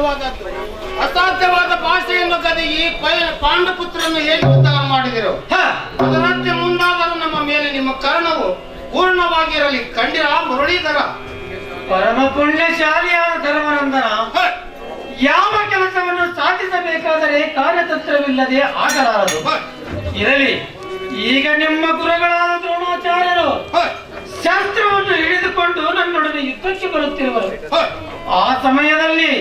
ಅಸಾಧ್ಯವಾದದ್ದು. ಅಸಾಧ್ಯವಾದ ಭಾಷೆಯನ್ನು ಗದಗಿ ಪಾಂಡಪುತ್ರನ್ನು ಹೇಗೆ ಉದ್ಧಾರ ಮಾಡಿದಿರು. ಅದರಂತೆ ಮುಂದಾದರೂ ನಮ್ಮ ಮೇಲೆ ನಿಮ್ಮ ಕರ್ಣವು ಪೂರ್ಣವಾಗಿರಲಿ. ಕಂಡಿರ ಮುರಳೀಧರ. ಪರಮ ಪುಣ್ಯಶಾಲಿಯಾದ ಧರ್ಮನಂದನ, ಯಾವ ಕೆಲಸವನ್ನು ಸಾಧಿಸಬೇಕಾದರೆ ಕಾರ್ಯತಂತ್ರವಿಲ್ಲದೆ ಆಗಲಾರದು. ಇರಲಿ, ಈಗ ನಿಮ್ಮ ಗುರುಗಳಾದ ದ್ರೋಣಾಚಾರ್ಯರು ಶಾಸ್ತ್ರವನ್ನು ಹಿಡಿದುಕೊಂಡು ನನ್ನೊಡನೆ ಯುದ್ಧಕ್ಕೆ ಬರುತ್ತಿರುವರು. ಆ ಸಮಯದಲ್ಲಿ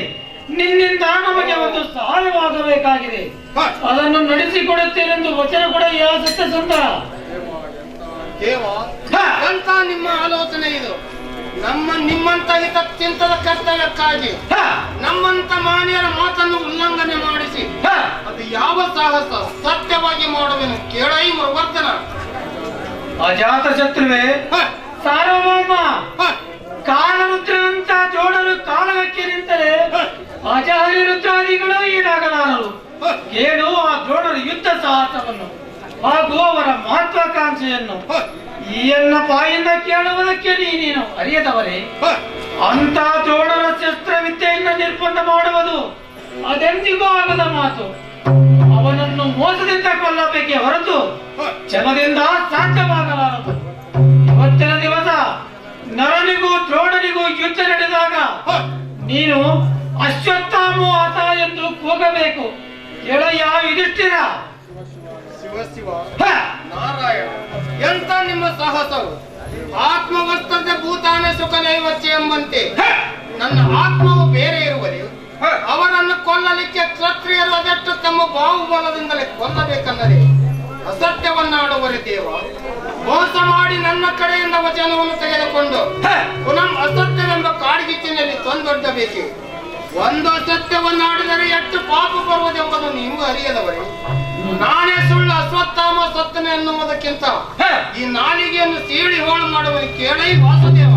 ನಿನ್ನಿಂದ ನಮಗೆ ಒಂದು ಸಹಾಯವಾಗಬೇಕಾಗಿದೆ. ಅದನ್ನು ನಡೆಸಿಕೊಡುತ್ತೇನೆಂದು ವಚನ ಕೊಡೆಯ ಸತ್ಯಸುಂದರ. ಎಂತ ನಿಮ್ಮ ಆಲೋಚನೆ ಇದು? ನಿಮ್ಮಂತ ಹಿತಚಿಂತದ ಕರ್ತವ್ಯಕ್ಕಾಗಿ ನಮ್ಮಂತ ಮಾನ್ಯರ ಮಾತನ್ನು ಉಲ್ಲಂಘನೆ ಮಾಡಿಸಿ ಅದು ಯಾವ ಸಾಹಸ? ಸತ್ಯವಾಗಿ ಮಾಡುವೆನು ಕೇಳೈ ಮೃವರ್ಧನ. ಅಜಾತ ಶತ್ರುವೆ, ಸಾರ್ವಭೌಮ ಕಾಲರುದ್ರಂತ ಜೋಡರು ಕಾಲಕ್ಕೆ ನಿಂತರೆ ಅಜಹರಿ ರುದ್ರಾದಿಗಳು ಈಡಾಗಲಾರರು. ಕೇಳು ಆ ಜೋಡರ ಯುದ್ಧ ಸಾಹಸವನ್ನು ಹಾಗೂ ಅವರ ಮಹತ್ವಾಕಾಂಕ್ಷೆಯನ್ನು. ಈ ಎನ್ನ ಬಾಯಿಂದ ಕೇಳುವುದಕ್ಕೆ ನೀನು ಅರಿಯದವರೇ. ಅಂತ ಜೋಡರ ಶಸ್ತ್ರವಿದ್ಯೆಯನ್ನು ನಿರ್ಬಂಧ ಮಾಡುವುದು ಅದೆಂದಿಗೂ ಆಗದ ಮಾತು. ಅವನನ್ನು ಮೋಸದಿಂದ ಕೊಲ್ಲಬೇಕೆ ಹೊರತು ಛಲದಿಂದ ಸಾಧ್ಯವಾಗಲಾರದು. ಇವತ್ತಿನ ದಿವಸ ನರನಿಗೂ ದ್ರೋಣನಿಗೂ ಯುದ್ಧ ನಡೆದಾಗ ನೀನು ಅಶ್ವತ್ಥಾಮೋ ಆತ ಎಂದು ಕೂಗಬೇಕು. ಎಳೆಯ ಯುಧಿಷ್ಠಿರ. ಶಿವ ಶಿವ ನಾರಾಯಣ, ಎಂತ ನಿಮ್ಮ ಸಾಹಸವು! ಆತ್ಮವಸ್ತಂತೆ ಭೂತಾನೆ ಸುಖ ನೈವತ್ಯ ಎಂಬಂತೆ ನನ್ನ ಆತ್ಮವು ಬೇರೆ ಇರುವರೆ ಅವರನ್ನು ಕೊಲ್ಲಲಿಕ್ಕೆ ಕ್ಷತ್ರಿಯರು ಅದೆಷ್ಟು ತಮ್ಮ ಬಾಹುಬಲದಿಂದಲೇ ಕೊಲ್ಲಬೇಕನ್ನದೆ ಅಸತ್ಯವನ್ನಾಡುವರೆ ದೇವ. ಮೋಸ ಮಾಡಿ ನನ್ನ ಕಡೆಯಿಂದ ವಚನವನ್ನು ತೆಗೆದುಕೊಂಡು ಪುನಃ ಅಸತ್ಯವೆಂಬ ಕಾಡ್ಗಿಚ್ಚಿನಲ್ಲಿ ತಂದೊಡ್ಡಬೇಕೆ. ಒಂದು ಅಸತ್ಯವನ್ನಾಡಿದರೆ ಎಷ್ಟು ಪಾಪ ಬರುವುದೆಂಬುದು ನೀವು ಅರಿಯದವರೇ. ನಾನೇ ಸುಳ್ಳು ಅಶ್ವತ್ಥಾಮ ಸತ್ತನೆ ಎನ್ನುವುದಕ್ಕಿಂತ ಈ ನಾಲಿಗೆಯನ್ನು ಸೀಳಿ ಹೋಳು ಮಾಡುವನು ಕೇಳೈ ವಾಸುದೇವ.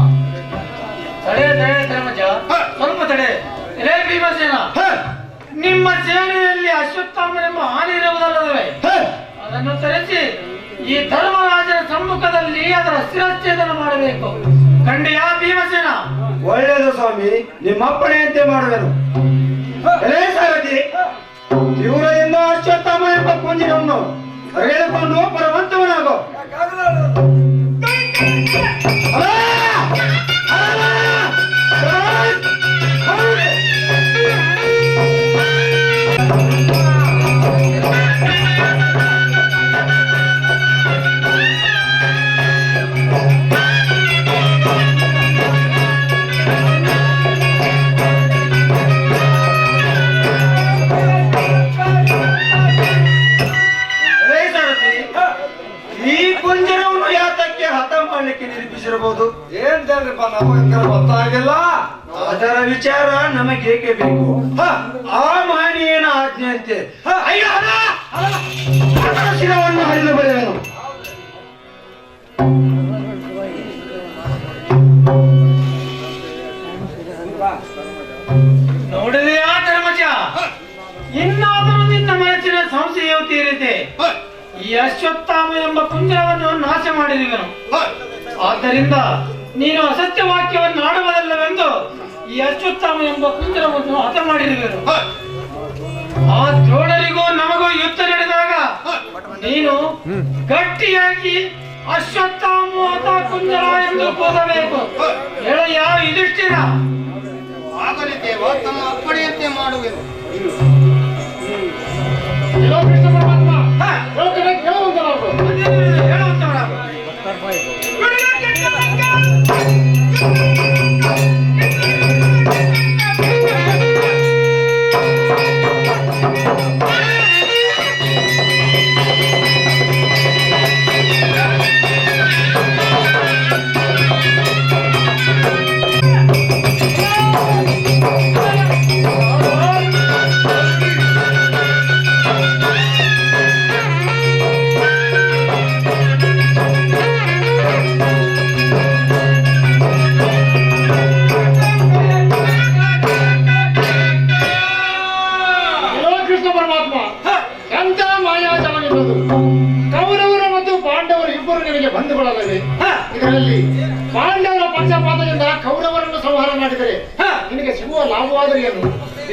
ತಡೆ ತಡೆ ಧರ್ಮಜ, ಸ್ವಲ್ಪ ತಡೆ. ರೇ ಭೀಮಸೇನ, ನಿಮ್ಮ ಸೇನೆಯಲ್ಲಿ ಅಶ್ವತ್ಥಾಮನೆಂಬ ಹಾನಿ ಇರುವುದಲ್ಲವೇ? ಅದನ್ನು ತರಿಸಿ ಈ ಧರ್ಮರಾಜನ ಸಮ್ಮುಖದಲ್ಲಿ ಅದರ ಶಿರಚ್ಛೇದನ ಮಾಡಬೇಕು. ಖಂಡಿಯ ಭೀಮಸೇನ? ಒಳ್ಳೆಯದು ಸ್ವಾಮಿ, ನಿಮ್ಮಪ್ಪಣೆಯಂತೆ ಮಾಡುವೆನು. ತೀವ್ರದಿಂದ ಅಶ್ವತ್ಥಾಮ ಎಂಬ ಪುಂಜಿನವನ್ನು ತೆಗೆದುಕೊಂಡು ಪರವಂತವನಾಗೋ. ನಿರ್ಮಿಸಿರಬಹುದು. ಏನ್ ಜನರಿಪ್ಪ, ನಮಗೆ ಗೊತ್ತಾಗಿಲ್ಲ. ಅದರ ವಿಚಾರ ನಮಗೇಕೆ ಬೇಕು? ಆ ಮಹನೀಯನ ಆಜ್ಞೆಯಂತೆ ಶಿರವನ್ನು ಹರಿದು ಬರೆಯುವೆನು. ನೋಡಿದೆಯಾ ಧರ್ಮಜ, ಇನ್ನಾದರೂ ನಿನ್ನ ಮನಸ್ಸಿನ ಸಂಶಯವು ತೀರಿದೆ. ಈ ಅಶ್ವತ್ಥಾಮ ಎಂಬ ಕುಂಜರವನ್ನು ನಾಶ ಮಾಡಿರುವೆನು. ಆದ್ದರಿಂದ ನೀನು ಅಸತ್ಯ ವಾಕ್ಯವನ್ನು ಆಡುವುದಲ್ಲವೆಂದು ಈ ಅಶ್ವತ್ಥಾಮ ಎಂಬ ಕುಂಜರವನ್ನು ಹತ ಮಾಡಿರುವೆನು. ಆ ದ್ರೋಣರಿಗೂ ನಮಗೂ ಯುದ್ಧ ನಡೆದಾಗ ನೀನು ಗಟ್ಟಿಯಾಗಿ ಅಶ್ವತ್ಥಾಮ ಹತ ಕುಂಜರ ಎಂದು ಕೂಗಬೇಕು. ಎಳೆಯ ಯುಧಿಷ್ಠಿರ. ಆಗಲಿ ದೇವ, ತಮ್ಮ ಅಪ್ಪಣೆಯಂತೆ ಮಾಡುವೆನು. ಇದರಲ್ಲಿ ಪಾಂಡವರ ಪಕ್ಷಪಾತದಿಂದ ಕೌರವರನ್ನು ಸಂಹಾರ ಮಾಡಿದರೆ ನಿನಗೆ ಸಿಗುವ ಲಾಭವಾದರೂ ಏನು?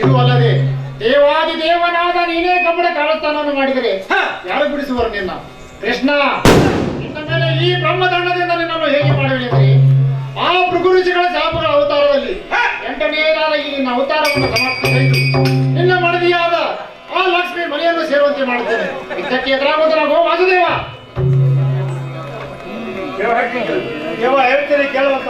ಇದು ಅಲ್ಲದೆ ದೇವಾದಿ ದೇವನಾದ ನೀನೇ ಕಬ್ಬಡ ಕಾಲಸ್ಥಾನವನ್ನು ಮಾಡಿದರೆ ಯಾರು ಬಿಡಿಸುವರು ನಿನ್ನ? ಕೃಷ್ಣ, ನಿನ್ನ ಮೇಲೆ ಈ ಬ್ರಹ್ಮದಂಡದಿಂದ ನಿನ್ನನ್ನು ಹೇಗೆ ಮಾಡುವಿರಿ? ಆ ಭೃಗು ಋಷಿಗಳ ಶಾಪಗಳ ಅವತಾರದಲ್ಲಿ 8ನೇದಾದ ಈ ನಿನ್ನ ಅವತಾರವನ್ನು ಸಮಾಪ್ತಿಗೈದು ನಿನ್ನ ಮಡದಿಯಾದ ಆ ಲಕ್ಷ್ಮಿ ಮನೆಯನ್ನು ಸೇರುವಂತೆ ಮಾಡುತ್ತೇನೆ. ಇದಕ್ಕೆ ಎದುರಾಗುವುದರಾಗೋ ವಾಸುದೇವ. ಹೇಳ್ತೇನೆ ಕೇಳುವಂತ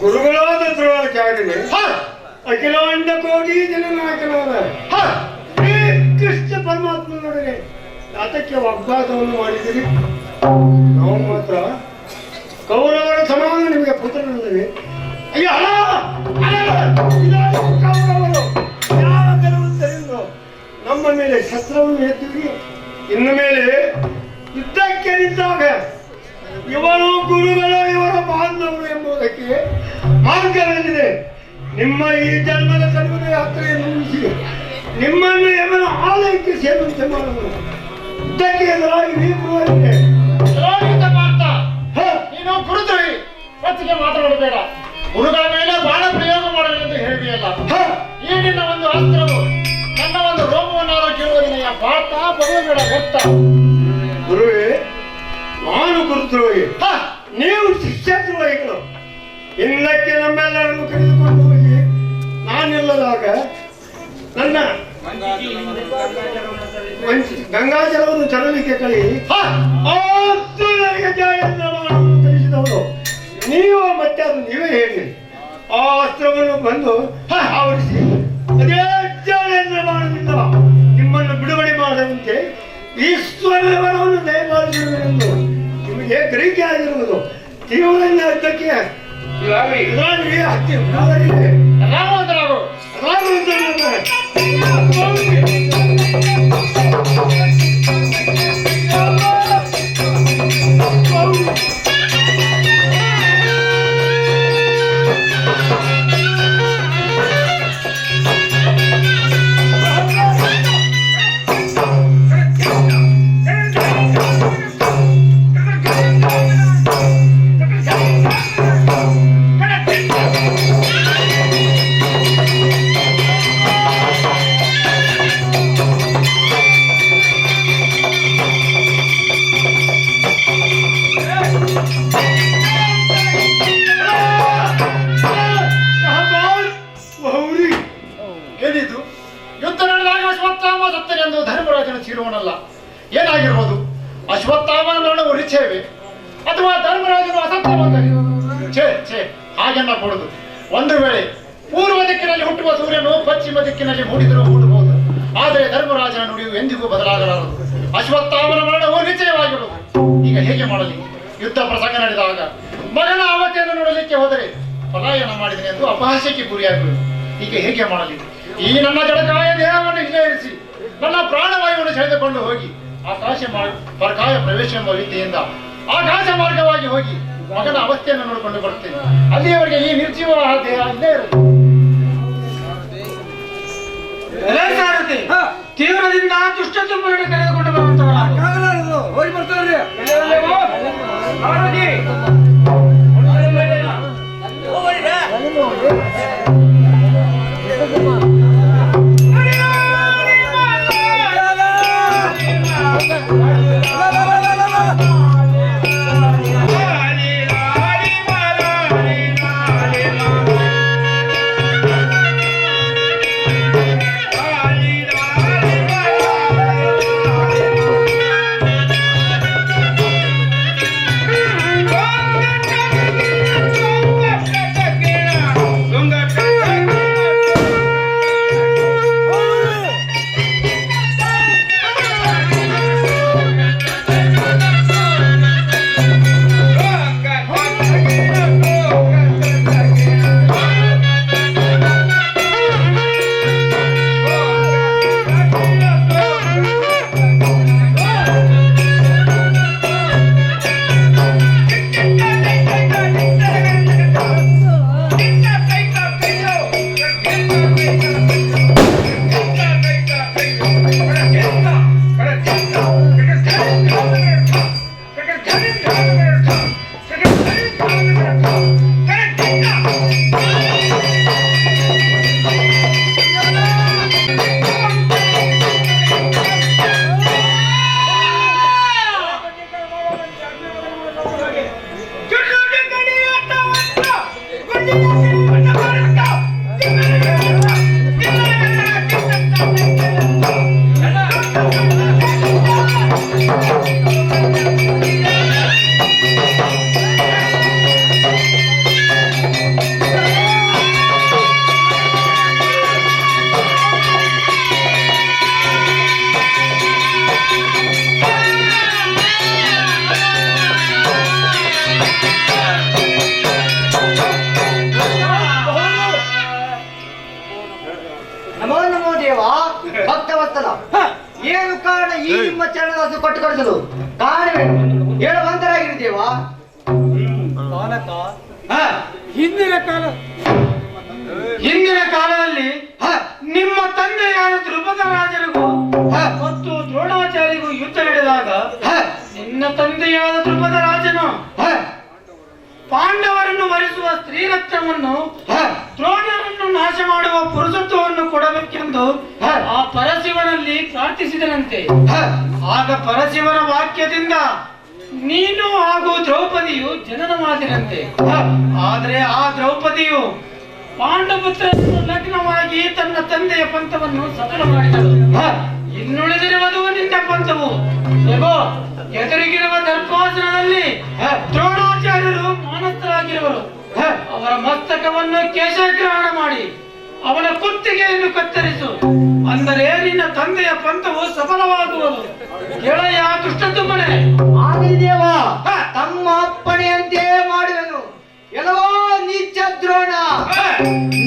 ಗುರುಗಳಾದ ದ್ರೋಣಾಚಾರ್ಯನೇ, ಅಖಿಲಾಂಡ ಕೋಟಿ ಜನನಾಯಕನಾದ ಶ್ರೀ ಕೃಷ್ಣ ಪರಮಾತ್ಮನೊಡನೆ ಅದಕ್ಕೆ ವಾಗ್ವಾದವನ್ನು ಮಾಡಿದಿರಿ. ನಾವು ಮಾತ್ರ ಕೌರವರ ಸಮಾನ ನಿಮಗೆ ಪುತ್ರನಲ್ಲವೇ? ಅಯ್ಯ ಕೌರವರು ಯಾವ ಕೆಲವಂತರಿಂದ ನಮ್ಮ ಮೇಲೆ ಶಸ್ತ್ರವನ್ನು ಎತ್ತಿರಿ. ಇನ್ನು ಮೇಲೆ ಯುದ್ಧಕ್ಕೆ ನಿಂತಾಗ ಇವರು ಗುರುಗಳು, ಇವರ ಬಾಂಧವರು ಎಂಬುದಕ್ಕೆ ಮಾರ್ಗವೆಂದಿದೆ. ನಿಮ್ಮ ಈ ಜನ್ಮದ ಕರ್ಮದ ಯಾತ್ರೆಯನ್ನು ಮುಗಿಸಿ ನಿಮ್ಮನ್ನು ಯಮನ ಆಲಯಕ್ಕೆ ಸೇರುವಂತೆ ಮಾಡುವುದು. ಯುದ್ಧಕ್ಕೆ ಎದುರಾಗಿ ನೀನು ಗುರುದ್ರೋಹಿ, ಹೊತ್ತಿಗೆ ಮಾತನಾಡಬೇಡ. ಗುರುಗಳ ಮೇಲೆ ಬಾಣ ಪ್ರಯೋಗ ಮಾಡಬೇಕೆಂದು ಹೇಳಿದೆಯಲ್ಲ, ಈ ನಿನ್ನ ಒಂದು ಅಸ್ತ್ರವು ನನ್ನ ಒಂದು ರೋಮವನ್ನಾರು ಕೇಳುವುದಿಲ್ಲ. ಪಾಠ ಬರುವುದಿಲ್ಲ ವ್ಯಕ್ತ. ಗುರುವೇ, ನಾನು ಗುರುದ್ರೋಹಿ, ನೀವು ಶಿಷ್ಯದ್ರೋಹಿಗಳು. ಇನ್ನಕ್ಕೆ ನಮ್ಮೆಲ್ಲರನ್ನು ಕರೆದುಕೊಂಡು ಹೋಗಿ ನಾನಿಲ್ಲದಾಗ ನನ್ನ ಗಂಗಾಜಲವನ್ನು ತರಲಿಕ್ಕೆ ಕಳಿ ಕಲಿಸಿದವರು ನೀವು. ಮತ್ತೆ ಅದು ನೀವೇ ಹೇಳಿ ಆ ಅಸ್ತ್ರವನ್ನು ಬಂದು ಆವರಿಸಿ ಅದೇ ಜಾಲೇಂದ್ರಮಾನದಿಂದ ನಿಮ್ಮನ್ನು ಬಿಡುಗಡೆ ಮಾಡುವಂತೆ ಈಶ್ವರವರವನ್ನು ದಯಪಾಲಿಸಿರುವುದೆಂದು ನಿಮಗೆ ಗ್ರಹಿಕೆ ಆಗಿರುವುದು. ತೀವ್ರ ಅರ್ಥಕ್ಕೆ ಹತ್ಯೆ ರಾಮವಂತರಾಗು. ಏನಿದು? ಯುದ್ಧ ನಡೆದಾಗ ಅಶ್ವತ್ಥಾಮ ಸತ್ತನೆಂದು ಧರ್ಮರಾಜನ ಚೀರುವನಲ್ಲ. ಏನಾಗಿರ್ಬೋದು? ಅಶ್ವತ್ಥಾಮನ ಮರಣವು ನಿಶ್ಚಯವೇ ಅಥವಾ ಧರ್ಮರಾಜನು ಅಸತ್ಯ ಬಂದರೆ? ಛೇ, ಹಾಗೆನ್ನ ಕೊಡುದು. ಒಂದು ವೇಳೆ ಪೂರ್ವ ದಿಕ್ಕಿನಲ್ಲಿ ಹುಟ್ಟುವ ಸೂರ್ಯನು ಪಶ್ಚಿಮ ದಿಕ್ಕಿನಲ್ಲಿ ಮೂಡಿದರೂ ಮೂಡಬಹುದು. ಆದರೆ ಧರ್ಮರಾಜನ ನುಡಿಯು ಎಂದಿಗೂ ಬದಲಾಗಲಾರದು. ಅಶ್ವತ್ಥಾಮನ ಮರಣವು ನಿಶ್ಚಯವಾಗಿರುವುದು. ಈಗ ಹೇಗೆ ಮಾಡಲಿ? ಯುದ್ಧ ಪ್ರಸಂಗ ನಡೆದಾಗ ಮಗನ ಅವಧಿಯನ್ನು ನೋಡಲಿಕ್ಕೆ ಹೋದರೆ ಪಲಾಯನ ಮಾಡಿದನೆ ಎಂದು ಅಪಹಾಸ್ಯಕ್ಕೆ ಗುರಿಯಾಗುವುದು. ಈಗ ಹೇಗೆ ಮಾಡಲಿ? ಈ ನನ್ನ ಜಡಕಾಯ ದೇಹವನ್ನು ಇಲ್ಲೇ ಇರಿಸಿ ನನ್ನ ಪ್ರಾಣವಾಯುವನ್ನು ಸೆಳೆದುಕೊಂಡು ಹೋಗಿ ಪರಕಾಯ ಪ್ರವೇಶ ಎಂಬ ವಿದ್ಯೆಯಿಂದ ಆಕಾಶ ಮಾರ್ಗವಾಗಿ ಹೋಗಿ ಮಗನ ಅವಸ್ಥೆಯನ್ನು ನೋಡಿಕೊಂಡು ಬರುತ್ತೇನೆ. ಅಲ್ಲಿಯವರೆಗೆ ಈ ನಿರ್ಜೀವ ದೇಹ ಇಲ್ಲೇ ಇರುತ್ತೆ. ತೀವ್ರದಿಂದ ದುಷ್ಟ ತುಂಬರನ್ನು ಕರೆದುಕೊಂಡು ಬರುವಂತವಲ್ಲ ಹೋಗಿ ಬರ್ತಾರೆ. ದ್ರೋಣಾಚಾರ್ಯರನ್ನು ಕೊಟ್ಟು ಕಳಿಸಲು ಕಾರಣವೇನು? ಹೇಳುವಂತರಾಗಿದ್ದೇವಾ? ಹಿಂದಿನ ಕಾಲದಲ್ಲಿ ನಿಮ್ಮ ತಂದೆಯಾದ ಧ್ರುಪದ ರಾಜರಿಗೂ ಮತ್ತು ದ್ರೋಣಾಚಾರ್ಯರಿಗೂ ಯುದ್ಧ ನಡೆದಾಗ ನಿನ್ನ ತಂದೆಯಾದ ಧ್ರುಪದ ರಾಜನು ಪಾಂಡವರನ್ನು ವರಿಸುವ ಸ್ತ್ರೀರತ್ನವನ್ನು ದ್ರೋಣರನ್ನು ನಾಶ ಮಾಡುವ ಪುರುಷತ್ವವನ್ನು ಕೊಡಬೇಕೆಂದು ಆ ಪರಶಿವನಲ್ಲಿ ಪ್ರಾರ್ಥಿಸಿದನಂತೆ. ಆಗ ಪರಶಿವನ ವಾಕ್ಯದಿಂದ ನೀನು ಹಾಗೂ ದ್ರೌಪದಿಯು ಜನನವಾದಿರಂತೆ. ಆದ್ರೆ ಆ ದ್ರೌಪದಿಯು ಪಾಂಡಪುತ್ರರನ್ನು ಲಗ್ನವಾಗಿ ತನ್ನ ತಂದೆಯ ಪಂಥವನ್ನು ಸಫಲ ಮಾಡಿದಳು. ಇನ್ನುಳಿದಿರುವುದು ನಿನ್ನ ಪಂಥವು. ಎದುರಿಗಿರುವ ದರ್ಪಾಸನದಲ್ಲಿ ದ್ರೋಣಾಚಾರ್ಯರು ಮಾನಸ್ಥರಾಗಿರುವರು. ಅವರ ಮಸ್ತಕವನ್ನು ಕೇಶಗ್ರಹಣ ಮಾಡಿ ಅವನ ಕುತ್ತಿಗೆಯನ್ನು ಕತ್ತರಿಸು, ಅಂದರೆ ನಿನ್ನ ತಂದೆಯ ಪಂಥವು ಸಫಲವಾಗುವುದು. ಗೆಳೆಯ ದುಷ್ಟತುಮ್ಮನೆ ಆಗಲಿದೇವ, ತಮ್ಮ ಅಪ್ಪಣೆಯಂತೆ ಮಾಡುವೆನು. ಎಲ್ಲವೋ ನೀಚ ದ್ರೋಣ,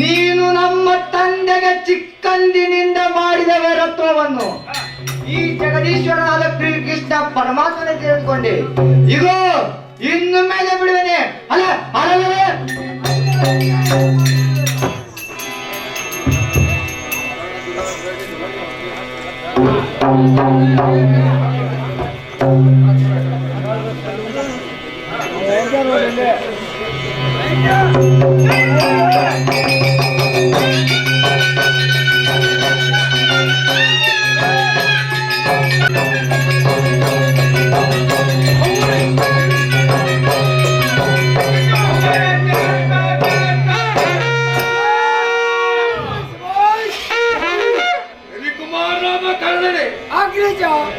ನೀನು ನಮ್ಮ ತಂದೆಗೆ ಚಿಕ್ಕಂದಿನಿಂದ ಮಾಡಿದ ವೈರತ್ವವನ್ನು ಈ ಜಗದೀಶ್ವರನಾದ ಕೃಷ್ಣ ಪರಮಾತ್ಮನೇ ತಿಳಿದುಕೊಂಡೆ. ಈಗ ಇನ್ನು ಮೇಲೆ ಬಿಡುವೆನೆ. ಅಲ್ಲ ಅಲ್ಲವೇ?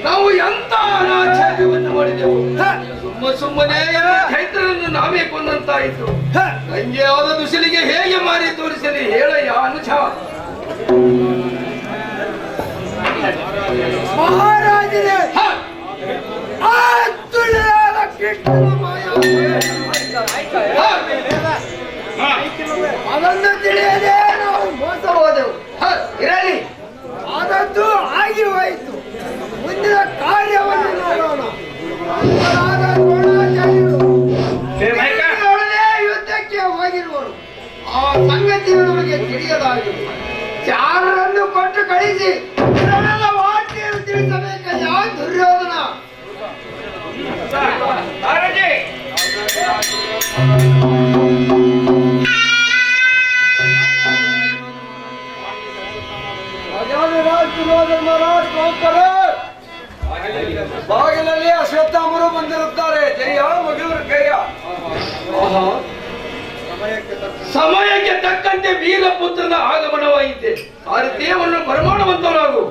ನಾವು ಎಂತ ಅನಾಚಾರ್ಯವನ್ನು ಮಾಡಿದೆವು. ಸುಮ್ಮನೆ ಚೈತ್ರನನ್ನು ನಾವೇ ಕೊಂದಂತಾಯಿತು. ನಂಗೆ ಆದ ದುಸಿಲಿಗೆ ಹೇಗೆ ಮಾರಿ ತೋರಿಸಲಿ ಹೇಳಯ್ಯ ಅನುಜ. ಮಹಾರಾಜರೇ, ಅದನ್ನು ತಿಳಿಯದೆ ನಾವು ಮೋಸ ಹೋದೆವು. ಇರಲಿ, ಆದದ್ದು ಆಗಿ ಹೋಯಿತು. ಮುಂದಿನ ಕಾರ್ಯವನ್ನು ನೋಡೋಣ. ಯುದ್ಧಕ್ಕೆ ಹೋಗಿರುವರು. ಆ ಸಂಗತಿಯು ನಮಗೆ ತಿಳಿಯದಾಗಿದೆ. ಚಾರರನ್ನು ಕೊಟ್ಟು ಕಳಿಸಿ ವಾರ್ತೆಯನ್ನು ತಿಳಿಸಬೇಕಯ್ಯ ದುರ್ಯೋಧನ. ಬಾಗಿಲಲ್ಲಿ ಅಶ್ವತ್ಥಾಮರು ಬಂದಿರುತ್ತಾರೆ. ಜಯ ಮಗಿಲರ ಕೈಯ. ಸಮಯಕ್ಕೆ ತಕ್ಕಂತೆ ವೀರಪುತ್ರನ ಆಗಮನವಾಯಿತೆ. ಸಾರಥ್ಯವನ್ನು ಬರಮಾಡುವಂತವರಾಗು.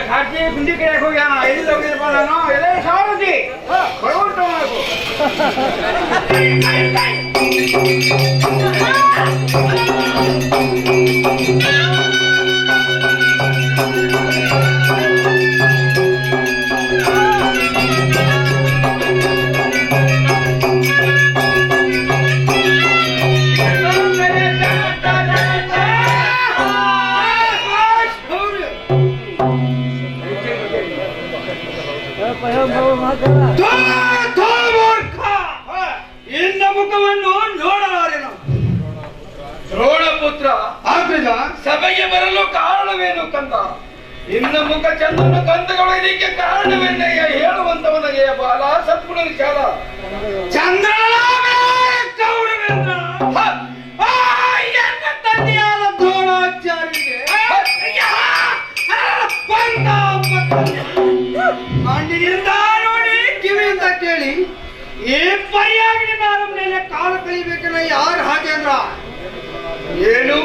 ಸಾಕ್ಷಿ ಗುಂಡಿ ಕೆಳಗೆ ಹೋಗ್ಯಾನ ಎಲ್ಲಿ ಹೋಗಿದಪ್ಪ ನಾನು ಎಲ್ಲೇ ಸಾರಥಿ ಬಡವಟ್ಟು ಮಾಡಬೇಕು ಇನ್ನ ಮುಖವನ್ನು ನೋಡಲಾರೆನು. ದ್ರೋಣಪುತ್ರ ಆಗ್ಲಿಲ್ಲ ಸಭೆಗೆ ಬರಲು ಕಾರಣವೇನು ಕಂದ? ಇನ್ನ ಮುಖ ಚಂದ್ರನ ಕಂದಗೊಳ್ಳಲಿಕ್ಕೆ ಕಾರಣವೇನಯ್ಯ? ಹೇಳುವಂತವನಿಗೆ ಬಾಲ ಸದ್ಗುಣ ವಿಚಾರ ಚಂದ್ರನ ಗೌರವೇಂದ್ರ ಎನ್ನ ತಂದೆಯಾದ ದ್ರೋಣಾಚಾರ್ಯರಿಗೆ ಕಣ್ಣಿನಿಂದ ನೋಡಿ ಕಿವಿಯಿಂದ ಕೇಳಿ ಈ ಪರಿಯಾಗಿ ನಾನು ಮೇಲೆ ಕಾಲ ಕಳಿಬೇಕನ್ನ ಯಾರು ಹಾಗೆ ಅಂದ್ರ ಏನು?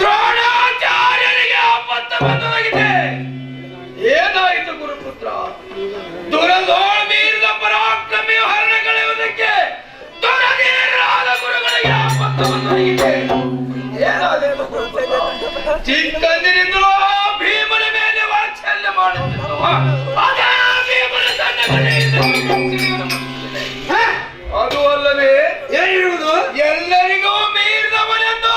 ದ್ರೋಣಾಚಾರ್ಯರಿಗೆ ಆಪತ್ತು ಬಂದೊದಗಿದೆ. ಏನಾಯಿತು ಗುರುಪುತ್ರ? ದುರದೋಳ ಮೀರಿದ ಪರಾಕ್ರಮಿ ಹರಣಗಳೆಯುವುದಕ್ಕೆ ದುರಧೀರರಾದ ಗುರುಗಳಿಗೆ ಆಪತ್ತು ಬಂದೊದಗಿದೆ. ಏನಾಯಿತು ಗುರುಪುತ್ರ? ಚಿಕ್ಕಂದಿನಿಂದಲೂ ಭೀಮನ ಮೇಲೆ ವಾತ್ಸಲ್ಯ ಮಾಡುತ್ತಿದ್ದು ಅದೇ ಭೀಮನ ಸಣ್ಣಗಳೆಯಿಂದ ಅದು ಅಲ್ಲದೆ ಏನಿರುವುದು ಎಲ್ಲರಿಗೂ ಮೀರಿದವನೆಂದು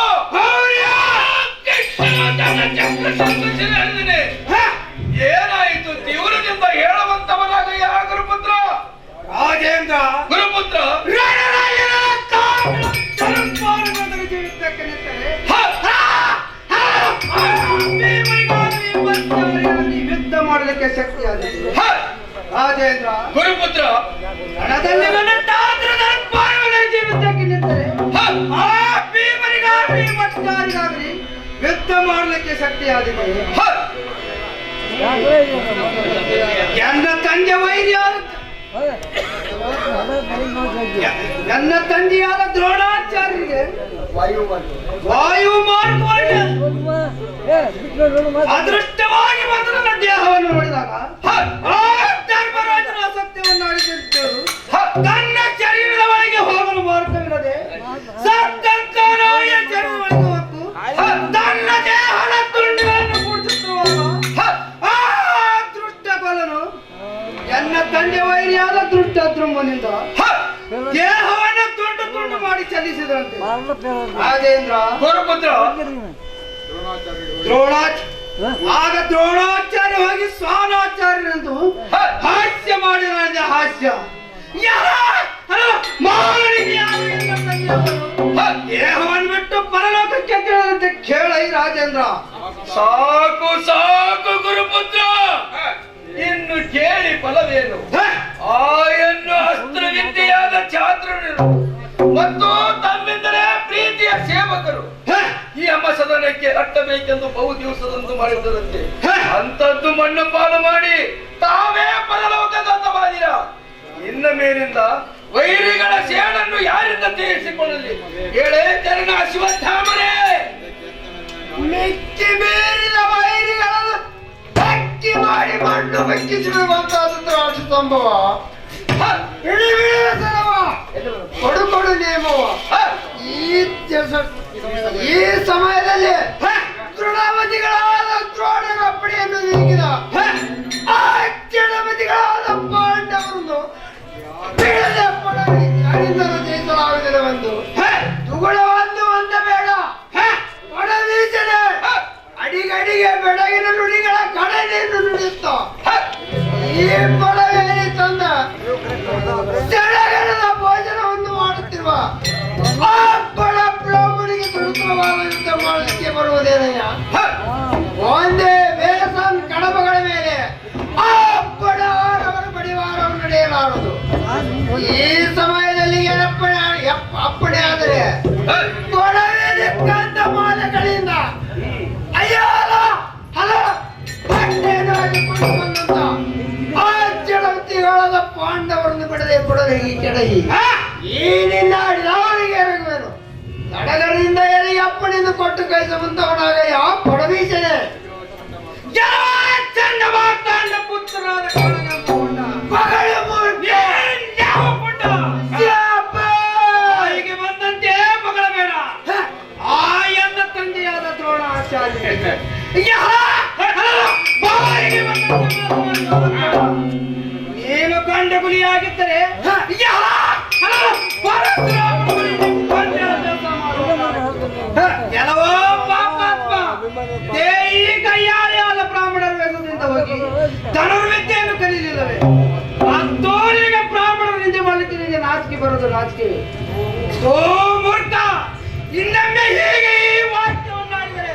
ಏನಾಯಿತು? ತೀವ್ರದಿಂದ ಹೇಳುವಂತವನಾಗ ಗುರುಪುತ್ರ ರಾಜೇಂದ್ರ ಗುರುಪುತ್ರ ಯುದ್ಧ ಮಾಡಲಿಕ್ಕೆ ಶಕ್ತಿ ಆಗಿದೆ ರಾಜೇಂದ್ರ ಗುರುಪುತ್ರ ಹಣದಲ್ಲಿ ಜೀವಿತಕ್ಕೆ ನಿಂತರೆ ಭೀಮರಿಗಾಗಲಿ ಮತ್ತಾರಿಗಾಗಲಿ ಯುದ್ಧ ಮಾಡಲಿಕ್ಕೆ ಶಕ್ತಿ ಆಗಿದೆ. ನನ್ನ ತಂದೆ ವೈರ್ಯಾದ ನನ್ನ ತಂದೆಯಾದ ದ್ರೋಣಾಚಾರ್ಯರಿಗೆ ವಾಯು ಮಾರ್ಗವಾಗಿ ಅದೃಷ್ಟವಾಗಿ ಬಂದು ನನ್ನ ದೇಹವನ್ನು ನೋಡಿದಾಗ ಧರ್ಮರಾಜನ ಸತ್ಯವನ್ನು ಅಳಿಸಿದ್ದು ತನ್ನ ಶರೀರದ ಒಳಗೆ ಹೋಗಲು ಮಾರ್ಗವಿಲ್ಲದೆ ಸತ್ತಂಕರಾಯ ಶರೀರದ ಒಳಗೆ ಹೊತ್ತು ತನ್ನ ದೇಹದ ತುಂಡುಗಳನ್ನು ಕೂಡಿಸುತ್ತಿರುವಾಗ ಆ ದೃಷ್ಟ ಬಲನು ಎನ್ನ ತಂದೆ ವೈರಿಯಾದ ದೃಷ್ಟ ದ್ರುಮನಿಂದ ದೇಹವನ್ನು ತುಂಡು ತುಂಡು ಮಾಡಿ ಚಲಿಸಿದಂತೆ ರಾಜೇಂದ್ರ ಗುರುಪುತ್ರ ಆಗ ದ್ರೋಣಾಚಾರ್ಯ ಹೋಗಿ ಸ್ವಾನಾಚಾರ್ಯರೆಂದು ಹಾಸ್ಯ ಮಾಡಿದ ಹಾಸ್ಯ ದೇಹವನ್ನು ಬಿಟ್ಟು ಪರಲೋಕಕ್ಕೆ ಕೇಳದಂತೆ ಕೇಳೈ ರಾಜೇಂದ್ರ. ಸಾಕು ಸಾಕು ಗುರುಪುತ್ರ, ಇನ್ನು ಕೇಳಿ ಫಲವೇನು? ಆಯನ್ನು ಅಸ್ತ್ರವಿದ್ಯೆಯಾದ ಛಾತ್ರರು ಮತ್ತು ತಮ್ಮಿಂದಲೇ ಪ್ರೀತಿಯ ಸೇವಕರು ಈ ಅಮಸದನಕ್ಕೆ ಅಟ್ಟಬೇಕೆಂದು ಬಹು ದಿವಸದಂದು ಮಾಡಿದ್ದರಂತೆ. ಅಂತದ್ದು ಮಣ್ಣು ಪಾಲು ಮಾಡಿ ತಾವೇ ಪರಲೋಕದಂತವಾದಿರ. ಇನ್ನ ಮೇಲಿಂದ ವೈರಿಗಳ ಸೇಡನ್ನು ಯಾರಿಂದ ತೀರಿಸಿಕೊಳ್ಳಲಿ? ಹೇಳೇ ಚರಣ ಶಿವಧಾಮರೇ. ಮಿಕ್ಕಿ ಮೀರಿದ ವೈರಿಗಳನ್ನು ಹಕ್ಕಿ ಮಾಡಿ ಮಣ್ಣು ಬೆಕ್ಕಿಸಿರುವಂತಹದ್ದು ರಾಜ ಸಂಭವ. ಕೊಡು ಕೊಡು ನೇಮವ. ಈ ಸಮಯದಲ್ಲಿ ತೃಣಮತಿಗಳಾದ ದ್ರೋಣರ ಪಡೆಯನ್ನು ನೀಗಿದ ಆ ಕೆಳಮತಿಗಳಾದ ಪಾಂಡವರನ್ನು ಬಿಡದೆ ಯಾರಿಂದಲೂ ಜಯಿಸಲಾಗುವುದಿಲ್ಲವೆಂದು ತುಗುಳವನ್ನು ಒಂದ ಬೇಡ ಒಡವೀಸನೆ ಅಡಿಗಡಿಗೆ ಬೆಳಗಿನ ನುಡಿಗಳ ಕಡೆಯನ್ನು ನುಡಿಯುತ್ತ ಈ ಪಡವೇರಿ ತಂದ ಸಡಗರದ ಭೋಜನವನ್ನು ಮಾಡುತ್ತಿರುವ ಆ ಬಡ ಬ್ರಾಹ್ಮಣಿಗೆ ದುರುತ್ತರವಾದ ಯುದ್ಧ ಮಾಡಲಿಕ್ಕೆ ಬರುವುದೇನಯ್ಯ? ಒಂದೇ ಬೇಸನ್ ಕಡಬಗಳ ಮೇಲೆ ಆ ಬಡವರ ಬಡಿವಾರವನ್ನು ನಡೆಯಲಾರದು. ಈ ಸಮಯದಲ್ಲಿ ಅಪ್ಪಣೆ ಆದರೆ ಕೊಡವೇರಿ ಕಂದ ಮಾಲೆಗಳಿಂದ ಅಯ್ಯಾಲ ಹಲ ಬಟ್ಟೆಯನ್ನು ಬಂದಂತ ಆ ಜಡವತಿಗಳಾದ ಪಾಂಡವರನ್ನು ಬಿಡದೆ ಕೊಡಲಿ ಈ ಕೆಡಹಿ ಈ ನಿನ್ನ ಅವರಿಗೆ ಎರಗುವೆನು. ಸಡಗರದಿಂದ ಎಲ್ಲಿ ಅಪ್ಪಣಿಂದ ಕೊಟ್ಟು ಕೈ ಸಮಂತವನಾಗ ಯಾವ ಪಡವೀಸನೆ ಚಂಡ ಮಾತಾಂಡ ಪುತ್ರನಾದ ಕಾಳನೆಂಬ ಮಗಳ ಮೂರ್ತಿ ಯಾವ ಪುಟ್ಟ ಹೀಗೆ ಬಂದಂತೆ ಮಗಳ ಬೇಡ ಆ ಎನ್ನ ತಂದೆಯಾದ ದ್ರೋಣಾಚಾರ್ಯ ನೀನು ಗಂಡ ಗುಲಿಯಾಗಿದ್ದರೆ ಕೆಲವೋ ಪಾಪಾತ್ಮ ದೇಯಿ ಕೈಯಾಳೆಯಾದ ಬ್ರಾಹ್ಮಣರ ವೇಗದಿಂದ ಹೋಗಿ ಧನುರ್ವಿದ್ಯೆಯನ್ನು ಕಲಿಯಲಿಲ್ಲವೇ ಅಂತೋನಿಗೆ ಬ್ರಾಹ್ಮಣರಿಂದ ಮಾಡಲಿಕ್ಕೆ ನಿಮಗೆ ನಾಚಿಕೆ ಬರೋದು ನಾಚಿಕೆ ಸೋ ಮೂರ್ಖ ಇನ್ನೊಮ್ಮೆ ಹೀಗೆ ಈ ವಾಕ್ಯವನ್ನಾಡಿದರೆ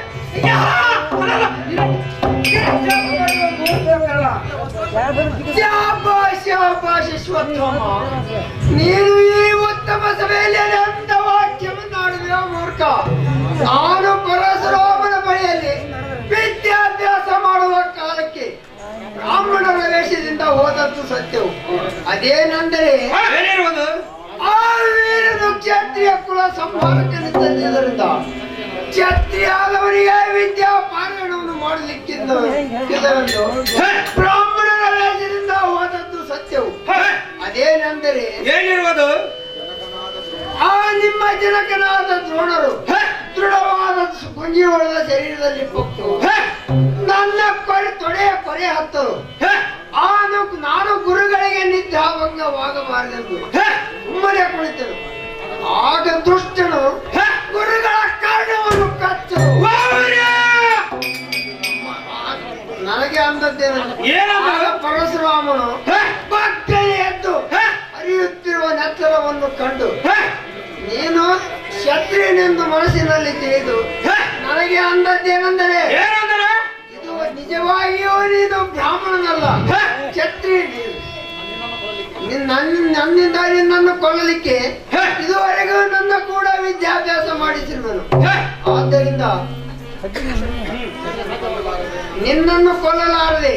ನೀನು ಈ ಉತ್ತಮ ಸಭೆಯಲ್ಲಿ ಅಂತ ವಾಕ್ಯವನ್ನಾಡಿದ ಮೂರ್ಖ ನಾನು ಪರಶುರಾಮನ ಬಳಿಯಲ್ಲಿ ವಿದ್ಯಾಭ್ಯಾಸ ಮಾಡುವ ಕಾಲಕ್ಕೆ ಬ್ರಾಹ್ಮಣರ ವೇಷದಿಂದ ಹೋದದ್ದು ಸತ್ಯವು ಅದೇನೆಂದರೆ ಆ ವೀರನು ಕ್ಷತ್ರಿಯ ಕುಲ ಸಂಹಾರಕನಿದ್ದರಿಂದ ಕ್ಷತ್ರಿಯಾದವರಿಗೆ ವಿದ್ಯಾ ಪಾರಾಯಣವನ್ನು ಮಾಡಲಿಕ್ಕಿದ್ದು ಬ್ರಾಹ್ಮಣರ ವೇಷದಿಂದ ಹೋದದ್ದು ಸತ್ಯವು ಅದೇನೆಂದರೆ ಏನಿರುವುದು ಆ ನಿಮ್ಮ ಜನಕನಾದ ದ್ರೋಣರು ದೃಢವಾದ ಗುಂಜಿಯೊಳದ ಶರೀರದಲ್ಲಿ ಪೊಕ್ಕು ನನ್ನ ತೊಡೆಯ ಕೊರೆ ಹತ್ತರು ನಾನು ಗುರುಗಳಿಗೆ ನಿದ್ರಾಭಂಗವಾಗಬಾರದೆಂದು ಸುಮ್ಮನೆ ಕುಳಿತನು ಆಗ ದುಷ್ಟನು ಗುರುಗಳ ಕಾರಣವನ್ನು ಕಚ್ಚು ನನಗೆ ಅಂದದ್ದೇನು ಪರಶುರಾಮನು ಪಕ್ಕನೆ ಎದ್ದು ಹರಿಯುತ್ತಿರುವ ನೆತ್ತರವನ್ನು ಕಂಡು ನೀನು ಕ್ಷತ್ರಿಯನೆಂದು ಮನಸ್ಸಿನಲ್ಲಿ ತಿಳಿದು ನನಗೆ ಅಂದದ್ದೇನೆಂದರೆ ಇದು ನಿಜವಾಗಿಯೂ ನೀನು ಬ್ರಾಹ್ಮಣನಲ್ಲ ಕ್ಷತ್ರಿಯ ನನ್ನಿಂದ ನಿನ್ನನ್ನು ಕೊಲ್ಲಲಿಕ್ಕೆ ಇದುವರೆಗೂ ನನ್ನ ಕೂಡ ವಿದ್ಯಾಭ್ಯಾಸ ಮಾಡಿಸಿರುವನು ಆದ್ದರಿಂದ ನಿನ್ನನ್ನು ಕೊಲ್ಲಲಾರದೆ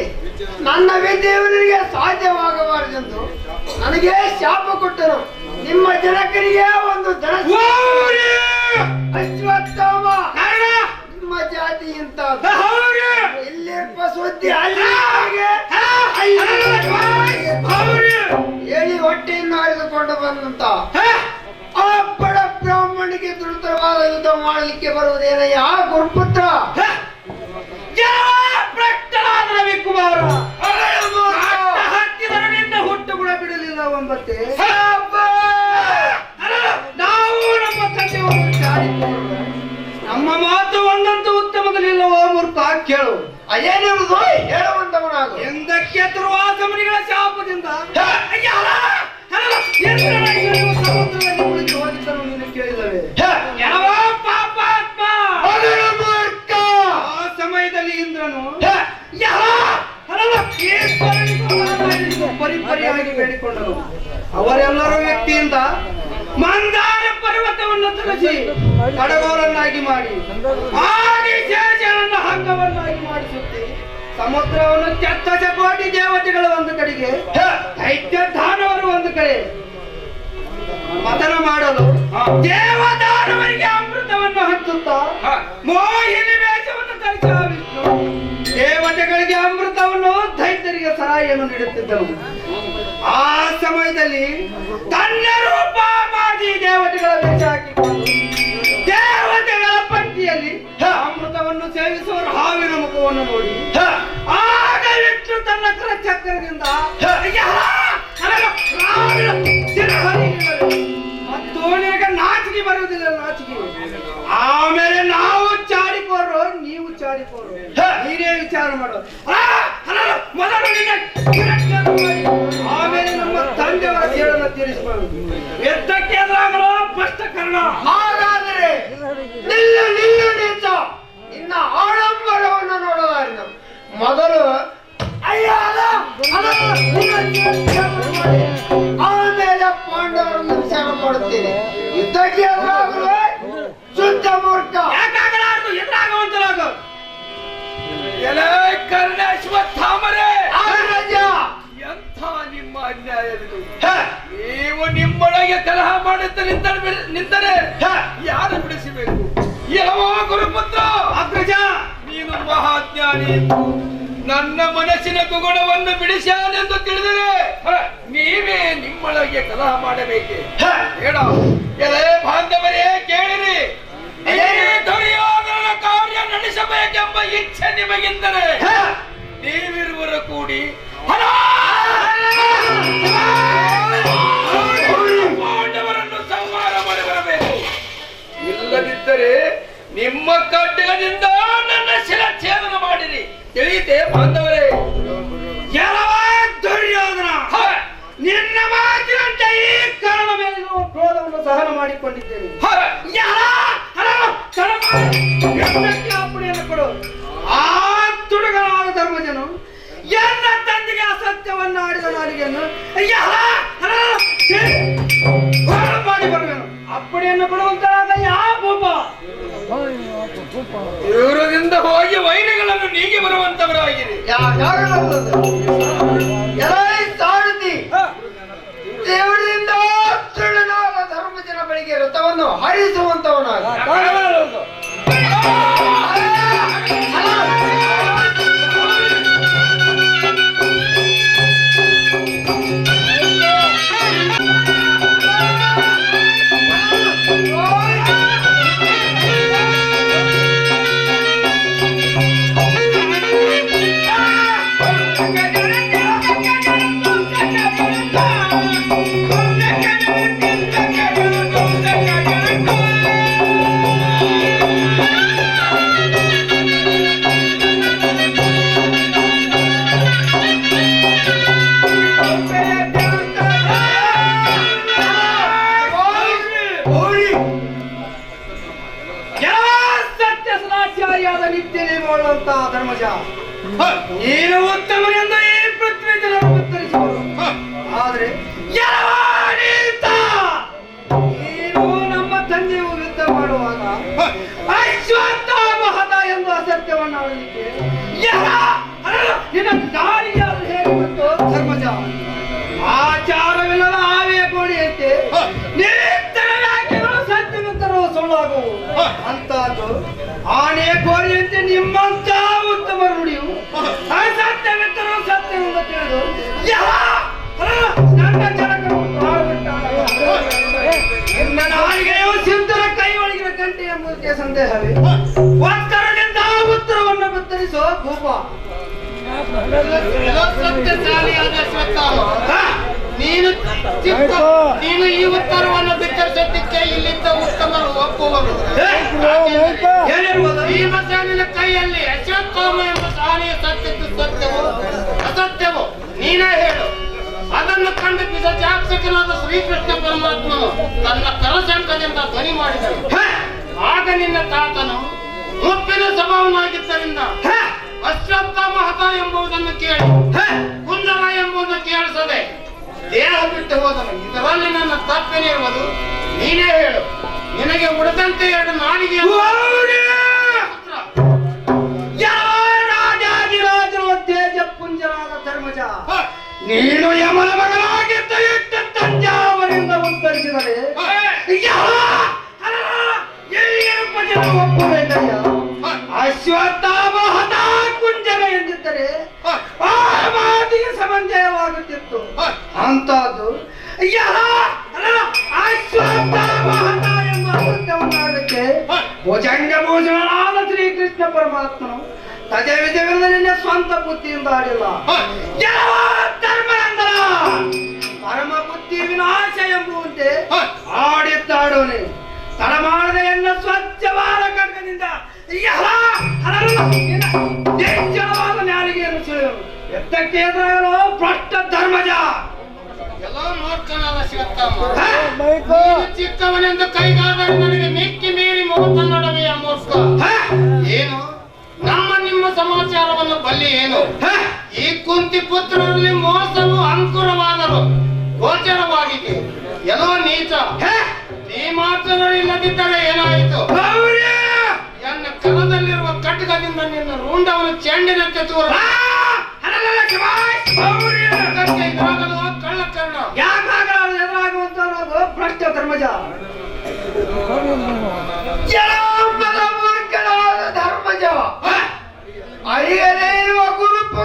ನನ್ನ ವಿದ್ಯೆಯವರಿಗೆ ಸಾಧ್ಯವಾಗಬಾರದೆಂದು ನನಗೆ ಶಾಪ ಕೊಟ್ಟನು ನಿಮ್ಮ ಜನಕರಿಗೆ ಒಂದು ಅಶ್ವತ್ಥಾಮ ನಿಮ್ಮ ಜಾತಿ ಇಂತ ಇಲ್ಲಿಪ್ಪ ಸುದ್ದಿ ಹೇಳಿ ಹೊಟ್ಟೆಯನ್ನು ಹರಿದುಕೊಂಡು ಬಂದಂತ ಆ ಬಡ ಬ್ರಾಹ್ಮಣಿಗೆ ದುರುತ್ತರವಾದ ಯುದ್ಧ ಮಾಡಲಿಕ್ಕೆ ಬರುವುದೇನಯ್ಯ ಗುರುಪುತ್ರ ರವಿಕುಮಾರ ಹತ್ತಿದರನಿಂದ ಹುಟ್ಟು ಕೂಡ ಬಿಡಲಿಲ್ಲ ಒಂಬತ್ತೆ ನಾವು ನಮ್ಮ ತಂದೆಯವರು ಜಾರಿಕೊಂಡು ನಮ್ಮ ಮಾತು ಒಂದಂತೂ ಉತ್ತಮದಲ್ಲಿಲ್ಲವೋ ಮೂರ್ತ ಕೇಳು ಅದೇನಿರುವುದು ಹೇಳುವಂತವನಾಗು ಎಂದಕ್ಕೆ ದುರ್ವಾಸಮನಿಗಳ ಶಾಪದಿಂದ ಸಮುದ್ರದಲ್ಲಿ ಮುಳುಗಿ ಹೋಗಿದ್ದನು ನೀನು ಕೇಳಿದವೆ ಪಾಪಾತ್ಮ ಆ ಸಮಯದಲ್ಲಿ ಇಂದ್ರನು ಪರಿಪರಿಯಾಗಿ ಬೇಡಿಕೊಂಡನು ಅವರೆಲ್ಲರೂ ವ್ಯಕ್ತಿಯಿಂದ ಮಂದಾರ ಪರ್ವತವನ್ನು ತುಳಿಸಿ ಕಡಗೋರನ್ನಾಗಿ ಮಾಡಿ ಆದಿಶೇಷನನ್ನು ಹಂಗವನ್ನಾಗಿ ಮಾಡಿಸುತ್ತೆ ಸಮುದ್ರವನ್ನು ಚತ್ತಸ ಕೋಟಿ ದೇವತೆಗಳು ಒಂದು ಕಡೆಗೆ ದೈತ್ಯ ದಾನವರು ಒಂದು ಕಡೆ ಮತನ ಮಾಡಲು ದೇವದಾನವರಿಗೆ ಅಮೃತವನ್ನು ಹಂಚುತ್ತಾ ಮೋಹಿನಿ ವೇಷವನ್ನು ಧರಿಸಿದ ವಿಷ್ಣು ದೇವತೆಗಳಿಗೆ ಅಮೃತವನ್ನು ದೈತ್ಯರಿಗೆ ಸರಾಯಿಯನ್ನು ನೀಡುತ್ತಿದ್ದನು ಆ ಸಮಯದಲ್ಲಿ ತನ್ನ ರೂಪ ಮಾದಿ ದೇವತೆಗಳ ವೇಷ ಹಾಕಿಕೊಂಡು ದೇವತೆಗಳ ಪಂಕ್ತಿಯಲ್ಲಿ ಅಮೃತವನ್ನು ಸೇವಿಸುವ ಹಾವಿನ ಮುಖವನ್ನು ನೋಡಿ ಆಗ ವಿಷ್ಣು ತನ್ನ ಕರಚಕ್ರದಿಂದ ಮತ್ತು ನಿನಗೆ ನಾಚಿಕೆ ಬರುವುದಿಲ್ಲ ನಾಚಿಕೆ ಆಮೇಲೆ ನಾವು ಚಾಡಿಕೋರು ನೀವು ಚಾಡಿಕೋರು ನೀನೇ ವಿಚಾರ ಮಾಡು ಮೊದಲು ಆಮೇಲೆ ನಮ್ಮ ತಂದೆಯವರ ಸೇಡನ್ನು ತೀರಿಸಬಹುದು ಎದ್ದಕ್ಕೆ ಎದುರಾಗಲು ಸ್ಪಷ್ಟಕರಣ ಹಾಗಾದರೆ ನಿಲ್ಲು ನೀಚ ನಿನ್ನ ಆಡಂಬರವನ್ನು ನೋಡಲಾರಿನ ಮೊದಲು ಆಮೇಲೆ ಪಾಂಡವರನ್ನು ವಿಚಾರ ಮಾಡುತ್ತೇನೆ ಯುದ್ಧಕ್ಕೆ ಎದುರಾಗಲು ಶುದ್ಧ ಮೂರ್ಖ ಯಾಕಾಗಲಾರದು ಎದುರಾಗುವಂತರಾಗ ಅಶ್ವತ್ಥಾಮರೇ ಎಂಥ ನಿಮ್ಮ ಅನ್ಯಾಯವಿದು ನೀವು ನಿಮ್ಮೊಳಗೆ ಕಲಹ ಮಾಡುತ್ತ ನಿಂತರೆ ಯಾರು ಬಿಡಿಸಬೇಕು ಯಾವ ಗುರುಪುತ್ರ ಅಗ್ರಜ ನೀನು ಮಹಾಜ್ಞಾನಿ ನನ್ನ ಮನಸ್ಸಿನ ತುಗುಣವನ್ನು ಬಿಡಿಸಾನೆಂದು ತಿಳಿದರೆ ನೀವೇ ನಿಮ್ಮೊಳಗೆ ಕಲಹ ಮಾಡಬೇಕೆ? ಹೇಳ ಎಲೆ ಬಾಂಧವರೇ ಕೇಳಿರಿ, ದುರ್ಯೋಧನನ ಕಾರ್ಯ ನಡೆಸಬೇಕೆಂಬ ಇಚ್ಛೆ ನಿಮಗಿದ್ದರೆ ನೀವಿರುವರು ಕೂಡಿ ಪಾಂಡವರನ್ನು ಸಂಹಾರ ಮಾಡಿ ಬರಬೇಕು. ಇಲ್ಲದಿದ್ದರೆ ನಿಮ್ಮ ಖಡ್ಗದಿಂದ ನನ್ನ ಶಿರಚ್ಛೇದನ ಮಾಡಿರಿ. ತಿಳಿಯಿತೆ ಬಾಂಧವರೇ? ದುರ್ಯೋಧನ, ನಿನ್ನ ಮಾತಿನಂತೆ ಈ ಕಾರಣ ಮೇಲಿರುವ ಕ್ರೋಧವನ್ನು ಸಹನ ಮಾಡಿಕೊಂಡಿದ್ದೇನೆ. ಅಪ್ಪಣೆಯನ್ನು ಕೊಡು. ಆ ತುಡುಗನಾದ ಧರ್ಮಜನು ಎನ್ನ ತಂದೆಗೆ ಅಸತ್ಯವನ್ನು ಆಡಿದ ನಾಲಿಗೆಯನ್ನು ಮಾಡಿ ಬರುವೆನು. ಅಪ್ಪಣೆಯನ್ನು ಕೊಡುವಂತಾದ ಯಾವ ಭೂಪ ಇವರದಿಂದ ಹೋಗಿ ವೈರಿಗಳನ್ನು ನೀಗಿ ಬರುವಂತವರಾಗಿರಿ. ದೇವರಿಂದ ತುಳುನಾದ ಧರ್ಮಜನ ಬಳಿಗೆ ರಥವನ್ನು ಹರಿಸುವಂತವನಾಗ ಧರ್ಮಜ, ನೀನು ಉತ್ತಮನೆಂದು ಈ ಪೃಥ್ವಿ ಜನರು ಉತ್ತರಿಸುವರು. ಆದರೆ ನೀನು ನಮ್ಮ ತಂದೆಯು ಯುದ್ಧ ಮಾಡುವಾಗ ಅಶ್ವತ್ಥಾಮಹತ ಎಂದು ಅಸತ್ಯವನ್ನು ಆಡಲಿಕ್ಕೆ ನಿನ್ನ ದಾರಿಯಾರು ಹೇಗೆ ಬಂತು ಧರ್ಮಜ? ಆಚಾರವಿಲ್ಲದ ಆವೆಯ ಕೋಡಿಯಂತೆ ನಿರಂತರ ವ್ಯಾಖ್ಯೆಗಳು ಸತ್ಯವಂತರು ಸುಳ್ಳಾಗುವು. ಅಂತದ್ದು ಆನೆಯ ಕೋರಿಯಂತೆ ನಿಮ್ಮಂತ ಉತ್ತಮ ನುಡಿಯು ಅಸತ್ಯವಿದ್ದರೂ ಸತ್ಯವೆಂದು ತಿಳಿದು ನನ್ನ ಜನಕರು ನಿನ್ನ ನಾಲಿಗೆಯು ಸಿದ್ಧರ ಕೈ ಒಳಗಿನ ಗಂಟೆ ಎಂಬುದಕ್ಕೆ ಸಂದೇಹವೇ? ಒತ್ತರದಿಂದ ಉತ್ತರವನ್ನು ಬಿತ್ತರಿಸೋ ಭೂಪ. ಸತ್ಯಶಾಲಿಯಾದ ಅಶ್ವತ್ಥಾಮ, ನೀನು ಈ ಉತ್ತರವನ್ನು ಬಿತ್ತರಿಸೋದಕ್ಕೆ ಇಲ್ಲಿದ್ದ ಉತ್ತಮರು ಒಪ್ಪುವರು. ಭೀಮಸೇನಿನ ಕೈಯಲ್ಲಿ ಅಶ್ವತ್ಥಾಮ ಎಂಬ ಸಾನೆಯ ಸತ್ಯದ್ದು ಸತ್ಯವು ಅಸತ್ಯವು ನೀನೇ ಹೇಳು. ಅದನ್ನು ಕಂಡು ಪಿಶಾಚಾಕ್ಷಕನಾದ ಶ್ರೀಕೃಷ್ಣ ಪರಮಾತ್ಮನು ತನ್ನ ಕರಶಂಕದಿಂದ ಧ್ವನಿ ಮಾಡಿದನು. ಆಗ ನಿನ್ನ ತಾತನು ಮುಪ್ಪಿನ ಸ್ವಭಾವನಾಗಿದ್ದರಿಂದ ಅಶ್ವತ್ಥಾಮ ಹತ ಎಂಬುದನ್ನು ಕೇಳಿ ಕುಂಜರ ಎಂಬುದನ್ನು ಕೇಳಿಸದೆ ದೇಹ ಬಿಟ್ಟು ಹೋದನು. ಇದರಲ್ಲಿ ನನ್ನ ತಪ್ಪೇನಿರುವುದು ನೀನೇ ಹೇಳು. ನಿನಗೆ ಉಳಿದಂತೆ ಎರಡು ನಾಡಿಗೆ ತೇಜ ಪುಂಜರಾದ ಧರ್ಮಜ, ನೀನು ಯಮನ ಮಗನಾಗಿದ್ದ ಇಟ್ಟ ತಂಜಾವರಿಂದ ಉತ್ತರಿಸಿದರೆ ಒಪ್ಪಬೇಕಯ್ಯ. ಅಶ್ವತ್ಥಾಮ ಹತ ಕುಂಜರ ಎಂದಿದ್ದರೆ ಆ ಮಾತಿಗೆ ಸಮಂಜಯವಾಗುತ್ತಿತ್ತು. ಅಂತದ್ದು ಅಶ್ವತ್ಥಾಮ ಹತ ಎಂಬ ಅಸತ್ಯವನ್ನಾಡಕ್ಕೆ ಭುಜಂಗ ಭೂಷಣನಾದ ಶ್ರೀಕೃಷ್ಣ ಪರಮಾತ್ಮನು ತಜ ವಿಜಯವಿಲ್ಲದೆ ನಿನ್ನ ಸ್ವಂತ ಬುದ್ಧಿಯಿಂದ ಆಡಿಲ್ಲ. ಧರ್ಮೇಂದ್ರ ಪರಮ ಬುದ್ಧಿ ವಿನಾಶ ಎಂಬುವಂತೆ ಆಡಿದ್ದಾಡೋನೆ. ತಡ ಮಾಡದೆ ಎನ್ನ ಸ್ವಚ್ಛವಾದ ಖಡ್ಗದಿಂದ ನಿಶ್ಚಲವಾದ ನಾಲಿಗೆಯನ್ನು ಸೆಳೆಯಲು ಎತ್ತಕ್ಕೆ ಎದುರಾಗಲು ಭ್ರಷ್ಟ ಧರ್ಮಜ. ಎಲ್ಲೋ ಮೂರ್ಖನಾದ ಅಶ್ವತ್ಥಾಮ, ನೀನು ಚಿಕ್ಕವನೆಂದು ಕೈಗಾದರೆ ನನಗೆ ಮಿಕ್ಕಿ ಮೀರಿ ಮುಗುತ್ತ ನೋಡವೆಯ ಮೂರ್ಖ. ಏನು ನಮ್ಮ ನಿಮ್ಮ ಸಮಾಚಾರವನ್ನು ಬಲ್ಲಿ ಏನು? ಈ ಕುಂತಿ ಪುತ್ರರಲ್ಲಿ ಮೋಸವು ಅಂಕುರವಾದರು ಗೋಚರವಾಗಿದೆ. ಎಲ್ಲೋ ನೀಚ, ಈ ಮಾತನ್ನು ಇಲ್ಲದಿದ್ದರೆ ಏನಾಯಿತು? ನನ್ನ ಕರದಲ್ಲಿರುವ ಖಡ್ಗದಿಂದ ನಿನ್ನ ರುಂಡವನ್ನು ಚೆಂಡಿನಂತೆ ತೋರ. ಕಳ್ಳಕರ್ಣ ಎದುರಾಗುವಂತ ಭ್ರಷ್ಟ ಧರ್ಮಜ. ಮೂರ್ಖನಾದ ಧರ್ಮಜ, ಅರಿಯದೇ ಇರುವ ಗುರುಪು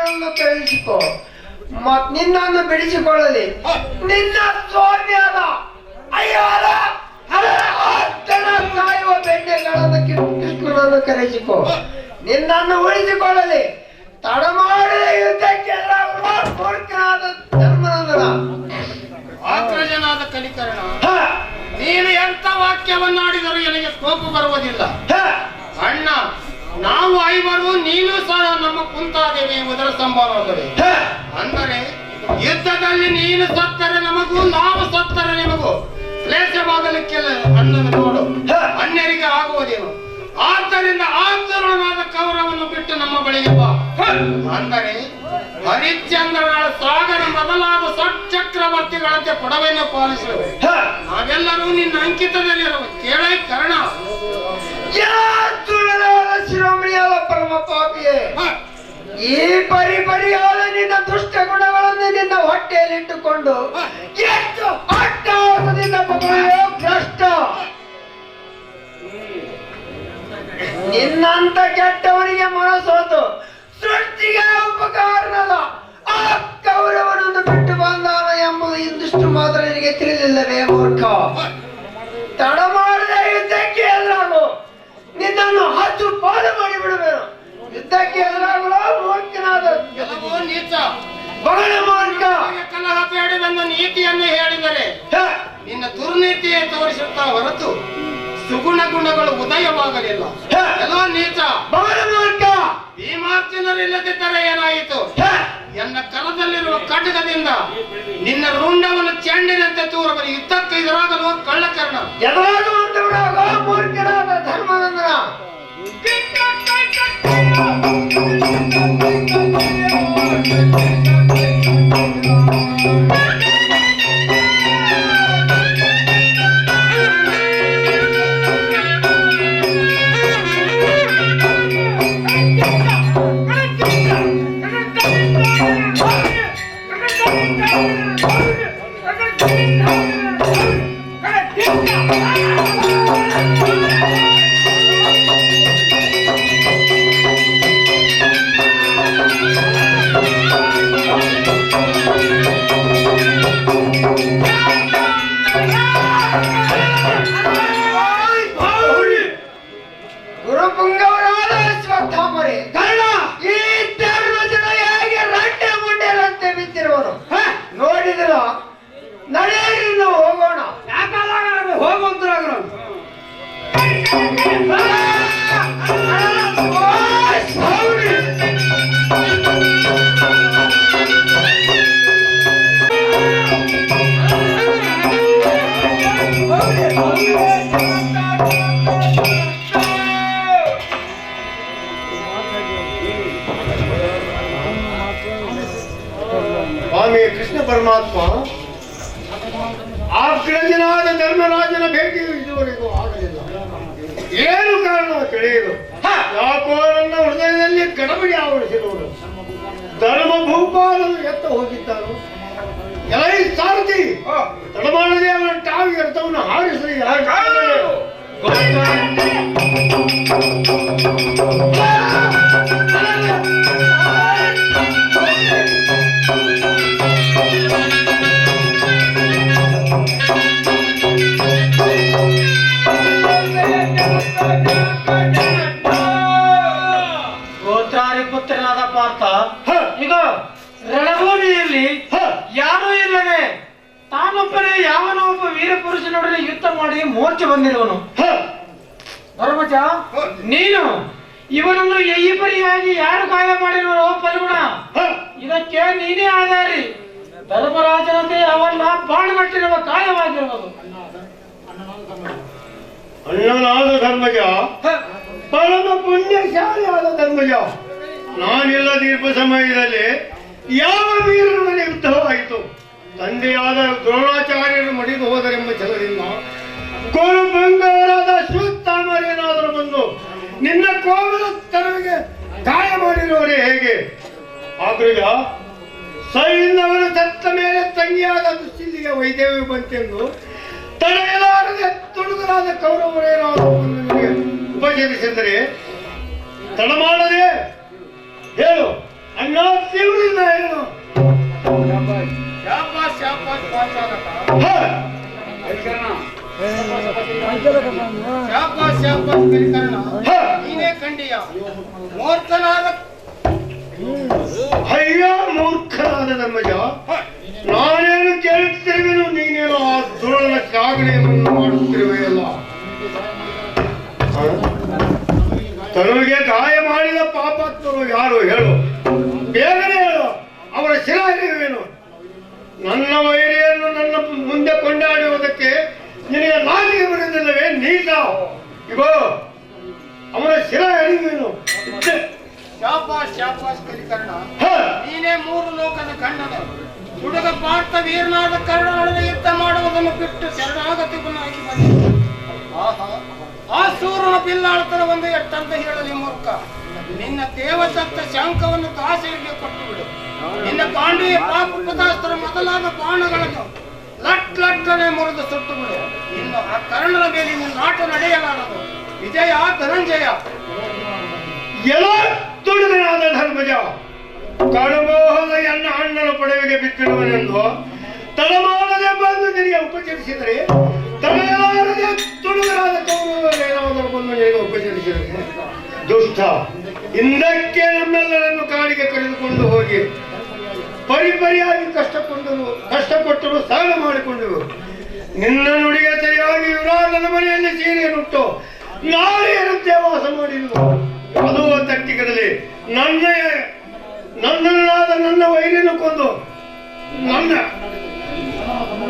ಕೌರವರನ್ನು ಕಳುಹಿಸಿಕೊ. ನಿನ್ನನ್ನು ಬಿಡಿಸಿಕೊಳ್ಳಲಿ ನಿನ್ನ ಸ್ವಾಮಿಯಾದ ಅಯ್ಯಾರ ಕಾಯುವ ಬೆಣ್ಣೆಗಳನ್ನು ಕೃಷ್ಣನನ್ನು ಕರೆಸಿಕೊ. ನಿನ್ನನ್ನು ಉಳಿಸಿಕೊಳ್ಳಲಿ ತಡ ಮಾಡಿದ ಯುದ್ಧಕ್ಕೆ ಮೂರ್ಖನಾದ ಧರ್ಮನಂದನ. ಆಕ್ರಜನಾದ ಕಲಿಕರಣ, ನೀನು ಎಂತ ವಾಕ್ಯವನ್ನಾಡಿದರೂ ನನಗೆ ಕೋಪ ಬರುವುದಿಲ್ಲ. ಅಣ್ಣ, ನಾವು ಐವರು ನೀನು ಸಹ ನಮ್ಮ ಕುಂತಾದೇವಿ ಉದರ ಸಂಭಾವನೆ. ಅಂದರೆ ಯುದ್ಧದಲ್ಲಿ ನೀನು ಸತ್ತರೆ ನಮಗೂ, ನಾವು ಸತ್ತರೆ ನಿಮಗೂ ಕ್ಲೇಶವಾಗಲಿಕ್ಕೆಲ್ಲ ಅನ್ನನ್ನು ನೋಡು, ಅನ್ಯರಿಗೆ ಆಗುವುದೇನು. ಆದ್ದರಿಂದ ಆ ತರುಣನಾದ ಕೌರವನ್ನು ಬಿಟ್ಟು ನಮ್ಮ ಬಳಿಗೆ ಬಾ. ಅಂದರೆ ಹರಿಶ್ಚಂದ್ರನ ಸಾಗರ ಮೊದಲಾದ ಸಟ್ಚಕ್ರವರ್ತಿಗಳಂತೆ ಪೊಡವೆಯನ್ನು ಪಾಲಿಸುವೆ. ನಾವೆಲ್ಲರೂ ನಿನ್ನ ಅಂಕಿತದಲ್ಲಿರುವ ಕೇಳೈ ಕರ್ಣ. ಶಿರೋಮಣಿಯಾದ ಪರಮ ಪಾಪಿಯೇ, ಈ ಪರಿಪರಿಯಾದ ನಿನ್ನ ದುಷ್ಟ ಗುಣಗಳನ್ನು ನಿನ್ನ ಹೊಟ್ಟೆಯಲ್ಲಿಟ್ಟುಕೊಂಡು ಎಷ್ಟು ಅಟ್ಟಹಾಸದಿಂದ ಮಗಳೇ ಭ್ರಷ್ಟ. ನಿನ್ನಂತ ಕೆಟ್ಟವರಿಗೆ ಮನಸೋತು ಸೃಷ್ಟಿಗೆ ಉಪಕಾರನದ ಆ ಕೌರವನನ್ನು ಬಿಟ್ಟು ಬಂದಾನ ಎಂಬುದು ಇಂದಿಷ್ಟು ಮಾತ್ರ ನಿನಗೆ ತಿಳಿದಿಲ್ಲವೇ ಮೂರ್ಖ? ತಡ ಮಾಡದೆ ಯುದ್ಧಕ್ಕೆ ಎದುರಾಗು, ನಿನ್ನನ್ನು ಹತ್ತು ಪಾಲು ಮಾಡಿಬಿಡುವೆನು. ಯುದ್ಧಕ್ಕೆ ಎದುರಾಗಲು ಮೂರ್ಖನಾದ ಕೆಲವು ನೀಚ ಬಹಳ ಮೂರ್ಖ. ಕಲಹ ಬೇಡವೆಂದು ನೀತಿಯನ್ನು ಹೇಳಿದರೆ ನಿನ್ನ ದುರ್ನೀತಿಯೇ ತೋರಿಸುತ್ತಾ ಹೊರತು ಸುಗುಣ ಗುಣಗಳು ಉದಯವಾಗಲಿಲ್ಲ. ಎಲ್ಲೋ ನೀಚ ಬಹಳ ಮೂರ್ಖ. ಭೀಮಾರ್ಜುನರಿಲ್ಲದಿದ್ದರೆ ಏನಾಯಿತು? ಎನ್ನ ಕರದಲ್ಲಿರುವ ಖಡ್ಗದಿಂದ ನಿನ್ನ ರುಂಡವನ್ನು ಚೆಂಡಿನಂತೆ ತೂರಬರಿ ಯುದ್ಧಕ್ಕೆ ಎದುರಾಗಲು ಕಳ್ಳಕರ್ಣ. ಎದುರಾಗುವಂತವರಾಗ ಮೂರ್ಖನಾದ ಧರ್ಮನಂದನ. ಗುರುಪುಂಗವರಾದ ಅಶ್ವತ್ಥಾಮರೇ, ಈ ಧರ್ಮಜನ ಹೇಗೆ ರಟ್ಟೆ ಮುಂಡೆರಂತೆ ಬಿದ್ದಿರುವನು ನೋಡಿದ್ರ? ನಡೆಯಿರಿ, ನಾವು ಹೋಗೋಣ. ಹೋಗುವಂತರಾಗ ಸ್ವಾಮಿ ಕೃಷ್ಣ ಪರಮಾತ್ಮ, ಆಕ್ರಜನಾದ ಧರ್ಮರಾಜನ ಭೇಟಿಯು ಇದುವರೆಗೂ ಆಗಲಿಲ್ಲ. ಏನು ಕಾರಣ ತಿಳಿಯದು. ಯಾಕೋ ನನ್ನ ಹೃದಯದಲ್ಲಿ ಗಡಬಡಿ ಆವರಿಸಿರುವುದು. ಧರ್ಮ ಭೂಪಾಲನು ಎತ್ತ ಹೋಗಿದ್ದಾನು. ಎಲೈ ಸಾರಥಿ, ತಡಮಾಡದೆ ಅವನ ಟಾವಿ ಅರ್ಥವನ್ನು ಹಾರಿಸಿ ಗೋತ್ರಾರಿ ಪುತ್ರನಾದ ಪಾರ್ಥ ಈಗ ರಣಭೂಮಿಯಲ್ಲಿ ಯಾರೂ ಇಲ್ಲದೆ ತಾನೊಬ್ಬನೇ ಯಾವನೋ ಒಬ್ಬ ವೀರ ಪುರುಷನೊಡನೆ ಯುದ್ಧ ಮಾಡಿ ಮೋರ್ಚೆ ಬಂದಿರುವನು. ಧರ್ಮಜ, ನೀನು ಇವನನ್ನು ಈ ಪರಿಯಾಗಿ ಯಾರು ಗಾಯ ಮಾಡಿರುವೋ ಫಲ್ಗುಣ, ಇದಕ್ಕೆ ನೀನೇ ಆಧಾರಿ. ಧರ್ಮರಾಜನತೆ ಅವನ್ನ ಬಾಣಗಟ್ಟಿರುವ ಗಾಯವಾಗಿರುವುದು. ಅಣ್ಣನಾದ ಧರ್ಮಜ, ಪರಮ ಪುಣ್ಯಶಾಲಿಯಾದ ಧರ್ಮಜ, ನಾನಿಲ್ಲದಿರುವ ಸಮಯದಲ್ಲಿ ಯಾವ ವೀರನೊಡನೆ ಯುದ್ಧವಾಯಿತು? ತಂದೆಯಾದ ದ್ರೋಣಾಚಾರ್ಯರು ಮಡಿದು ಹೋದರೆಂಬ ಛಲದಿಂದ ಕೋರುಬಂಗಾರಾದ ಅಶ್ವತ್ಥಾಮರೇನಾದರೂ ಬಂದು ನಿನ್ನ ಕೋಮಲ ತರವಿಗೆ ಗಾಯ ಮಾಡಿರುವರೆ ಹೇಗೆ? ಆದ್ರಿಂದ ಸೈನ್ಯವರು ಸತ್ತ ಮೇಲೆ ತಂಗಿಯಾದ ದುಶ್ಚಿಲ್ಲಿಗೆ ವೈದ್ಯವೇ ಬಂತೆಂದು ತಡೆಯಲಾರದೆ ತುಡುಗರಾದ ಕೌರವರೇನಾದರೂ ನಿಮಗೆ ಉಪಚರಿಸಿದರೆ ತಡ ಮಾಡದೆ ಹೇಳು, ಅಣ್ಣ ಶಿವನಿಂದ ಏನು ಶಾಬಾಸ್ ಶಾಬಾಸ್ ಪಾಂಚಾಲಕ ಶಾಬಾಸ್ ಶಾಬಾಸ್ ಕಲಿಕರ್ಣ ನೀನೇ ಕಂಡಿಯ ಮೂರ್ಖನಾದ ಅಯ್ಯ ಮೂರ್ಖನಾದ ನಮ್ಮಜ ನಾನೇನು ಕೇಳುತ್ತಿರುವೆನು ನೀನೇನು ಆ ದುರುಳನ ಸಾಗಣೆಯನ್ನು ಮಾಡುತ್ತಿರುವೆಯಲ್ಲ ತನಗೆ ಗಾಯ ಮಾಡಿದ ಪಾಪಾತ್ಮರು ಯಾರು ಹೇಳು ಬೇಗನೆ ಹೇಳು ಅವರ ಶಿರ ಹಿಡಿಯುವೇನು ನನ್ನ ವೈರಿಯನ್ನು ನನ್ನ ಮುಂದೆ ಕೊಂಡಾಡುವುದಕ್ಕೆ ನಿನಗೆ ನಾಲಿಗೆ ಬರುವುದಿಲ್ಲವೇ ನೀತ ಇಗೋ ಅವರ ಶಿರ ಹಿಡಿಯುವೇನು ಶಾಬಾಸ್ ಶಾಬಾಸ್ ಕಲಿಕರ್ಣ ನೀನೇ ಮೂರು ಲೋಕದ ಕಣ್ಣನು ಹುಡುಗ ಪಾರ್ಥ ವೀರನಾದ ಕರ್ಣನೊಡನೆ ಯುದ್ಧ ಮಾಡುವುದನ್ನು ಬಿಟ್ಟು ಶರಣಾಗತಿವನ್ನಾಗಿ ಬಂದ ಆ ಸೂರನ ಬಿಲ್ಲಾಳ್ತನವನ್ನು ಎಟ್ಟಂತ ಹೇಳಲಿ ಮೂರ್ಖ ನಿನ್ನ ದೇವದತ್ತ ಶಂಖವನ್ನು ದಾಸರಿಗೆ ಕೊಟ್ಟು ಬಿಡು ನಿನ್ನ ಪಾಂಡುಯ ಪಾಪುಪದಾಸ್ತ್ರ ಮೊದಲಾದ ಬಾಣಗಳನ್ನು ಲಟ್ ಲಟ್ಟನೆ ಮುರಿದು ಸುಟ್ಟು ಬಿಡು ಇನ್ನು ಆ ಕರ್ಣನ ಮೇಲೆ ನಿನ್ನ ನಾಟ ನಡೆಯಲಾರದು ವಿಜಯ ಧನಂಜಯ ಎಲ್ಲ ತುಡುಗನಾದ ಧರ್ಮಜ ಕಡುಮೋಹದ ಎನ್ನ ಅಣ್ಣನ ಪಡೆವಿಗೆ ಬಿಟ್ಟಿರುವನೆಂದು ತಡಮಾಡದೆ ಬಂದು ನಿನಗೆ ಉಪಚರಿಸಿದರೆ ತಡೆಯಲಾರದೆ ತುಡುಗರಾದ ಕೌರವರೇನಾದರೂ ಬಂದು ನಿನಗೆ ಉಪಚರಿಸಿದರೆ ದುಷ್ಟ ಹಿಂದಕ್ಕೆ ನಮ್ಮೆಲ್ಲರನ್ನು ಕಾಡಿಗೆ ಕರೆದುಕೊಂಡು ಹೋಗಿ ಪರಿಪರಿಯಾಗಿ ಕಷ್ಟಪಟ್ಟರು ಸಾಲ ಮಾಡಿಕೊಂಡರು ನಿನ್ನ ನುಡಿಗೆ ಸರಿಯಾಗಿ ಯುವರಾಜನ ಮನೆಯಲ್ಲಿ ಸೀರೆಯನ್ನುಟ್ಟು ನಾಳೆಯಂತೆ ವಾಸ ಮಾಡಿರುವುದು ಅದು ತಟ್ಟಿಗಡಲಿ ನನ್ನನ್ನಾದ ನನ್ನ ವೈರಿಯನ್ನು ಕೊಂದು ನನ್ನ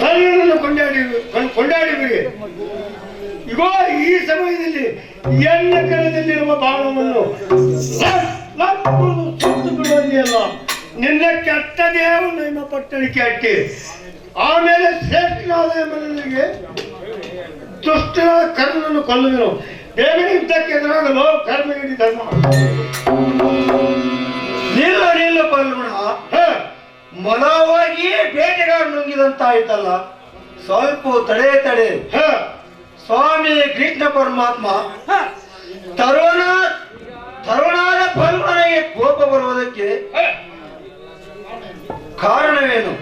ತನ್ನನ್ನು ಕೊಂಡಾಡಿಬಿಡಿ ಇಗೋ ಈ ಸಮಯದಲ್ಲಿ ಎನ್ನ ಕರದಲ್ಲಿರುವ ಬಾಣವನ್ನು ಸುತ್ತು ಬಿಡುವಲ್ಲಿಯಲ್ಲ ನಿನ್ನ ಕೆಟ್ಟ ದೇಹವನ್ನು ನಿಮ್ಮ ಪಟ್ಟಣಕ್ಕೆ ಅಟ್ಟಿ ಆಮೇಲೆ ಶ್ರೇಷ್ಠನಾದ ಎಂಬನಿಗೆ ದುಷ್ಟನಾದ ಕರ್ಣನನ್ನು ಕೊಲ್ಲುವೆನು ಬೇಗನೆ ಯುದ್ಧಕ್ಕೆ ಎದುರಾಗಲು ಕರ್ಮಗಿರಿ ಧರ್ಮ ನಿಲ್ಲ ಪಲ್ಗುಣ ಮನವಾಗಿ ಬೇಟೆಗಾರ ನುಂಗಿದಂತಾಯ್ತಲ್ಲ ಸ್ವಲ್ಪ ತಡೆ ಸ್ವಾಮಿ ಕೃಷ್ಣ ಪರಮಾತ್ಮ ತರುಣಾದ ಫಲ್ಗುಣನಿಗೆ ಕೋಪ ಬರುವುದಕ್ಕೆ ಕಾರಣವೇನು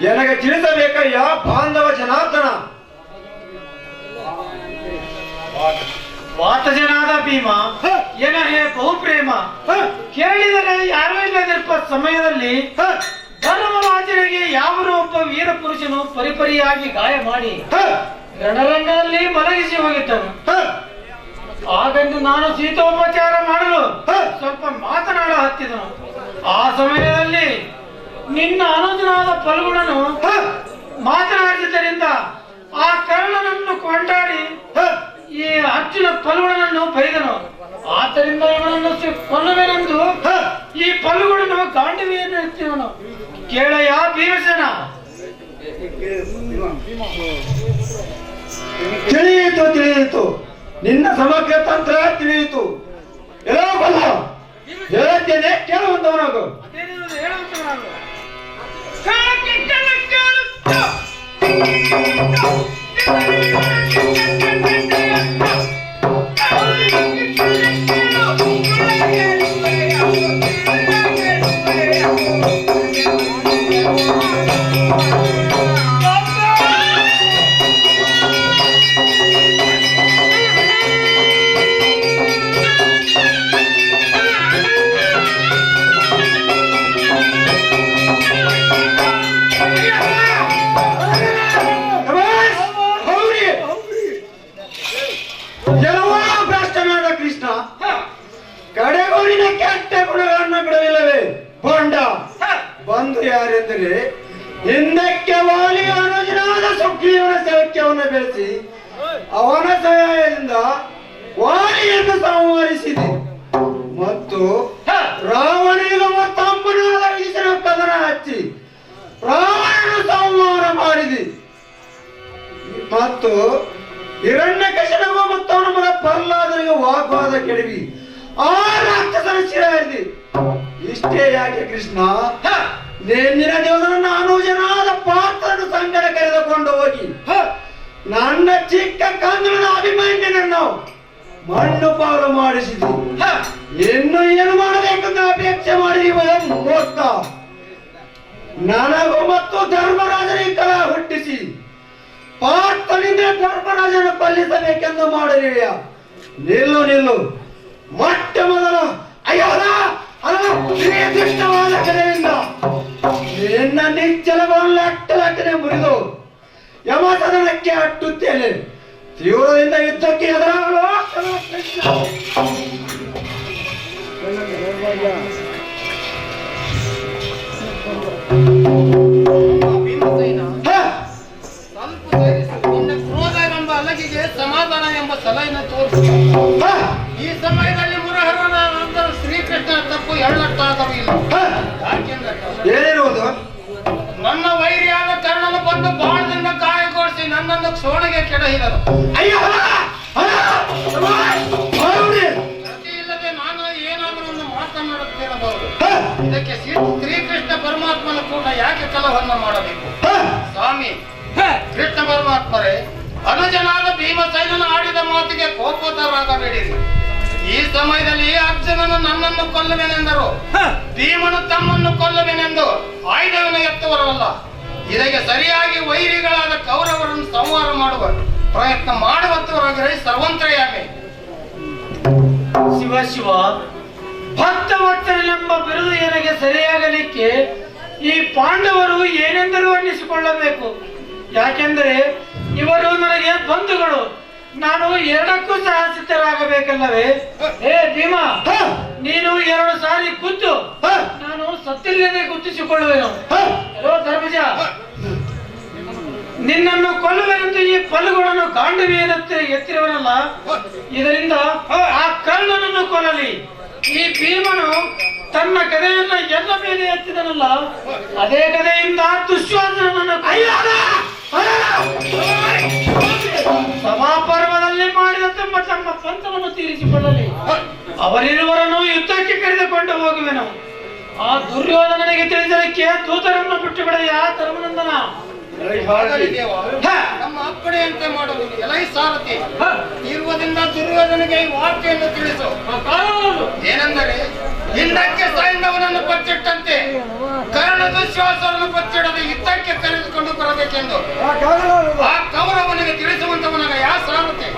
ನನಗೆ ತಿಳಿಸಬೇಕಯ್ಯ ಬಾಂಧವ ಜನಾರ್ದನ. ವಾತಜನಾದ ಭೀಮ ಏನ ಹೇ ಬಹುಪ್ರೇಮ ಕೇಳಿದರೆ ಯಾರೂ ಇಲ್ಲದಿರುವ ಸಮಯದಲ್ಲಿ ಧರ್ಮರಾಜನಿಗೆ ಯಾವನೋ ಒಬ್ಬ ವೀರ ಪುರುಷನು ಪರಿಪರಿಯಾಗಿ ಗಾಯ ಮಾಡಿ ರಣರಂಗದಲ್ಲಿ ಮಲಗಿಸಿ ಹೋಗಿದ್ದನು. ಹಾಗೆಂದು ನಾನು ಸೀತೋಪಚಾರ ಮಾಡಲು ಸ್ವಲ್ಪ ಮಾತನಾಡ ಹತ್ತಿದನು. ಆ ಸಮಯದಲ್ಲಿ ನಿನ್ನ ಅನುಜನಾದ ಫಲ್ಗುಣನು ಮಾತನಾಡಿದ್ದರಿಂದ ಆ ಕರ್ಣನನ್ನು ಕೊಂಡಾಡಿ ಈ ಅರ್ಜುನ ಫಲ್ಗುಣನನ್ನು ಬೈದನು. ಆದ್ದರಿಂದ ಇವನನ್ನು ಕೊಲ್ಲುವೆನೆಂದು ಈ ಫಲ್ಗುಣನು ಗಾಂಡವಿಯನ್ನು ಎತ್ತಿದನು. ಕೇಳಯ್ಯ ಭೀಮಸೇನ. ತಿಳಿಯಿತು ನಿನ್ನ ಸಮಗ್ರ ತಂತ್ರ ತಿಳಿಯಿತು. ಎಲ್ಲ ಬಲ್ಲ ಹೇಳುತ್ತೇನೆ ಕೇಳುವಂತವನಾಗು. ಹೇಳುವಂತವನಾಗು. ಕಡೆಗೋರಿನ ಕೆಟ್ಟ ಗುಣಗಳನ್ನು ಬಿಡಲಿಲ್ಲವೇ ಕೊಂಡ ಬಂದು ಯಾರೆಂದರೆ ಹಿಂದಕ್ಕೆ ವಾಲಿ ಅನುಜನಾದ ಸುಗ್ರೀವನ ಸೌಖ್ಯವನ್ನು ಬೆಳೆಸಿ ಅವನ ಸಹಾಯದಿಂದ ವಾಲಿಯನ್ನು ಸಂಹರಿಸಿದೆ ಮತ್ತು ರಾವಣಿಗೆ ತಮ್ಮನಾದ ವಿಷನ ಕದನ ಹಚ್ಚಿ ರಾವಣನು ಸಂಹಾರ ಮಾಡಿದೆ ಮತ್ತು ಹಿರಣ್ಯಕಶಿಪು ಮತ್ತು ಅವನ ಮಗ ಪ್ರಹ್ಲಾದನಿಗೆ ವಾಗ್ವಾದ ಕೆಡವಿ ಆ ರಾಕ್ಷಸನ ಶಿರ ಹಿಡಿದಿ. ಇಷ್ಟೇ ಯಾಕೆ ಕೃಷ್ಣ ನಿನ್ನ ದೇವರನ್ನ ಅನುಜನಾದ ಪಾತ್ರನು ಸಂಗಡ ಕರೆದುಕೊಂಡು ಹೋಗಿ ನನ್ನ ಚಿಕ್ಕ ಕಂದನ ಅಭಿಮನ್ಯನನ್ನು ಮಣ್ಣು ಪಾಲು ಮಾಡಿಸಿದಿ. ಇನ್ನು ಏನು ಮಾಡಬೇಕಂತ ಅಪೇಕ್ಷೆ ಮಾಡಿದೀವ ಮೂರ್ತ. ನನಗೂ ಮತ್ತು ಧರ್ಮರಾಜನ ಕಲ ಹುಟ್ಟಿಸಿ ಪಾರ್ಥನಿಂದ ಧರ್ಮರಾಜನ ಕೊಲ್ಲಿಸಬೇಕೆಂದು ಮಾಡಿದೀಯ. ನಿಲ್ಲು ನಿಲ್ಲು. ಮೊಟ್ಟ ಮೊದಲು ದುಷ್ಟವಾದ ಕಡೆಯಿಂದ ನಿನ್ನ ನಿಚ್ಚಲವನ್ನು ಲಟ್ಟಲಟ್ಟನೆ ಮುರಿದು ಯಮಸದನಕ್ಕೆ ಅಟ್ಟುತ್ತೇನೆ. ತೀವ್ರದಿಂದ ಯುದ್ಧಕ್ಕೆ ಎದುರಾಗಲು ಕೃಷ್ಣ. ಭೀಮಸೇನ, ಸ್ವಲ್ಪ ಧೈರ್ಯಿಸು. ನಿನ್ನ ಕ್ರೋಧವೆಂಬ ಅಲಗಿಗೆ ಸಮಾಧಾನ ಎಂಬ ಸಲಹೆಯನ್ನು ತೋರಿಸಿ. ಈ ಸಮಯದಲ್ಲಿ ಮುರಹರನ ನಂತರ ಶ್ರೀಕೃಷ್ಣನ ತಪ್ಪು ಎಳ್ಳಟ್ಟಾದರೂ ಇಲ್ಲ. ಯಾಕೆಂದರೆ ಏನಿರುವುದು? ನನ್ನ ವೈರಿಯಾದ ಕರ್ಣನು ಬಂದು ಬಾಣದಿಂದ ಗಾಯಗೊಳಿಸಿ ನನ್ನನ್ನು ಕ್ಷೋಣೆಗೆ ಕೆಡಹಿದನು. ಪ್ರತಿ ಇಲ್ಲದೆ ನಾನು ಏನಾದರೂ ಒಂದು ಮಾತನಾಡುತ್ತಿರಬಹುದು. ಇದಕ್ಕೆ ಶ್ರೀಕೃಷ್ಣ ಪರಮಾತ್ಮನ ಕೂಡ ಯಾಕೆ ಕಲಹವನ್ನು ಮಾಡಬೇಕು? ಸ್ವಾಮಿ ಕೃಷ್ಣ ಪರಮಾತ್ಮರೇ, ಅನುಜನಾದ ಭೀಮಸೇನನ ಆಡಿದ ಮಾತಿಗೆ ಕೋಪೋತ್ತರಾಗಬೇಡಿರಿ. ಈ ಸಮಯದಲ್ಲಿ ಅರ್ಜುನನು ನನ್ನನ್ನು ಕೊಲ್ಲುವೆನೆಂದರು, ಭೀಮನು ತಮ್ಮನ್ನು ಕೊಲ್ಲುವೆನೆಂದು ಆಯುಧವನ್ನು ಎತ್ತುವರಲ್ಲ. ಇದಕ್ಕೆ ಸರಿಯಾಗಿ ವೈರಿಗಳಾದ ಕೌರವರನ್ನು ಸಂಹಾರ ಮಾಡುವ ಪ್ರಯತ್ನ ಮಾಡುವಂತವರಾಗಿರಲಿ ಸರ್ವಂತ್ರಯಾಮಿ. ಶಿವ ಶಿವ, ಭಕ್ತವತ್ಸಲೆಂಬ ಬಿರುದು ನನಗೆ ಸರಿಯಾಗಲಿಕ್ಕೆ ಈ ಪಾಂಡವರು ಏನೆಂದರೂ ಅನ್ನಿಸಿಕೊಳ್ಳಬೇಕು. ಯಾಕೆಂದರೆ ಇವರು ನನಗೆ ಬಂಧುಗಳು. ನಾನು ಎರಡಕ್ಕೂ ಸಹ ಸಿದ್ಧರಾಗಬೇಕಲ್ಲವೇ? ಹೇ ಭೀಮ, ನೀನು 2 ಸಾರಿ ಗುದ್ದು ನಾನು ಸತ್ತಿಲ್ಲದೆ ಗುದ್ದಿಸಿಕೊಳ್ಳುವೆನು. ಹಲೋ ಧರ್ಮಜ, ನಿನ್ನನ್ನು ಕೊಲ್ಲುವೆನೆಂದು ಈ ಪಲ್ಲುಗಳನ್ನು ಗಾಂಡವಿಯನ್ನೇ ಎತ್ತಿರುವನಲ್ಲ, ಇದರಿಂದ ಆ ಕರ್ಣನನ್ನು ಕೊಲ್ಲಲಿ. ಈ ಭೀಮನು ತನ್ನ ಗದೆಯನ್ನು ಎಲ್ಲ ಮೇಲೆ ಎತ್ತಿದನಲ್ಲ, ಅದೇ ಗದೆಯಿಂದ ದುಶ್ವಾಸನನ್ನು ಸಭಾಪರ್ವದಲ್ಲಿ ಮಾಡಿದ ತಮ್ಮ ಪಂಥವನ್ನು ತೀರಿಸಿಕೊಳ್ಳಲಿ. ಅವರಿರುವರನ್ನು ಯುದ್ಧಕ್ಕೆ ಕರೆದುಕೊಂಡು ಹೋಗುವೆನು. ಆ ದುರ್ಯೋಧನನಿಗೆ ತಿಳಿಸಲಿಕ್ಕೆ ದೂತರನ್ನು ಬಿಟ್ಟು ಬಿಡೆಯ ಧರ್ಮನಂದನ. ನಮ್ಮ ಅಪ್ಪಣೆಯಂತೆ ಮಾಡುವುದು. ಎಲೈ ಸಾರಥಿ, ಇರುವುದರಿಂದ ದುರ್ಯೋಧನಿಗೆ ಈ ವಾರ್ತೆಯನ್ನು ತಿಳಿಸು. ಏನೆಂದರೆ ಹಿಂದಕ್ಕೆ ಸೈನ್ಯವನನ್ನು ಬಚ್ಚಿಟ್ಟಂತೆ ಕರ್ಣ ದುಶ್ವಾಸವನ್ನು ಬಚ್ಚಿಡದೆ ಯುದ್ಧಕ್ಕೆ ಕರೆದುಕೊಂಡು ಬರಬೇಕೆಂದು ಆ ಕೌರವನಿಗೆ ತಿಳಿಸುವಂತವನಾಗ ಯಾ ಸಾರಥಿ.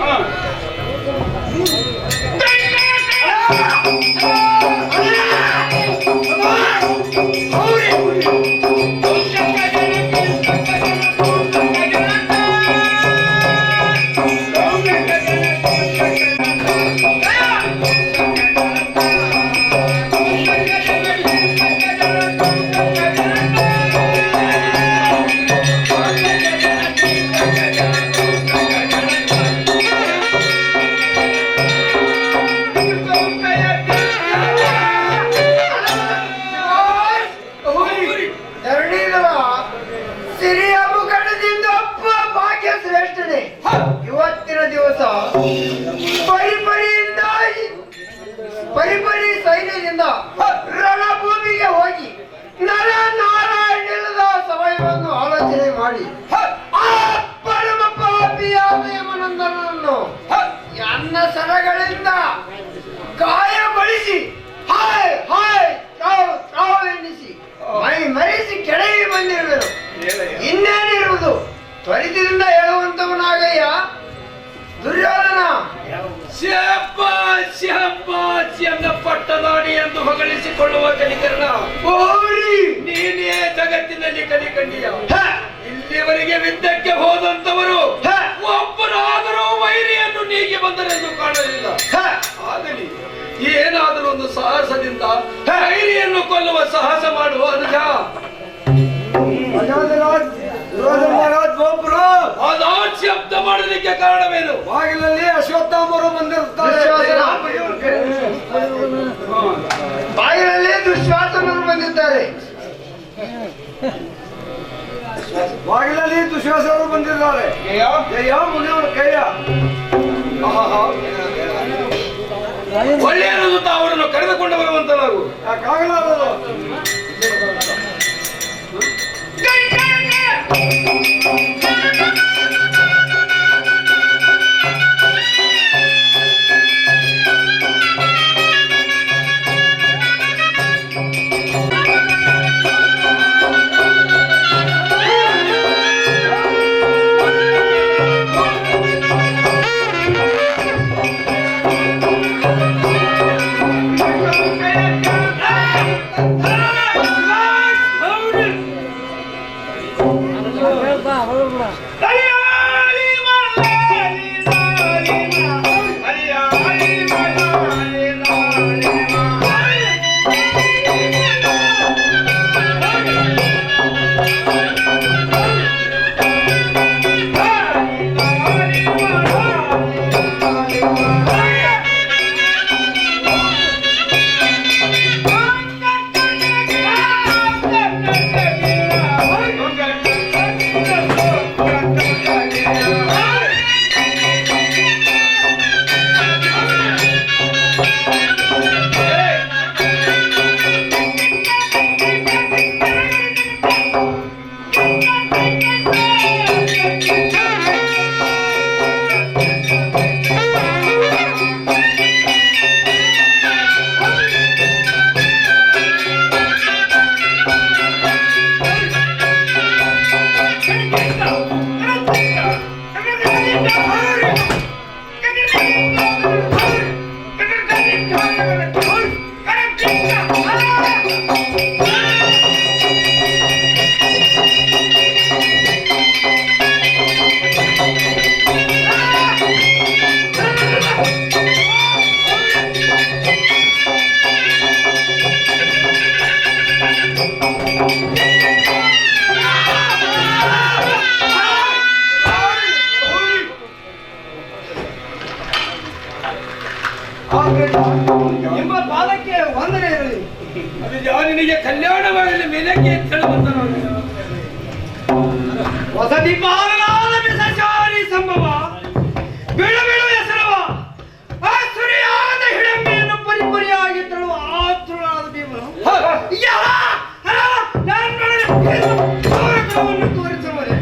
ಇವತ್ತಿನ ದಿವಸ ಪರಿಪರಿ ಸೈನ್ಯದಿಂದ ರಣಭೂಮಿಗೆ ಹೋಗಿ ನರನಾರಾಯಣದ ಸಮಯವನ್ನು ಆಲೋಚನೆ ಮಾಡಿ ಆ ಪರಮ ಪಾಪಿಯಾದ ಯಮನಂದನನ್ನು ಅನ್ನ ಸರಗಳಿಂದ ಗಾಯಗೊಳಿಸಿ ಹಾಯ್ ಹಾಯ್ ಚಾವ್ ಚಾವ್ ಎನ್ನಿಸಿ ಮೈ ಮರೆಸಿ ಕೆಳಗೆ ಬಂದಿರುವರು. ಇನ್ನೇನಿರುವುದು? ತ್ವರಿತದಿಂದ ಹೇಳುವಂತವನಾಗಯ್ಯ ದುರ್ಯೋಧನ. ಎನ್ನ ಪಟ್ಟದಾಡಿ ಎಂದು ಹೊಗಳಿಸಿಕೊಳ್ಳುವ ಕಲಿಕರ್ಣ, ನೀನೇ ಜಗತ್ತಿನಲ್ಲಿ ಕಲಿಕಂಡಿಯ. ಇಲ್ಲಿವರೆಗೆ ಯುದ್ಧಕ್ಕೆ ಹೋದಂತವರು ಒಬ್ಬರಾದರೂ ವೈರಿಯನ್ನು ನೀಗಿ ಬಂದರೆಂದು ಕಾಣಲಿಲ್ಲ. ಆಗಲಿ, ಏನಾದರೂ ಒಂದು ಸಾಹಸದಿಂದ ವೈರಿಯನ್ನು ಕೊಲ್ಲುವ ಸಾಹಸ ಮಾಡುವ ಅನುಜ. ಶಬ್ದ ಮಾಡಲಿಕ್ಕೆ ಕಾರಣವೇನು? ಬಾಗಿಲಲ್ಲಿ ಅಶ್ವತ್ಥಾಮರು ಬಂದಿರುತ್ತಾರೆ. ಬಾಗಿಲಲ್ಲಿ ದುಶ್ವಾಸನರು ಬಂದಿದ್ದಾರೆ. ಬಾಗಿಲಲ್ಲಿ ದುಶ್ವಾಸನರು ಬಂದಿದ್ದಾರೆ. ಮುನಿಯವರು ಕೈಯ ಒಳ್ಳೆಯ ಅವರನ್ನು ಕರೆದುಕೊಂಡು ಬರುವಂತಲಾಗು. ಕಾಗಲಾರದು. ನಿಮ್ಮ ಪಾದಕ್ಕೆ ವಂದನೆ ಇರಲಿ. ಅದು ನಿನಗೆ ಕಲ್ಯಾಣವಾಗಲಿ ಮೇಲಕ್ಕೆ ಅಂತ ಹೇಳುವಂತ ವಸತಿ ಪಾಲನಾದ ಪಿಶಾಚಾರಿ ಸಂಭವ ಬೀಳು ಬೀಳು ಹೆಸರವ ಆಸುರಿಯಾದ ಹಿಡಂಬೆಯನ್ನು ಪರಿಪರಿಯಾಗಿ ತಳುವ ಆತುರನಾದ ಭೀಮನು ನನ್ನೊಡನೆ ತೋರಿಸುವರೆ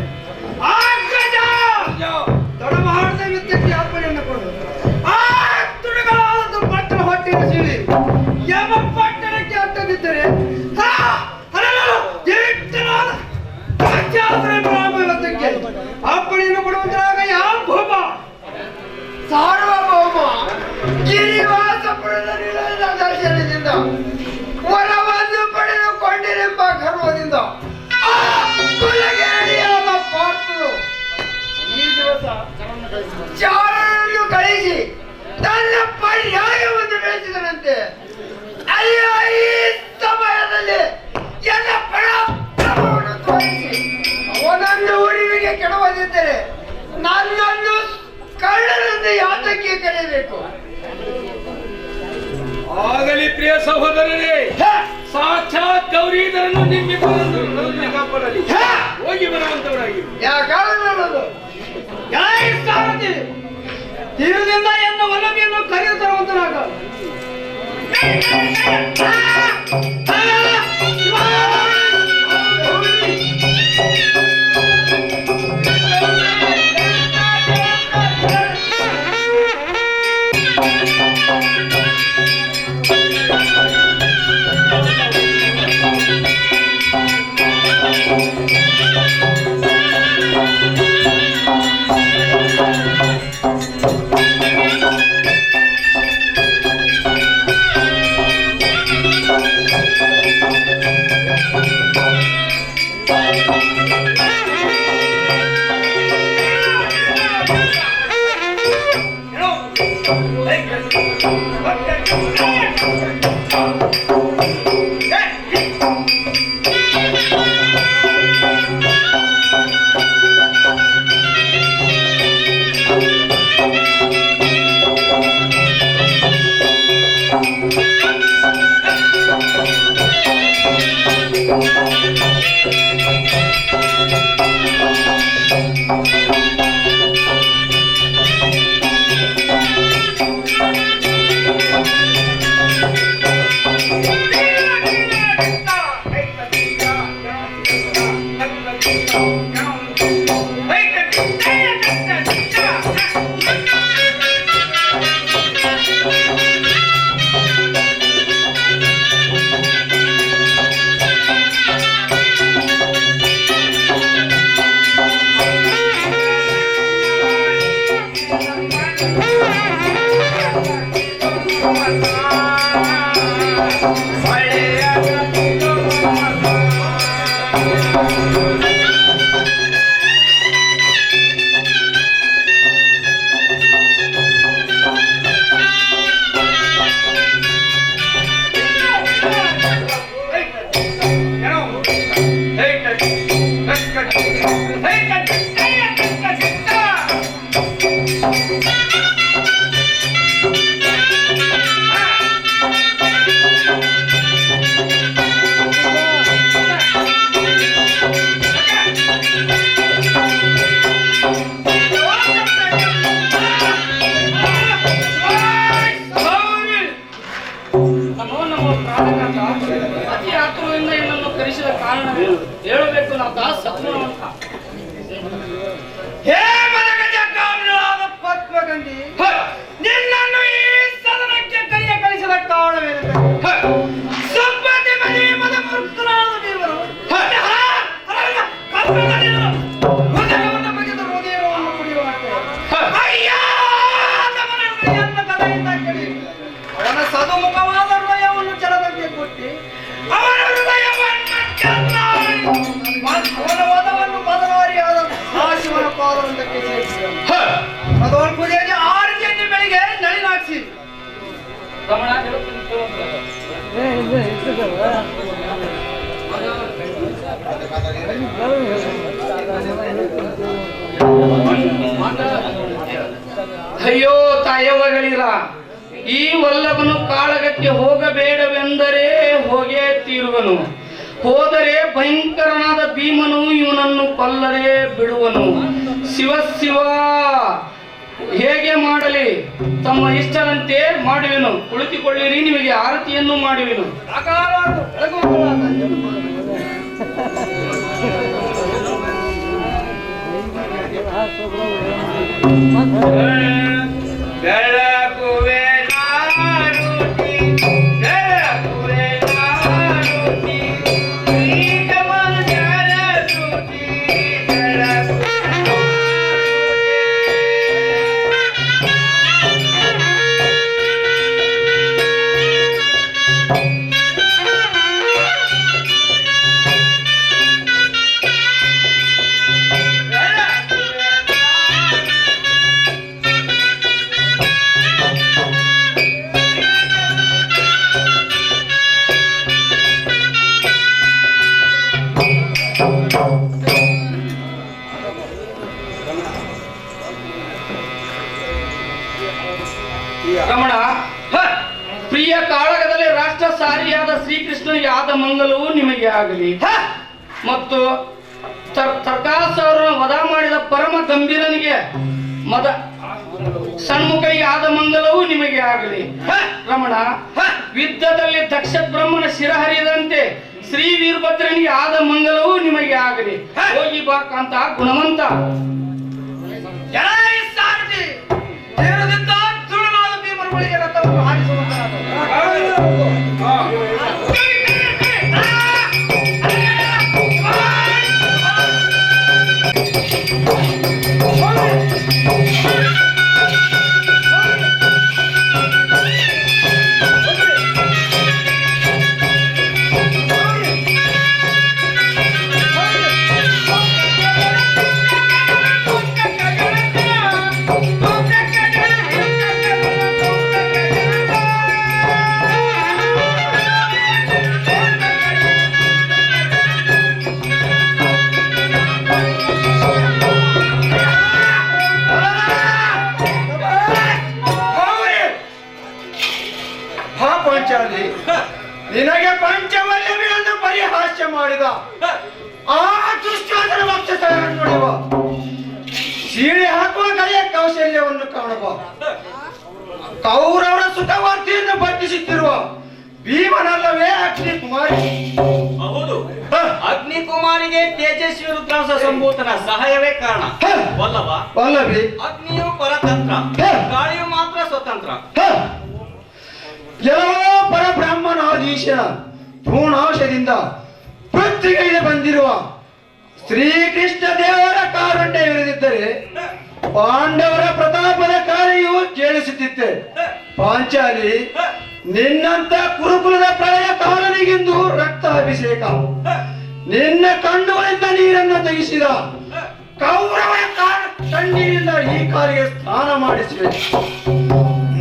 ಆಗ್ರಜ ತಡಮಾಡದ ಯುದ್ಧಕ್ಕೆ ಅರ್ಪಣೆಯನ್ನು ಕೊಡು. ಆ ತುಡುಗಳಾದ ಪಟ್ಟಣ ಹೊಟ್ಟೆಯ ಸೀಳಿ ಯಮ ಪಟ್ಟಣಕ್ಕೆ ಅಟ್ಟದಿದ್ದರೆ ಅಪ್ಪಣೆಯನ್ನು ಕೊಡುವಂತಾಗ ಯಾವ ಭೂಮ ಸಾರ್ವಭೌಮ ಗಿರಿವಾಸಪುರದ ನಿಲಯದ ದರ್ಶನದಿಂದ ವರವನ್ನು ಪಡೆದುಕೊಂಡಿರೆಂಬ ಗರ್ವದಿಂದ ಕುಲಗೇಡಿಯಾದ ಪಾರ್ಥರು ಈ ದಿವಸ ಚಾರನನ್ನು ಕಳಿಸಿ ತನ್ನ ಪರ್ಯಾಯವನ್ನು ಬೆಳೆಸಿದನಂತೆ. ಅಯ್ಯೋ, ಈ ಸಮಯದಲ್ಲಿ ಎಲ್ಲ ಪರಾಕ್ರಮವನ್ನು ತೋರಿಸಿ ಅವನನ್ನು ಉಳಿವಿಗೆ ಕೆಡವದಿದ್ದರೆ ನನ್ನನ್ನು ಕಳ್ಳರಿಂದ ಯಾತಕ್ಕೆ ಕರೆಯಬೇಕು? ಆಗಲಿ ಪ್ರಿಯ ಸಹೋದರರೇ, ಸಾಕ್ಷಾತ್ ಗೌರೀಧರನ್ನು ನಿಮ್ಮಿಬ್ಬರನ್ನು ಕಾಪಾಡಲಿ. ಹೋಗಿ ಬರುವಂತವರಾಗಿ ಯಾಕಾಗದು ತೀರದಿಂದ ಎನ್ನ ಒಲಮೆಯನ್ನು ಕರೆದು ತರುವಂತನಾಗ ಅತಿ ಆತುರದಿಂದ ಇನ್ನನ್ನು ಕರೆಸಿದ ಕಾರಣವೇನು ಹೇಳಬೇಕು ನಾವು ದಾಸ ಸದ್ಗುಣವಂತ. ಹೇ ಮದಗಜ ಕಾಮರಾದ ಪದ್ಮಗಂಧಿ, ನಿನ್ನನ್ನು ಈ ಸದನಕ್ಕೆ ಕರೆಸಿದ ಕಾರಣವೇನೆಂದರೆ ಸುಬ್ಬತಿ ಮನೆ ಮದ ಮೃತನಾದ ದೇವರು ಹೃದಯವನ್ನು ಬಗೆದು ಹೃದಯವನ್ನು ಕುಡಿಯುವಂತೆ ಅದೊಂದು ಪೂಜೆಗೆ 6 ಗಂಟೆ ಬೆಳಿಗ್ಗೆ ನಳಿನಾಡ್ಸಿ ರಮಣ ಹೇಳ್ತೀನಿ ಅಯ್ಯೋ ತಾಯವ್ವಗಳಿರ, ಈ ವಲ್ಲಭನು ಕಾಳಗಕ್ಕೆ ಹೋಗಬೇಡವೆಂದರೆ ಹೋಗೇ ತೀರುವನು. ಹೋದರೆ ಭಯಂಕರನಾದ ಭೀಮನು ಇವನನ್ನು ಕೊಲ್ಲದೆ ಬಿಡುವನು. ಶಿವ ಶಿವ, ಹೇಗೆ ಮಾಡಲಿ? ತಮ್ಮ ಇಷ್ಟದಂತೆ ಮಾಡುವೆನು. ಕುಳಿತುಕೊಳ್ಳಿರಿ, ನಿಮಗೆ ಆರತಿಯನ್ನು ಮಾಡುವೆನು. ಬೆಳಗುವೆ ನಾರುತಿ, ಬೆಳಗುವೆ ನಾರುತಿ, ಈಗ ಮಂಜರಸುತಿ, ಬೆಳಗುವೆ ರಮಣ, ಪ್ರಿಯ ಕಾಳಗದಲ್ಲಿ ರಾಷ್ಟ್ರ ಸಾರಿಯಾದ ಶ್ರೀಕೃಷ್ಣನಿಗೆ ಆದ ಮಂಗಲವು ನಿಮಗೆ ಆಗಲಿ. ಮತ್ತು ತರ್ಕಾಸುರನ ವಧ ಮಾಡಿದ ಪರಮ ಗಂಭೀರನಿಗೆ ಮದ ಸಣ್ಮುಖನಿಗೆ ಆದ ಮಂಗಲವು ನಿಮಗೆ ಆಗಲಿ. ರಮಣ, ಯುದ್ಧದಲ್ಲಿ ದಕ್ಷ ಬ್ರಹ್ಮನ ಶಿರಹರಿಯದಂತೆ ಶ್ರೀ ವೀರಭದ್ರನಿಗೆ ಆದ ಮಂಗಲವು ನಿಮಗೆ ಆಗಲಿ. ಹೋಗಿ ಬಾ ಕಾಂತ ಗುಣವಂತ. ನಿನಗೆ ಪಂಚವಲ್ಲವಿಯನ್ನು ಪರಿಹಾಸ್ಯ ಮಾಡಿದ ಆ ದುಶ್ಯಾಸನ ವಕ್ಷಸ್ಥಳವನ್ನು ನೋಡುವ, ಸೀಳಿ ಹಾಕುವ ಕಲೆಯ ಕೌಶಲ್ಯವನ್ನು ಕಾಣುವ, ಕೌರವರ ಸುಖವರ್ತಿಯನ್ನು ಬಟ್ಟಿಸುತ್ತಿರುವ ಭೀಮನಲ್ಲವೇ ಅಗ್ನಿಕುಮಾರಿ? ಹೌದು, ಅಗ್ನಿಕುಮಾರಿಗೆ ತೇಜಸ್ವಿ ರುದ್ರಾಂಶ ಸಂಭೂತನ ಸಹಾಯವೇ ಕಾರಣ. ವಲ್ಲಭಿ, ಅಗ್ನಿಯು ಪರತಂತ್ರ, ಗಾಳಿಯು ಮಾತ್ರ ಸ್ವತಂತ್ರ. ಎಲ್ಲೋ ಪರಬ್ರಹ್ಮನಾಧೀಶನ ಪೂರ್ಣಾಂಶದಿಂದ ಪೃಥ್ವಿಗೆ ಬಂದಿರುವ ಶ್ರೀಕೃಷ್ಣ ದೇವರ ಕಾರುಣ್ಯವಿರದಿದ್ದರೆ ಪಾಂಡವರ ಪ್ರತಾಪದ ಕಾರ್ಯವು ಕೇಳಿಸುತ್ತಿತ್ತೆ. ಪಾಂಚಾಲಿ, ನಿನ್ನಂತ ಕುರುಕುಲದ ಪ್ರಳಯ ಕಾಲನಿಗಿಂದು ರಕ್ತಾಭಿಷೇಕ, ನಿನ್ನ ಕಣ್ಣುಗಳಿಂದ ನೀರನ್ನು ತೆಗೆಸಿದ ಕೌರವರ ಕಣ್ಣೀರಿಂದ ಈ ಕಾಲಿಗೆ ಸ್ನಾನ ಮಾಡಿಸಿವೆ.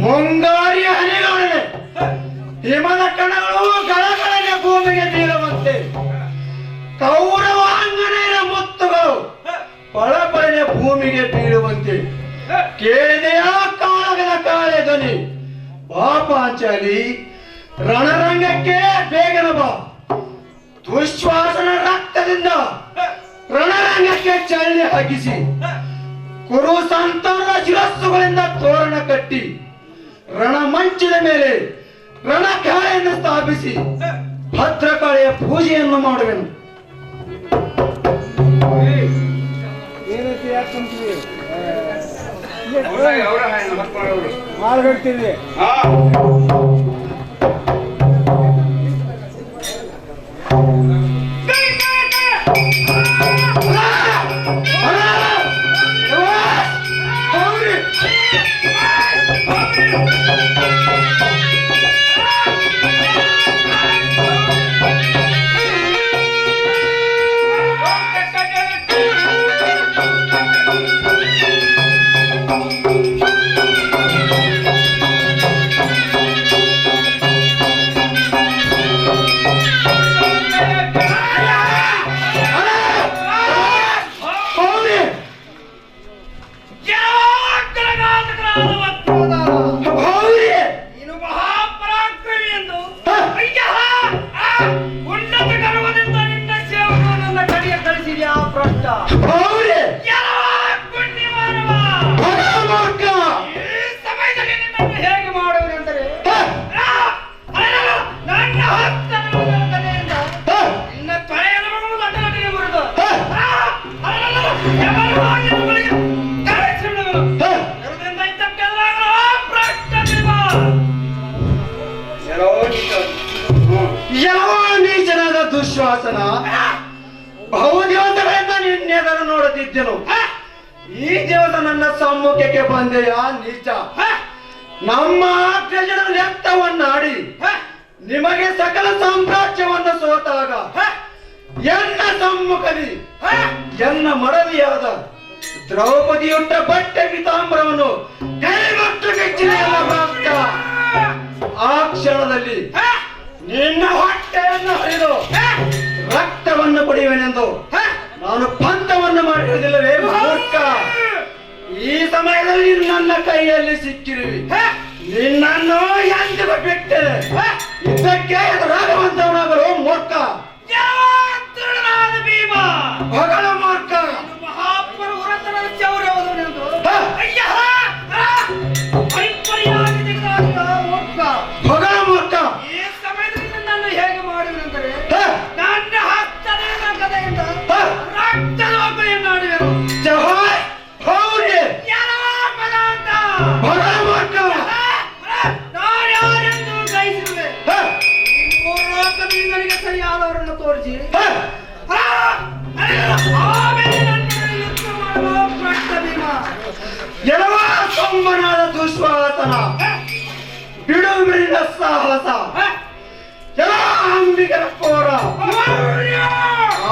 ಮುಂಗಾರಿಯ ಹನಿಗಳೇ ಹಿಮದ ಕಣಗಳು ಗಳಗಳನೆ ಭೂಮಿಗೆ ಬೀಳುವಂತೆ, ಕೌರವಾಂಗನೆಯ ಮುತ್ತುಗಳು ಪಳಪಳನೆ ಭೂಮಿಗೆ ಬೀಳುವಂತೆ ಕೇಳಿದೆಯಾ ಕಾಳಗದ ಕಾಳೆ ಧ್ವನಿ? ಬಾ ಪಾಂಚಾಲಿ, ರಣರಂಗಕ್ಕೆ ಬೇಗನ ಬಾ. ದುಶ್ವಾಸನ ರಕ್ತದಿಂದ ರಣರಂಗಕ್ಕೆ ಚಳ್ಳಿ ಹಾಕಿಸಿ ಕುರು ಸಂತಾನದ ಶಿರಸ್ಸುಗಳಿಂದ ತೋರಣ ಕಟ್ಟಿ ರಣಮಂಚದ ಮೇಲೆ ರಣಕಾಳೆಯನ್ನು ಸ್ಥಾಪಿಸಿ ಭದ್ರಕಾಳೆಯ ಪೂಜೆಯನ್ನು ಮಾಡುವೆನು. ಮಾರ್ಗಡ್ತೀವಿ. ನೀನು ಮಹಾಪರಾಕ್ರಮಿ ಎಂದು ಉನ್ನತ ಗರ್ವದಿಂದ ನಿನ್ನ ಸೇವಕನನ್ನ ಕಡೆಯ ಕಳಿಸಿದ್ಯಾ ಭ್ರಷ್ಟ ಈ ಸಮಯದಲ್ಲಿ ನಿನ್ನನ್ನು ಹೇಗೆ ಮಾಡುವುದೆಂದರೆ ನನ್ನ ಹಸ್ತನೆಯಿಂದ ನಿನ್ನ ತೊಳೆಯನ್ನು ದಟ್ಟಗಟ್ಟಿಗೆ ಮುರಿದು ನೀಚನಾದ ದುಶ್ವಾಸನ ಬಹುದಿವಸಗಳಿಂದ ನಿನ್ನೆದರು ನೋಡುತ್ತಿದ್ದೆನು. ಈ ದಿವಸ ನನ್ನ ಸಮ್ಮುಖಕ್ಕೆ ಬಂದೆಯ ನೀಚ. ನಮ್ಮ ಅಗ್ರಜನ ಲೆಕ್ಕವನ್ನಾಡಿ ನಿಮಗೆ ಸಕಲ ಸಾಮ್ರಾಜ್ಯವನ್ನು ಸೋತಾಗ ಎನ್ನ ಸಮ್ಮುಖದಿ ಎನ್ನ ಮಡದಿಯಾದ ದ್ರೌಪದಿಯುಟ್ಟ ಬಟ್ಟೆ ಪಿತಾಂಬರವನ್ನು ಕೈಗೊಟ್ಟು ಕೆಚ್ಚಿದೆಯಲ್ಲ ಭಕ್ತ. ಆ ಕ್ಷಣದಲ್ಲಿ ನಿನ್ನ ಹೊಟ್ಟೆಯನ್ನು ಹರಿದು ರಕ್ತವನ್ನು ಕುಡಿಯುವೆನೆಂದು ನಾನು ಪಂಥವನ್ನು ಮಾಡಿರುವುದಿಲ್ಲವೇ ಮೂರ್ಖ? ಈ ಸಮಯದಲ್ಲಿ ನನ್ನ ಕೈಯಲ್ಲಿ ಸಿಕ್ಕಿರುವಿ. ನಿನ್ನನ್ನು ಎಂದಿಗೂ ಬಿಟ್ಟೆ ಇದಕ್ಕೆ ಎದುರಾಗುವಂತವನಾಗಲು ಮೂರ್ಖ. ಭೀಮ ಹೊಗಳ ಮೂರ್ಖ. ಮಹಾಪುರ ಉರತನ ಚೌರ್ಯವದನೆಂದು ಹೊಗಳ ಮೂರ್ಖ. ಈ ಸಮಯದಲ್ಲಿ ನನ್ನನ್ನು ಹೇಗೆ ಮಾಡುವೆನೆಂದರೆ ನನ್ನ ಹಸ್ತದ ಕಥೆಯಿಂದ ರಕ್ತದ ಒಬ್ಬೆಯನ್ನಾಡುವೆನು. ನಾನು ಯಾರೆಂದು ಗ್ರಹಿಸಿರುವೆ. ಮೂರು ಲೋಕದಲ್ಲಿ ನನಗೆ ಸರಿಯಾದವರನ್ನು ತೋರಿಸಿ ಆಮೇಲೆ ನನ್ನನ್ನು ಯುದ್ಧ ಮಾಡುವ ಭ್ರಷ್ಟ ಭೀಮ. ಎಲವ ಸೊಮ್ಮನಾದ ದುಶ್ವಾಸನ ಬಿಡುವಿನ ಸಾಹಸ ಎಲ್ಲ ಅಂಬಿಗರ ಪೋರ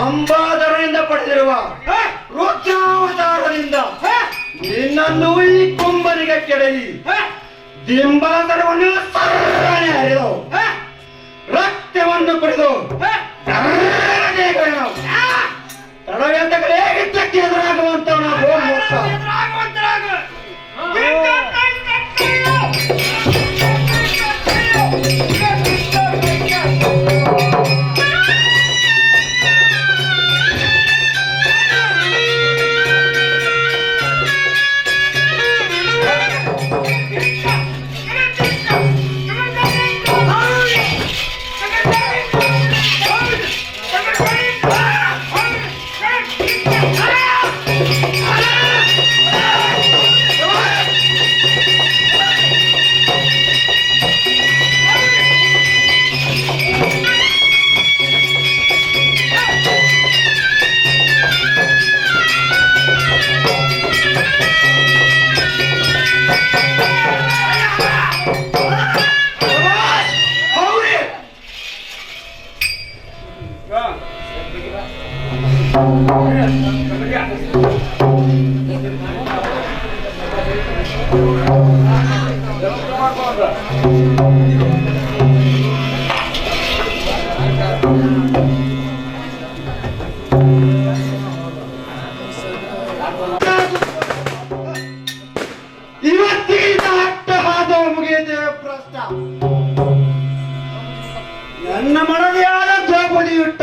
ಅಂಬಾದರದಿಂದ ಪಡೆದಿರುವ ರುದ್ರಾವತಾರದಿಂದ ನಿನ್ನನ್ನು ಈ ಕುಂಬನಿಗೆ ಕೆಡವಿ ದಿಂಬಾದರವನ್ನು ಸರಳೆ ಹರಿದು ರಕ್ತವನ್ನು ಕುಡಿದು ತಡವೆಂತಗಳೇ ಯುದ್ಧಕ್ಕೆ ಎದುರಾಗುವಂತವನಾಗುವ ಮೂರ್ಖ. ಇವತ್ತಿನ ಅಟ್ಟಹಾಸ ಮುಗಿಯಿದೆ ಪ್ರಶ್ನ. ನನ್ನ ಮನದಿಯಾದ ದ್ರೌಪದಿಯುಟ್ಟ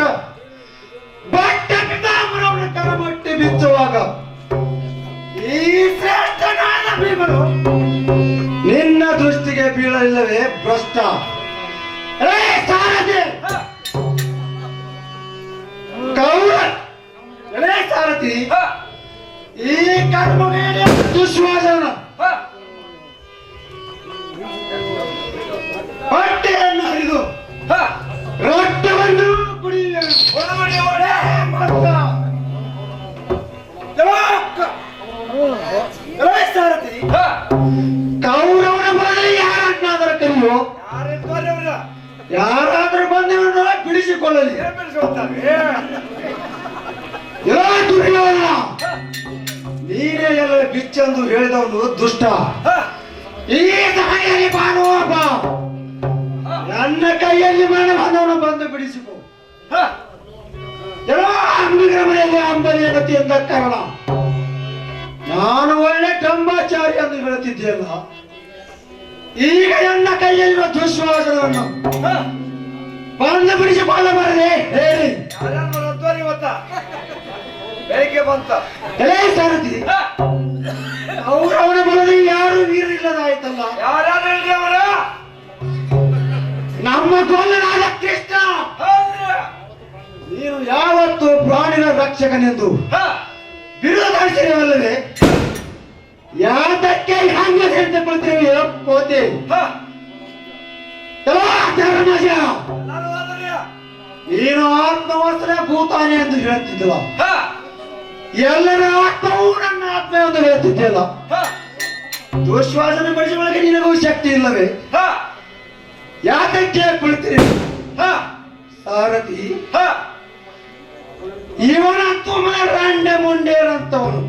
ಬಟ್ಟೆ ಪಿತಾಂಬರವನ್ನು ಕರಮಟ್ಟಿ ಬಿಚ್ಚುವಾಗ ಈ ಶ್ರೇಷ್ಠನಾದ ಭೀಮನು ನಿನ್ನ ದೃಷ್ಟಿಗೆ ಬೀಳಲಿಲ್ಲವೇ ಭ್ರಷ್ಟ? ಸಾರಥಿ ಸಾರಥಿ ಈ ಕರ್ಮವೇನೆ ದುಶ್ವಾಸನ ಹೊಟ್ಟೆಯನ್ನು ಹರಿದು ರಕ್ತವನ್ನು ಕುಡಿಯುವ ಸಾರಥಿ ಕೌರವನ ಬರಲಿ ಯಾರನ್ನಾದರೂ ಕರೆಯೋ, ಯಾರಾದರೂ ಬಂದವನ್ನ ಬಿಡಿಸಿಕೊಳ್ಳಲಿ. ದುರ್ಯೋಧನ ನೀನೇ ಎಲ್ಲ ಬಿಚ್ಚಂದು ಹೇಳಿದವನು ದುಷ್ಟ. ಈ ಸಮಯದಲ್ಲಿ ಬಾಳುವ ನನ್ನ ಕೈಯಲ್ಲಿ ಮರಣವನ್ನು ಬಂದು ಬಿಡಿಸಿಕೊ. ಎಲ್ಲ ಅಂಬಿಗರ ಮನೆಯಲ್ಲಿ ಅಂಬಲಿಯ ಗತಿ ಎಂದ ಕಾರಣ ನಾನು ಒಳ್ಳೆ ಕಂಬಾಚಾರಿ ಎಂದು ಹೇಳುತ್ತಿದ್ದೆಯಲ್ಲ, ಈಗ ನನ್ನ ಕೈಯಲ್ಲಿರುವ ದುಶ್ವಾಸನವನ್ನು ಬಂದು ಬಿಡಿಸಿಕೊಳ್ಳಬಾರದೆ ಹೇಳಿ. ಬೆಳಿಗ್ಗೆ ಬಂತ ಎಲೇ ಸಾರಥಿ, ಅವರವರ ಬರಲು ಯಾರು ವೀರಿಲ್ಲದಾಯ್ತಲ್ಲ. ಯಾರು ನಮ್ಮ ಕೊಲ್ಲನಾದ ಕೃಷ್ಣ, ನೀನು ಯಾವತ್ತು ಪ್ರಾಣಿಗಳ ರಕ್ಷಕನೆಂದು ಬಿರುದಾಯಿಸಿರವಲ್ಲವೇ? ಯಾತಕ್ಕೆ ಹಂಗ ಹೇಳ್ತಕೊಳ್ತೀವಿ ಕೋತಿ? ಧರ್ಮಜ, ನೀನು ಆತ್ಮವಸ್ತ್ರ ಭೂತಾನೆ ಎಂದು ಹೇಳುತ್ತಿದ್ದವ, ಎಲ್ಲರ ಆತ್ಮವೂ ನನ್ನ ಆತ್ಮ ಎಂದು ಹೇಳುತ್ತಿದ್ದೆಯಲ್ಲ. ದುಶ್ವಾಸನೆ ಬಳಸುವೊಳಗೆ ನಿನಗೂ ಶಕ್ತಿ ಇಲ್ಲವೇ? ಯಾತಕ್ಕೆ ಕುಳಿತೀರಿ ಸಾರಥಿ? ಇವನಂತೂ ರಂಡೆ ಮುಂಡೇರಂತವನು.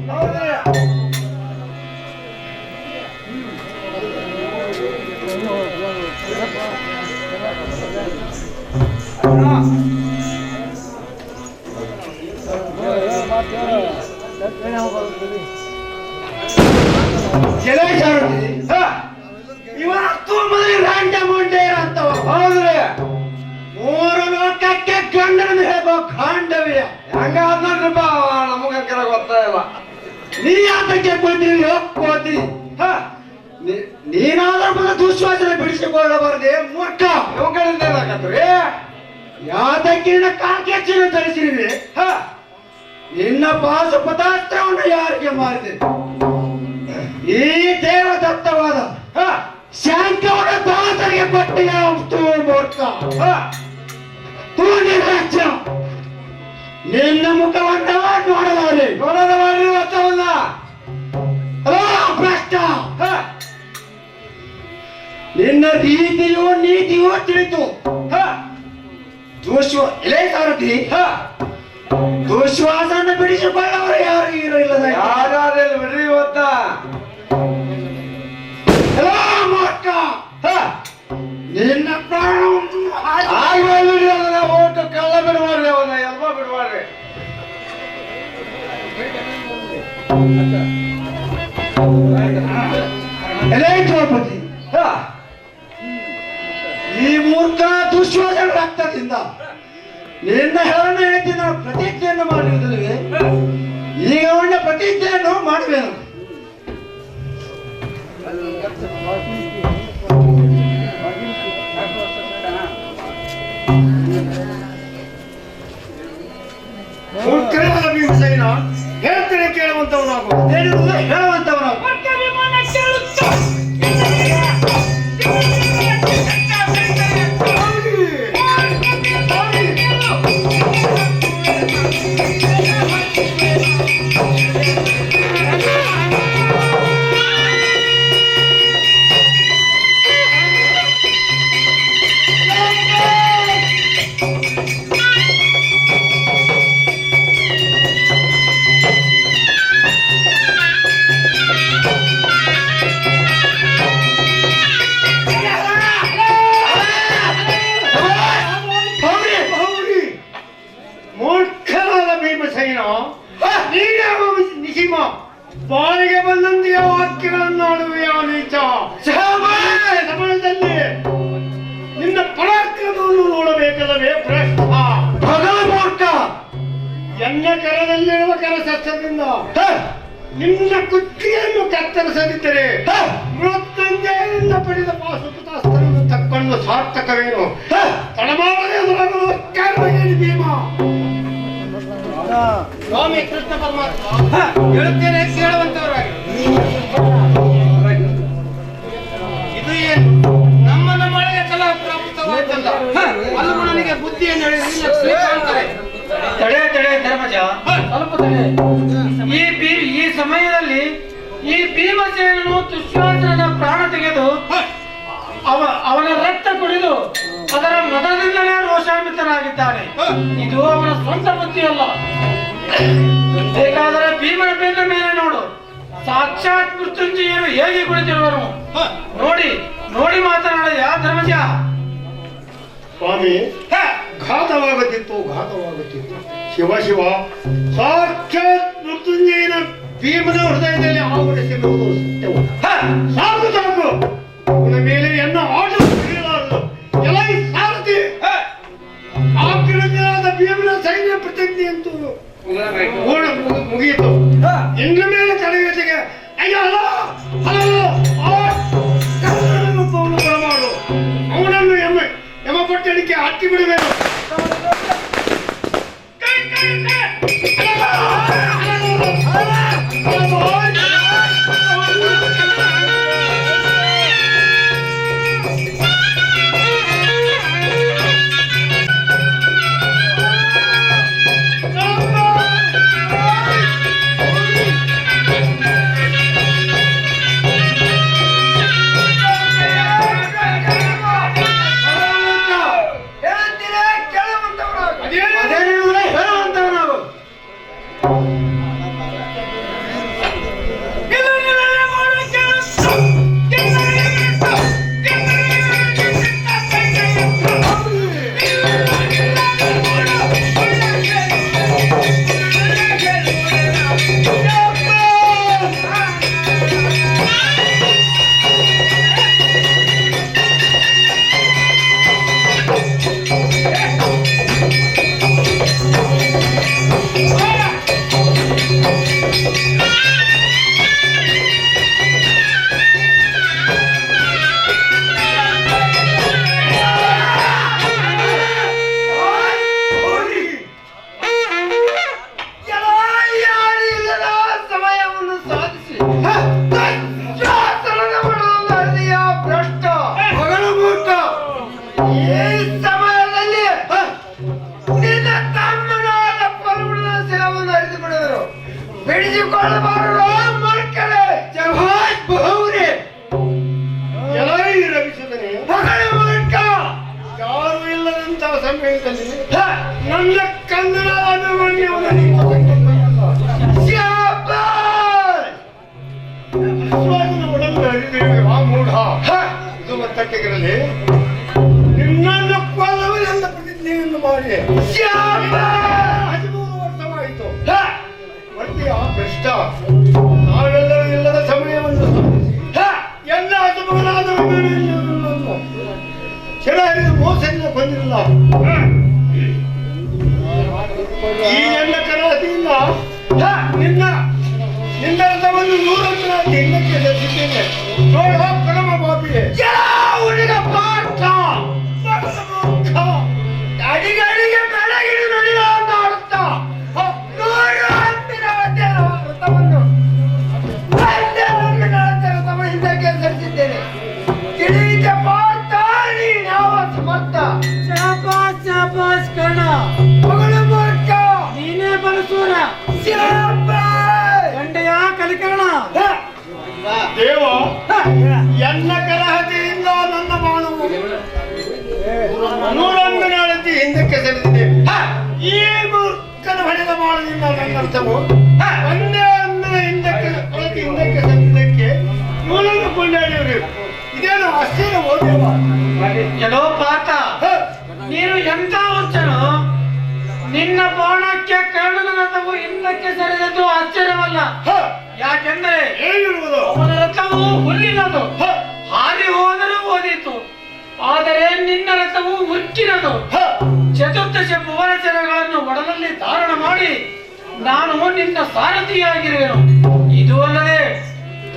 ಇವನಂತೂ ರಂಡೆ ಮುಂಡೇರಂತವ. ಹೌದ್ರಿ, ಮೂರು ಲೋಕಕ್ಕೆ ಗಂಡನ ಹೇಗೋ ಖಾಂಡವ್ಯ ಹಂಗಾದ್ರಪ್ಪ ನಮಗ ಗೊತ್ತಾ ಇಲ್ಲ. ನೀ ಯಾತಕ್ಕೆ ಕೊಡ್ತೀರಿ ಹೋಗ್ಕೋತಿ? ನೀನಾದ್ರೂ ಬಂದ ದುಶ್ವಾಸನೆ ಬಿಡಿಸಿಕೊಳ್ಳಬಾರದೆ ಮೂರ್ಖ. ಇವುಗಳಿಂದ ಏನಾಗತ್ರಿ? ಯಾತಕ್ಕೆ ಕಾಕೆಚ್ಚಿನ ತರಿಸಿರಿ? ನಿನ್ನ ಪಾಶುಪತಾಸ್ತ್ರವನ್ನು ಯಾರಿಗೆ ಮಾರಿದೆ? ಈ ದೇವದತ್ತವಾದ ಶಾಂಕವನ ದಾಸರಿಗೆ ಕೊಟ್ಟಿಯ ಮೂರ್ಖ. ನಿನ್ನ ಮುಖವನ್ನ ನೋಡಲಾರೆ, ನೋಡಲಾರೆ ಅರ್ಥವಲ್ಲ. ಭ್ರಷ್ಟ, ನಿನ್ನ ರೀತಿಯೋ ನೀತಿಯೋ ತಿಳಿತು. ಎಲೆ ಸಾರಥಿ, ದುಶ್ವಾಸನ ಬಿಡಿಸಿಕೊಳ್ಳವರು ಯಾರು ಇರಲಿಲ್ಲದ? ಯಾರು ಬಿಡ್ರಿ ಇವತ್ತ? ಮೂರ್ಖ, ನಿನ್ನ ಪ್ರಾಣವನ್ನು ಓಟು ಕಳ್ಳ ಬಿಡಬಾರ್ರಿ, ಅವನ್ನ ಎಲ್ಲ ಬಿಡಬಾರ್ರಿ. ಎಲೆ ದ್ರೌಪದಿ, ಈ ಮೂರ್ಖ ದುಶ್ವಾಸನ ರಕ್ತದಿಂದ ನಿನ್ನ ಹೆರಣ ಹೇಳ್ತಿ ನಾನು ಪ್ರತಿಜ್ಞೆಯನ್ನು ಮಾಡಿರುವುದಿಲ್ಲವೇ? ಈಗ ಒಳ್ಳೆ ಪ್ರತಿಜ್ಞೆಯನ್ನು ಮಾಡುವೇನು? ಮೂರ್ಖನಾದ ಭೀಮಸೇನ ಹೇಳ್ತೇನೆ ಕೇಳುವಂತವನಾಗು, ಹೇಳುವಂತವನಾಗು. ಬಾಳಿಗೆ ಬಂದಂತೆಯ ವಾಕ್ಯಗಳನ್ನು ಆಡುವೆಯ ನೀಚ. ಸಮಯದಲ್ಲಿ ನಿನ್ನ ಪರಾಕ್ರಮವನ್ನು ನೋಡಬೇಕಲ್ಲವೇ ಭ್ರಷ್ಟ? ಮೂರ್ಖ, ಎನ್ನ ಕರದಲ್ಲಿರುವ ಕರಶಸ್ತ್ರದಿಂದ ನಿನ್ನ ಕುತ್ತಿಗೆಯನ್ನು ಕತ್ತರಿಸದಿದ್ದರೆ ಮೃತ್ಯುಂಜಯನಿಂದ ಪಡೆದ ಪಾಶುಪತಾಸ್ತ್ರವನ್ನು ತಕ್ಕೊಂಡು ಸಾರ್ಥಕವೇನು? ತಡಮಾಡದೆ ಹೊರಗಲು ಕರ್ಮಗೇಡಿ ಭೀಮ. ಸ್ವಾಮಿ ಕೃಷ್ಣ ಪರಮಾತ್ಮ ಹೇಳುತ್ತೇನೆ, ಕೇಳುವಂತವರಾಗಿ. ಇದು ಏನು ನಮ್ಮ ಮಳೆಯ ಕಲಾ ಪ್ರಾಪ್ತವಾದಲ್ಲ. ಅಲ್ಲೂ ನನಗೆ ಬುದ್ಧಿಯನ್ನು ಹೇಳಿದ್ರೆ ಶ್ರೀಕಾಂತರೇ. ತಡೆ ತಡೆ ಧರ್ಮಜ, ಸ್ವಲ್ಪ ತಡೆ. ಈ ಸಮಯದಲ್ಲಿ ಈ ಭೀಮಸೇನನು ದುಶ್ವಾಸನ ಪ್ರಾಣ ತೆಗೆದು ಅವನ ರಕ್ತ ಕುಡಿದು ಅದರ ಮದದಿಂದಲೇ ರೋಷಾನ್ವಿತನಾಗಿದ್ದಾನೆ. ಇದು ಅವನ ಸ್ವಂತ ಬುದ್ಧಿಯಲ್ಲ. ಬೇಕಾದರೆ ಭೀಮನ ಬೆನ್ನ ಮೇಲೆ ನೋಡು. ಸಾಕ್ಷಾತ್ ಮೃತ್ಯುಂಜಯರು ಹೇಗೆ ಕುಳಿತಿರುವರು ನೋಡಿ ನೋಡಿ ಮಾತನಾಡಯ್ಯ ಧರ್ಮಜ. ಸ್ವಾಮಿ, ಘಾತವಾಗುತ್ತಿತ್ತು. ಶಿವ ಶಿವ, ಸಾಕ್ಷಾತ್ ಮೃತ್ಯುಂಜಯನ ಭೀಮನ ಹೃದಯದಲ್ಲಿ ಆವರಿಸಿರುವುದು ಸತ್ಯವು. ಸಾಕು ಅವನ ಮೇಲೆ ಎನ್ನ ಆಟ ಎಲ್ಲ ಸಾರಥಿ ಆಕ್ರಮಣದ ಭೀಮನ ಸೈನ್ಯ ಪ್ರತಿಜ್ಞೆ ಅಂತೂ ಮುಗಿಯಿತು. ಇನ್ನು ಮೇಲೆ ತಡೆಗಟ್ಟಿಗೆ ಬರಮಾಡು. ಅವನನ್ನು ಯಮ ಪಟ್ಟಣಕ್ಕೆ ಹತ್ತಿ ಬಿಡಬೇಕು. ಯಾರು ಇಲ್ಲದಂತಹ ಸಮಯದಲ್ಲಿ ನನ್ನ ಕನ್ನಡ ಇದು ಮತ್ತಟ್ಟಿಗಿರಲಿ. ನಿನ್ನನ್ನು ಕೊಲ್ಲುವುದೆಂದ ಪ್ರತಿಜ್ಞೆಯನ್ನು ಮಾಡಿ 13 ವರ್ಷವಾಯಿತು. ಬರ್ತೀಯ ಭ್ರಷ್ಟ. ನಾವೆಲ್ಲರೂ ಇಲ್ಲದ ಸಮಯವನ್ನು ಎಲ್ಲ ಹಸುಮಗನಾದವನ್ನು ಸೆರೆ ಹಿಡಿದು ಮೋಸದಿಂದ ಬಂದಿರಲ್ಲ. ಈ ಎಲ್ಲ ಕರಾತಿಯಿಂದ ನಿನ್ನ ರಥವನ್ನು 100 ಹಿಂದಕ್ಕೆ ಎಸೆದಿದ್ದೇನೆ. ನೋಡ ಕಡಮ ಬಾಬಿಯೇ, ಹುಡುಗ ಪಾಠ ಅಡಿಗಡಿಗೆ ಬೆಳಗಿನ ನುಡಿಯ ಮಾಡುತ್ತಾ ರಥವನ್ನು ಹಿಂದಕ್ಕೆ ಸರಿಸಿದ್ದೇನೆ. ತಿಳಿದ ಪಾಠ ನೀನು ಯಾವ ಸಮರ್ಥ. ಶಾಬಾಸ್ ಕರ್ಣ, ಮಗಳು ಮೂರ್ಖ, ನೀನೇ ಬಲಸೂರ, ಗಂಡೆಯ ಕಲಿಕರ್ಣ. ದೇವ, ಎನ್ನ ಕಲಹತೆಯಿಂದ ನನ್ನ ಬಾಣವು 100 ನಾಳತಿ ಹಿಂದಕ್ಕೆ ಸರಿದಿದೆ. ಈ ಮೂರ್ಖನ ಹೊಡೆದ ಬಾಣದಿಂದ ನನ್ನ ಅರ್ಥವು ಒಂದೇ ಹಿಂದಕ್ಕೆ ಸರಿದಕ್ಕೆ 100 ಕೊಂಡಾಡಿಯವರು. ಇದೇನು ಆಶ್ಚರ್ಯ ಓದೇವ. ಎಲ್ಲೋ ಪಾತ, ನೀನು ಎಂತ ಹುಚ್ಚನು? ನಿನ್ನ ಬಾಣಕ್ಕೆ ಕರ್ಣನ ರಥವು ಹಿಂದಕ್ಕೆ ಸರಿದದ್ದು ಆಶ್ಚರ್ಯವಲ್ಲ. ಯಾಕೆಂದರೆ ಏನಿರುವುದು? ಅವನ ರಥವು ಹುಲ್ಲಿನದು, ಹಾರಿ ಹೋದರೂ ಓದಿತು. ಆದರೆ ನಿನ್ನ ರಥವು ಉಕ್ಕಿನದು. ಚತುರ್ದಶ ಭುವನಚರಗಳನ್ನು ಒಡಲಲ್ಲಿ ಧಾರಣ ಮಾಡಿ ನಾನು ನಿನ್ನ ಸಾರಥಿಯಾಗಿರುವೆನು. ಇದು ಅಲ್ಲದೆ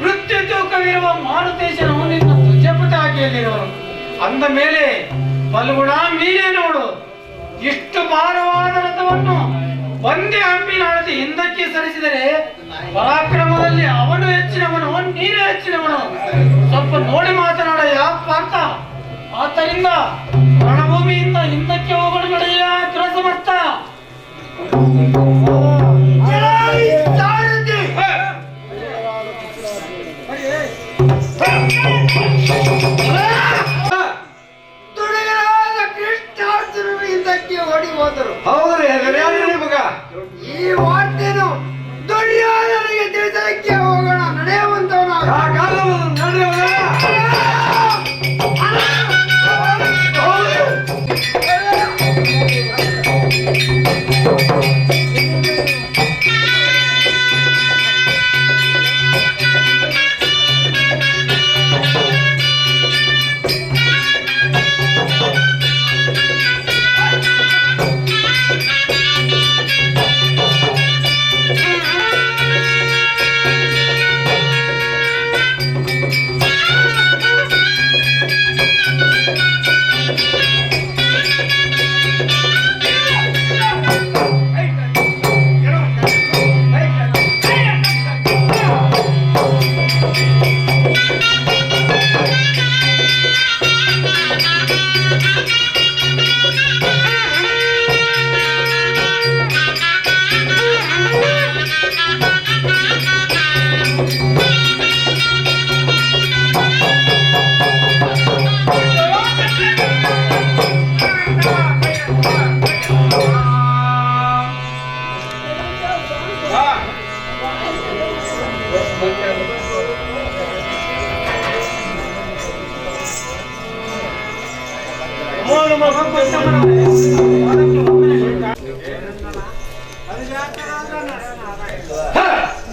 ಮೃತ್ಯು ತೂಕವಿರುವ ಮಾರುತೇಶನು ನಿನ್ನ ಧ್ವಜಪತಾಕಿಯಲ್ಲಿರುವನು. ಅಂದ ಮೇಲೆ ಬಲಗುಣ ಮೀನೇ ನೋಡು. ಇಷ್ಟು ಭಾರವಾದ ರಥವನ್ನು ಒಂದೇ ಹಂಪಿನಾಳತಿ ಹಿಂದಕ್ಕೆ ಸರಿಸಿದರೆ ಪರಾಕ್ರಮದಲ್ಲಿ ಅವನು ಹೆಚ್ಚಿನವನು, ನೀನು ಹೆಚ್ಚಿನವನು. ಸ್ವಲ್ಪ ನೋಡಿ ಮಾತನಾಡಯ್ಯ ಪಾರ್ಥ. ಆದ್ದರಿಂದ ರಣಭೂಮಿಯಿಂದ ಹಿಂದಕ್ಕೆ ಹೋಗೋಣ ನಡೆಯ ದುರಸಮರ್ಥ. ತುಡಿಗರಾದ ಕೃಷ್ಣಾರ್ಜುನರು ಹಿಂದಕ್ಕೆ ಓಡಿ ಹೋದರು. ಹೌದು ಮಗ, ಈ ವಾರ್ತೆಯನ್ನು ದುರ್ಯೋಧನಿಗೆ ತಿಳಿಸಲಿಕ್ಕೆ ಹೋಗೋಣ.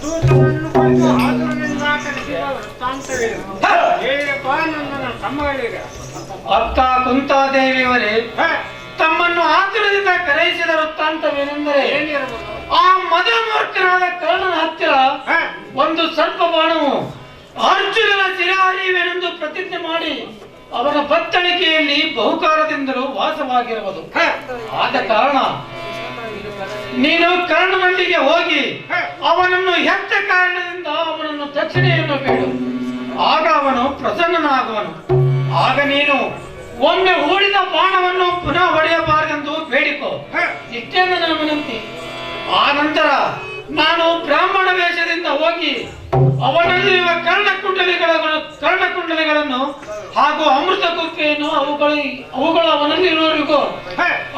ದೂತನನ್ನು ಕೊಂದು ಆತುರದಿಂದ ಕರೆಸಿದ ವೃತ್ತಾಂತವೇನು? ಹೇಳಿಯಪ್ಪ ನನ್ನ ತಮ್ಮಗಳಿಗೆ. ಅಕ್ಕ ಕುಂತಾದೇವಿಯವರೇ, ತಮ್ಮನ್ನು ಆತುರದಿಂದ ಕರೆಯಿಸಿದ ವೃತ್ತಾಂತವೇನೆಂದರೆ, ಏನಿರಬಹುದು? ಆ ಮದಮೂರ್ಖನಾದ ಕರ್ಣನ ಹತ್ತಿರ ಒಂದು ಸರ್ಪ ಬಾಣವು ಅರ್ಜುನನ ಶಿರಹರಿವೆನೆಂದು ಪ್ರತಿಜ್ಞೆ ಮಾಡಿ ಅವನ ಬತ್ತಳಿಕೆಯಲ್ಲಿ ಬಹುಕಾಲದಿಂದಲೂ ವಾಸವಾಗಿರುವುದು. ಆದ ಕಾರಣ ನೀನು ಕರ್ಣನಲ್ಲಿಗೆ ಹೋಗಿ ಅವನನ್ನು ಹೆತ್ತ ಕಾರಣದಿಂದ ಅವನನ್ನು ದಕ್ಷಿಣೆಯನ್ನು ಬೇಡು. ಆಗ ಅವನು ಪ್ರಸನ್ನನಾಗುವನು. ಆಗ ನೀನು ಒಮ್ಮೆ ಹೂಡಿದ ಬಾಣವನ್ನು ಪುನಃ ಹೊಡೆಯಬಾರದೆಂದು ಬೇಡಿಕೋ. ಇಷ್ಟೇ ನನ್ನ ವಿನಂತಿ. ಆ ನಂತರ ನಾನು ಬ್ರಾಹ್ಮಣ ವೇಷದಿಂದ ಹೋಗಿ ಅವನಲ್ಲಿರುವ ಕರ್ಣಕುಂಡಲಿಗಳನ್ನು ಹಾಗೂ ಅಮೃತ ಕುಪ್ಪೆಯನ್ನು ಅವುಗಳು ಅವನಲ್ಲಿರುವವರೆಗೂ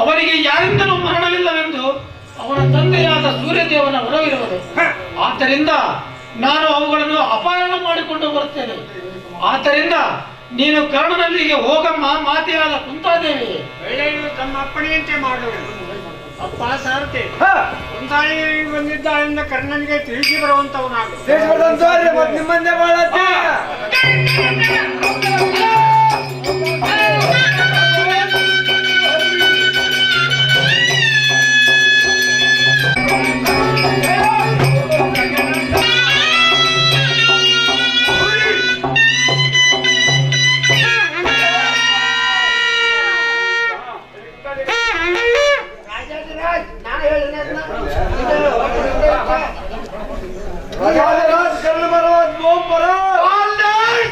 ಅವನಿಗೆ ಯಾರಿಂದಲೂ ಮರಣವಿಲ್ಲವೆಂದು ಅವನ ತಂದೆಯಾದ ಸೂರ್ಯದೇವನ ಹೊರವಿರುವುದು. ಆದ್ದರಿಂದ ನಾನು ಅವುಗಳನ್ನು ಅಪಹರಣ ಮಾಡಿಕೊಂಡು ಬರುತ್ತೇನೆ. ಆದ್ದರಿಂದ ನೀನು ಕರ್ಣನಲ್ಲಿಗೆ ಹೋಗಮ್ಮ, ಮಾತೆಯಾದ ಕುಂತಾದೇವಿ. ಒಳ್ಳೆಯದು, ತಮ್ಮ ಅಪ್ಪಣೆಯಂತೆ ಮಾಡುವುದು. ಅಪ್ಪ ಸಾರಥಿ, ಕುಂತಾಳಿ ಬಂದಿದ್ದಾಳೆಂದ ಕರ್ಣನಿಗೆ ತಿಳಿಸಿ ಬರುವಂತವನಾಗು. ನಿಮ್ಮಂದೇ ಬಹಳ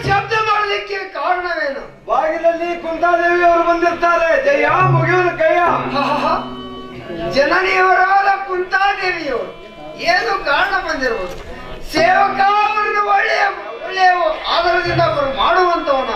ಶಬ್ದ ಮಾಡಲಿಕ್ಕೆ ಕಾರಣವೇನು? ಬಾಗಿಲಲ್ಲಿ ಕುಂತಾದೇವಿ ಅವರು ಬಂದಿರ್ತಾರೆ. ಜಯ ಮುಗಿಯುವ ಕೈಯ ಜನನಿಯವರಾದ ಕುಂತಾದೇವಿಯವರು ಏನು ಕಾರಣ ಬಂದಿರುವುದು? ಸೇವಕ ಅವರನ್ನು ಒಳ್ಳೆಯ ಆಧಾರದಿಂದ ಅವರು ಮಾಡುವಂತವನ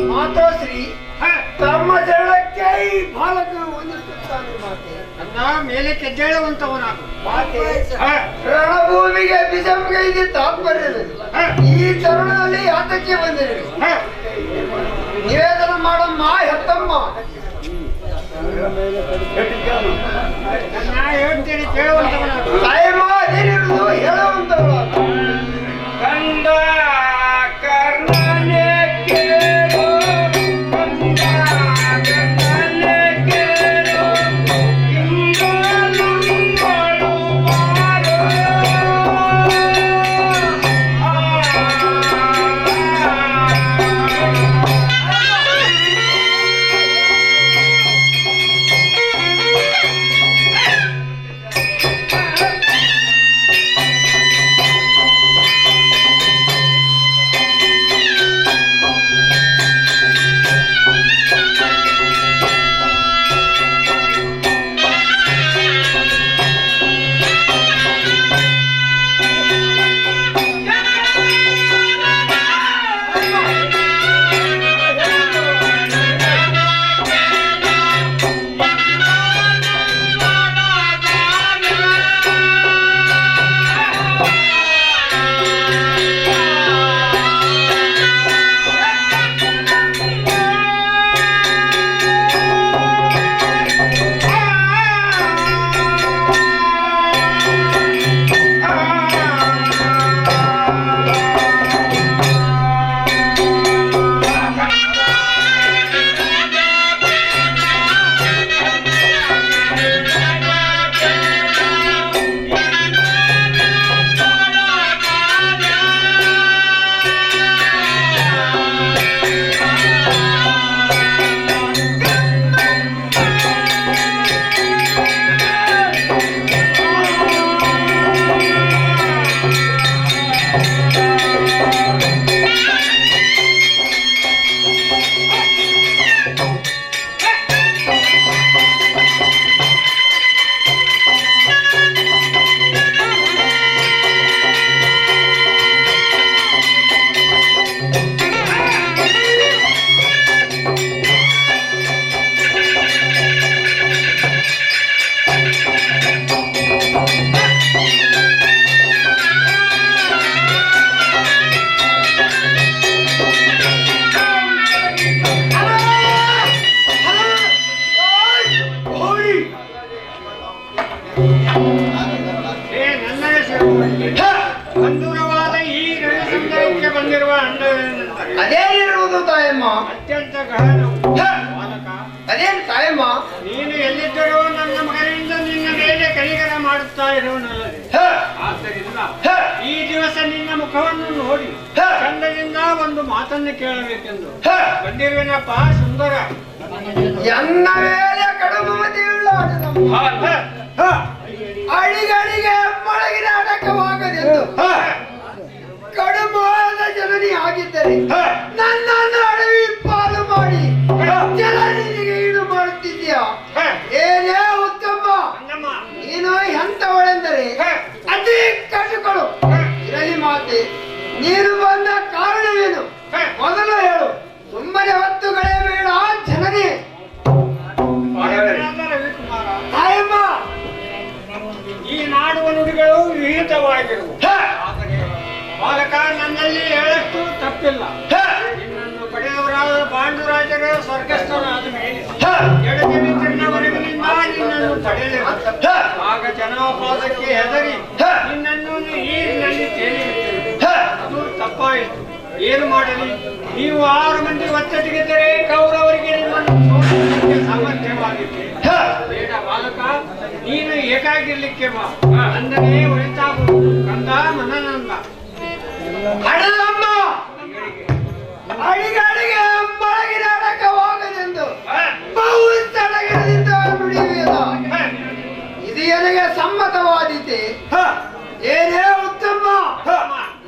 ಮಾತೋಶ್ರೀ ತಮ್ಮ ಜಗಳಕ್ಕೆ ಈ ಬಾಲಕ ವಂದಿಸುತ್ತಾನೆ. ಮಾತೆ ನನ್ನ ಮೇಲೆ ಕೆದ್ದೇಳುವಂತವನಾಗು. ಮಾತೆ ರಣಭೂಮಿಗೆ ಬಿಜಂಗೈದು ತಾತ್ಪರ್ಯವಿಲ್ಲ. ಈ ತರುಣದಲ್ಲಿ ಯಾತಕ್ಕೆ ಬಂದಿರಿ? ನಿವೇದನ ಮಾಡಮ್ಮ ಹೆತ್ತಮ್ಮ. ನಾ ಹೇಳ್ತೇನೆ, ಕೇಳುವಂತವನಾಗು. ಟೈಮ್ ಅದೇನಿರುವುದು ಹೇಳುವಂತವಳು. ಕಂದ ಕರ್ಣನೆ ಕೇಳು, ಕಂದ ಕರ್ಣನೆ ಕೇಳು, ಇಂದು ನಮ್ಮಳು ಬಾರು. ನನ್ನಗೆ ಸೇರುವಲ್ಲಿ ಬಂಧುರವಾದ ಈ ರಣಸಂದರ್ಭಕ್ಕೆ ಬಂದಿರುವ ಅಂಡವೇನೆಂದರೆ ಅದೇನಿರುವುದು ತಾಯಮ್ಮ? ಅತ್ಯಂತ ಗಹನವು ಬಾಲಕ, ಅದೇನು ತಾಯಮ್ಮ? ನೀನು ಎಲ್ಲಿದ್ದರೂ ನನ್ನ ಮಗನಿಂದ ನಿನ್ನ ಮೇಲೆ ಕನಿಕರ ಮಾಡುತ್ತಾ ಇರುವನಲ್ಲದೆ, ಆದ್ದರಿಂದ ಈ ದಿವಸ ನಿನ್ನ ಮುಖವನ್ನು ನೋಡಿ ಚಂದದಿಂದ ಒಂದು ಮಾತನ್ನು ಕೇಳಬೇಕೆಂದು ಬಂದಿರುವೆನಪ್ಪ ಸುಂದರ. ಎನ್ನ ಮೇಲೆ ಕಡುಮತಿಯುಳ್ಳ ಅಡಿಗಡಿಗೆ ಮೊಳಗಿನ ಅಡಕವಾಗದೆಂದು ಕಡುಮಾದ ಜನನಿ ಆಗಿದ್ದರೆ ನನ್ನನ್ನು ಅಡವಿ ಪಾಲು ಮಾಡಿ ಜನನಿಗೆ ಈಡು ಮಾಡುತ್ತಿದ್ದೀಯಾ? ಏನೇ ಉತ್ತಮ, ನೀನು ಎಂತವಳೆಂದರೆ ಅತಿ ಕಟುಕಳು. ಇರಲಿ ಮಾತೆ, ನೀನು ಬಂದ ಕಾರಣವೇನು ಮೊದಲು ಹೇಳು. ಸುಮ್ಮನೆ ಹೊತ್ತುಗಳೇ ಬೇಡ ಜನನಿ. ತಾಯಮ್ಮ, ಈ ನಾಡುವ ನುಡಿಗಳು ವಿಹಿತವಾಗಿರುವು. ಆದರೆ ಬಾಲಕ, ನನ್ನಲ್ಲಿ ಹೇಳಷ್ಟು ತಪ್ಪಿಲ್ಲ. ನಿನ್ನನ್ನು ಪಡೆದವರಾದ ಪಾಂಡುರಾಜರ ಸ್ವರ್ಗಸ್ಥರಾದ ಮೇಲೆ ಎಡಗಡೆ ತಿನ್ನವರೆಗೂ ನಿನ್ನನ್ನು ಪಡೆಯಲಿಲ್ಲ. ಆಗ ಜನಪಾದಕ್ಕೆ ಹೆದರಿ ನಿನ್ನನ್ನು ನೀರಿನಲ್ಲಿ ತೇಲಿರುತ್ತೇವೆ. ಅದು ತಪ್ಪಾಯಿತು. ಏನು ಮಾಡಲಿ? ನೀವು 6 ಮಂದಿ ಒತ್ತಟಿಗಿದ್ದರೆ ಕೌರವರಿಗೆ ನಿಮ್ಮನ್ನು ಸೋಲಿಸಲಿಕ್ಕೆ ಸಾಮರ್ಥ್ಯವಾಗಿತ್ತು. ಬೇಡ ಬಾಲಕ, ನೀನು ಏಕಾಗಿರ್ಲಿಕ್ಕೆ ಬಾ. ಅಂದರೆ ಒಳಿತಾಗುವುದು. ಕಂದ ಮನನಂದ. ಅಡದಮ್ಮ ಅಡಿಗಡಿಗೆ ಮೊಳಗಿನ ಅಡಕವಾಗದೆಂದು ಬಹು ಸಡಗರದಿಂದ ನುಡಿಯುವುದ ಇದು ನನಗೆ ಸಮ್ಮತವಾದೀತೆ. ಏನೇ ಉತ್ತಮ,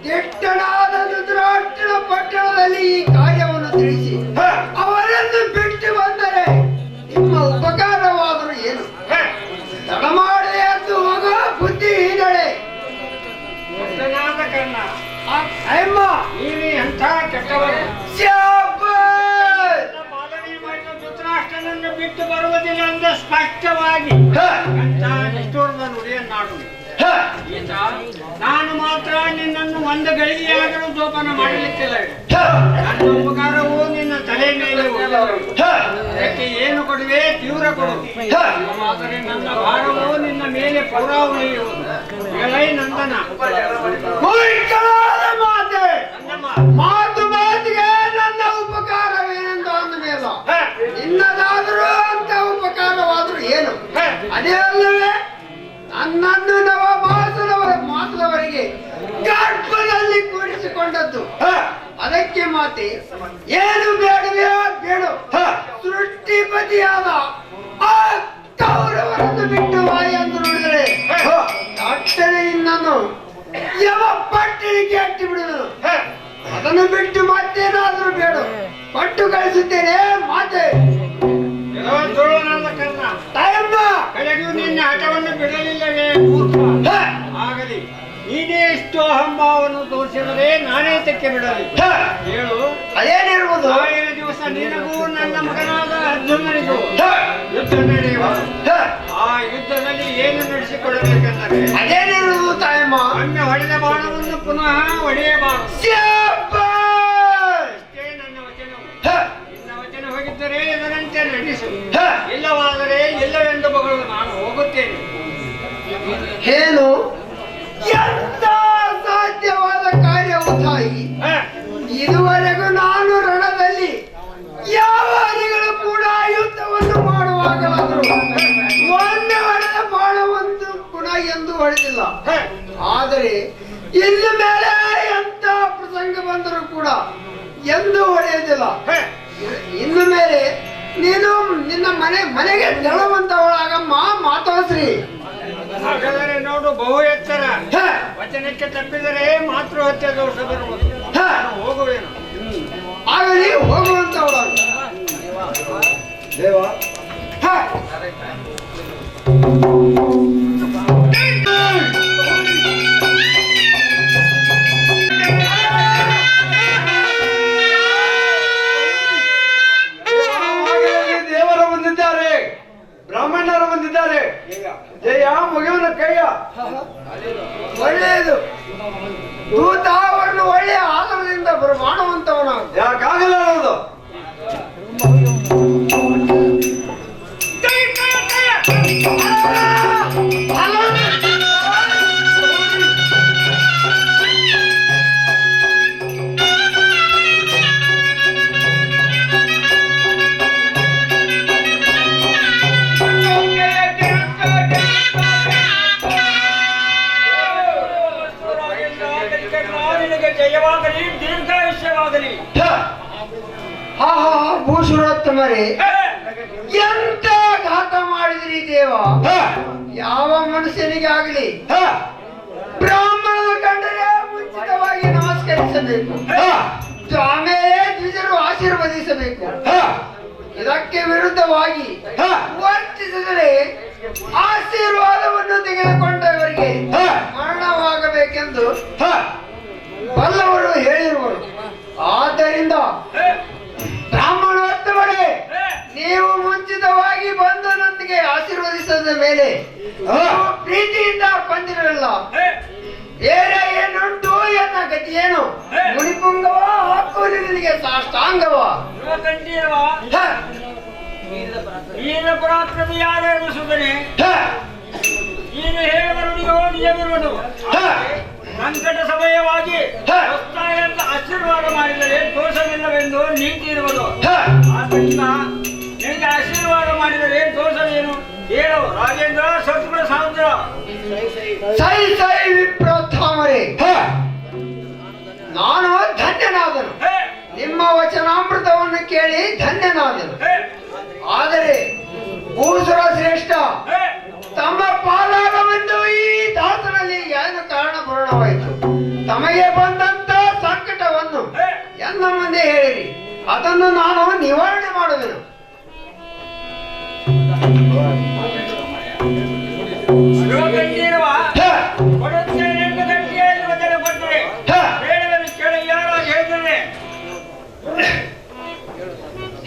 ದಿಟ್ಟನಾದ ಧೃತರಾಷ್ಟ್ರನ ಪಟ್ಟಣದಲ್ಲಿ ಈ ಕಾರ್ಯವನ್ನು ತಿಳಿಸಿ ಅವರನ್ನು ಬಿಟ್ಟು ಬಂದರೆ ನಿಮ್ಮ ಉಪಕಾರವಾದರೂ ಏನು? ತಡ ಮಾಡದೆ ಎಂದು ಹೋಗೋ ಬುದ್ಧಿಹೀನಳೆ. ಭಕ್ತನಾದ ಕರ್ಣ, ಅಯ್ಯಮ್ಮ, ನೀನು ಎಂಥ ಕೆಟ್ಟವರು. ಪಾಲನೆ ಮಾಡಿದ ಧೃತರಾಷ್ಟ್ರನನ್ನು ಬಿಟ್ಟು ಬರುವುದಿಲ್ಲ ಎಂದು ಸ್ಪಷ್ಟವಾಗಿ ಅಂಥ ನಿಷ್ಠೂರದ ನುಡಿಯನ್ನಾಡು. ಈತ ನಾನು ಮಾತ್ರ ನಿನ್ನನ್ನು ಒಂದು ಗಳಿಗೆಯಾಗಲು ಜೋಪಾನ ಮಾಡಲಿಕ್ಕಿಲ್ಲ. ನನ್ನ ಉಪಕಾರವು ನಿನ್ನ ತಲೆ ಮೇಲೆ ಅದಕ್ಕೆ ಏನು ಕೊಡುವೆ? ತೀವ್ರ ಕೊಡು. ಆದರೆ ನನ್ನ ಭಾರವು ನಿನ್ನ ಮೇಲೆ ಪೂರಾ ಉಳಿಯುವುದು. ಎಲೈ ನಂದನ, ಮಾತು ಮಾತಿಗೆ ನನ್ನ ಉಪಕಾರವೇನೆಂದು ಅಂದ ಮೇಲೆ ನಿನ್ನದಾದರೂ ಅಂತ ಉಪಕಾರವಾದರೂ ಏನು? ಅದೇ ಅಲ್ಲವೇ ನನ್ನನ್ನು ನವ ಮಾಸದವರೆಗೆ ಗರ್ಭದಲ್ಲಿ ಕೂಡಿಸಿಕೊಂಡದ್ದು. ಅದಕ್ಕೆ ಮಾತೆ ಏನು ಬೇಡವೇ ಬೇಡು. ಸೃಷ್ಟಿಪತಿಯಾದ ಆ ಕೌರವರನ್ನು ಬಿಟ್ಟು ಬಾಯಿ ಎಂದು ನೋಡಿದರೆ ಅಟ್ಟನೆ ಇನ್ನನ್ನು ಯಾವ ಪಟ್ಟಣಿಗೆ ಅಟ್ಟಿ ಬಿಡುವುದು. ಅದನ್ನು ಬಿಟ್ಟು ಮತ್ತೇನಾದ್ರೂ ಬೇಡ, ಪಟ್ಟು ಕಳಿಸುತ್ತೇನೆ ಮಾತೆ. ನನ್ನ ಕರ್ಣ, ತಾಯಮ್ಮ, ಕಡೆಗೂ ನಿನ್ನ ಹಠವನ್ನು ಬಿಡಲಿಲ್ಲವೇ ಮೂರ್ಖ? ಆಗಲಿ, ನೀನೇ ಇಷ್ಟು ಅಹಂಭಾವವನ್ನು ತೋರಿಸಿದರೆ ನಾನೇ ತೆಕ್ಕೆ ಬಿಡಲಿ. ಹೇಳು, ಅದೇನಿರುವುದು? 7 ದಿವಸ ನಿನಗೂ ನನ್ನ ಮಗನಾದ ಅರ್ಜುನನಿಗೂ ಯುದ್ಧ ನಡೆಯುವ. ಆ ಯುದ್ಧದಲ್ಲಿ ಏನು ನಡೆಸಿಕೊಡಬೇಕೆಂದರೆ ಅದೇನಿರುವುದು ತಾಯಮ್ಮ? ಒಮ್ಮೆ ಹೊಡೆದ ಬಾಣವನ್ನು ಪುನಃ ಹೊಡೆಯಬಾರದು. ಇಷ್ಟೇ ನನ್ನ ವಚನವು. ನಿನ್ನ ವಚನ ಹೋಗಿದ್ದರೆ ಇದರಂತೆ ನಡೆಸು. ಇಲ್ಲವಾದರೆ ಇಲ್ಲವೆಂದು ಮಗಳು ನಾನು ಹೋಗುತ್ತೇನೆ. ಏನು ಎಂತ ಸಾಧ್ಯವಾದ ಕಾರ್ಯವು ತಾಯಿ? ಇದುವರೆಗೂ ನಾನು ರಣದಲ್ಲಿ ಯಾವ ಅರಿಗಳು ಕೂಡ ಯುದ್ಧವನ್ನು ಮಾಡುವಾಗಲಾದರೂ ಒಮ್ಮೆ ಹೊಡೆದ ಬಾಣವನ್ನು ಪುನಃ ಎಂದು ಹೊಡೆದಿಲ್ಲ. ಆದರೆ ಇನ್ನು ಮೇಲೆ ಎಂತ ಪ್ರಸಂಗ ಬಂದರೂ ಕೂಡ ಎಂದು ಹೊಡೆಯುವುದಿಲ್ಲ. ಇನ್ನು ಮೇಲೆ ನೀನು ನಿನ್ನ ಮನೆಗೆ ತೆರಳುವಂತವಳಾಗಮ್ಮ ಮಾತೋಶ್ರೀ. ಹಾಗಾದರೆ ನೋಡು, ಬಹು ಎತ್ತರ. ವಚನಕ್ಕೆ ತಪ್ಪಿದರೆ ಮಾತೃಹತ್ಯೆ ದೋಷ ಬರುವುದು. ಹೋಗುವೇನು? ಆಗಲಿ, ಹೋಗುವಂತವಳಾಗ ದೇವ. ದೇವರ ಬಂದಿದ್ದಾರೆ, ಬ್ರಾಹ್ಮಣರು ಬಂದಿದ್ದಾರೆ. ಜಯ ಮುಗಿವನ ಕೈಯ ಒಳ್ಳೆಯದು. ದೂತ ಅವರನ್ನು ಒಳ್ಳೆಯ ಆಧಾರದಿಂದ ಮಾಡುವಂತವನ ಯಾಕಾಗಲ್ಲ ಅನ್ನೋದು. ಆ ಧರ್ಮರೇ, ಎಂತ ಘಾತ ಮಾಡಿದ್ರಿ ದೇವ. ಯಾವ ಮನುಷ್ಯನಿಗಾಗಲಿ ಬ್ರಾಹ್ಮಣನ ಕಂಡರೆ ಮುಂಚಿತವಾಗಿ ನಮಸ್ಕರಿಸಬೇಕು, ಆಮೇಲೆ ದ್ವಿಜರು ಆಶೀರ್ವದಿಸಬೇಕು. ಇದಕ್ಕೆ ವಿರುದ್ಧವಾಗಿ ವರ್ತಿಸಿದರೆ ಆಶೀರ್ವಾದವನ್ನು ತೆಗೆದುಕೊಂಡವರಿಗೆ ಮರಣವಾಗಬೇಕೆಂದು ಬಲ್ಲವರು ಹೇಳಿರುವರು. ಆದ್ದರಿಂದ ಬ್ರಾಹ್ಮಣೋತ್ತಮರೇ, ನೀವು ಮುಂಚಿತವಾಗಿ ಬಂದು ನೊಂದಿಗೆ ಆಶೀರ್ವದಿಸಿದ ಮೇಲೆ ನೀವು ಪ್ರೀತಿಯಿಂದ ಬಂದಿರಲಿಲ್ಲ. ಬೇರೆ ಏನುಂಟು ಎನ್ನ ಗತಿ ಏನು? ಮುನಿಪುಂಗವ ಹಾಕುವುದು ನಿನಗೆ ಸಾಷ್ಟಾಂಗವ. ವೀರ ಪರಾಕ್ರಮಿಯಾದ ಸುಧನೆ, ನೀನು ಹೇಳುವ ನುಡಿಯೋ ನಿಜವಿರುವುದು. ಸಂಕಟ ಸಮಯವಾಗಿ ಹೊತ್ತಾಯಂತ ಆಶೀರ್ವಾದ ಮಾಡಿದರೆ ದೋಷವಿಲ್ಲವೆಂದು ನೀತಿ ಇರುವುದು. ಆದ್ದರಿಂದ ನಿನಗೆ ಆಶೀರ್ವಾದ ಮಾಡಿದರೆ ದೋಷವೇನು ಹೇಳು ರಾಜೇಂದ್ರ ಸತ್ಗುಣ ಸಾಂದ್ರ. ಸೈ ಸೈ ವಿಪ್ರೋತ್ತಮರೇ, ನಾನು ಧನ್ಯನಾದನು. ನಿಮ್ಮ ವಚನಾಮೃತವನ್ನು ಕೇಳಿ ಧನ್ಯನಾದನು. ಆದರೆ ಭೂಸುರ ಶ್ರೇಷ್ಠ ತಮ್ಮ ಪಾಲಾಗವೆಂದು ಈ ದಾಸನಲ್ಲಿ ಏನು ಕಾರಣ ಪೂರ್ಣವಾಯಿತು? ತಮಗೆ ಬಂದಂತ ಸಂಕಟವನ್ನು ಎನ್ನ ಮುಂದೆ ಹೇಳಿರಿ, ಅದನ್ನು ನಾನು ನಿವಾರಣೆ ಮಾಡುವೆನು.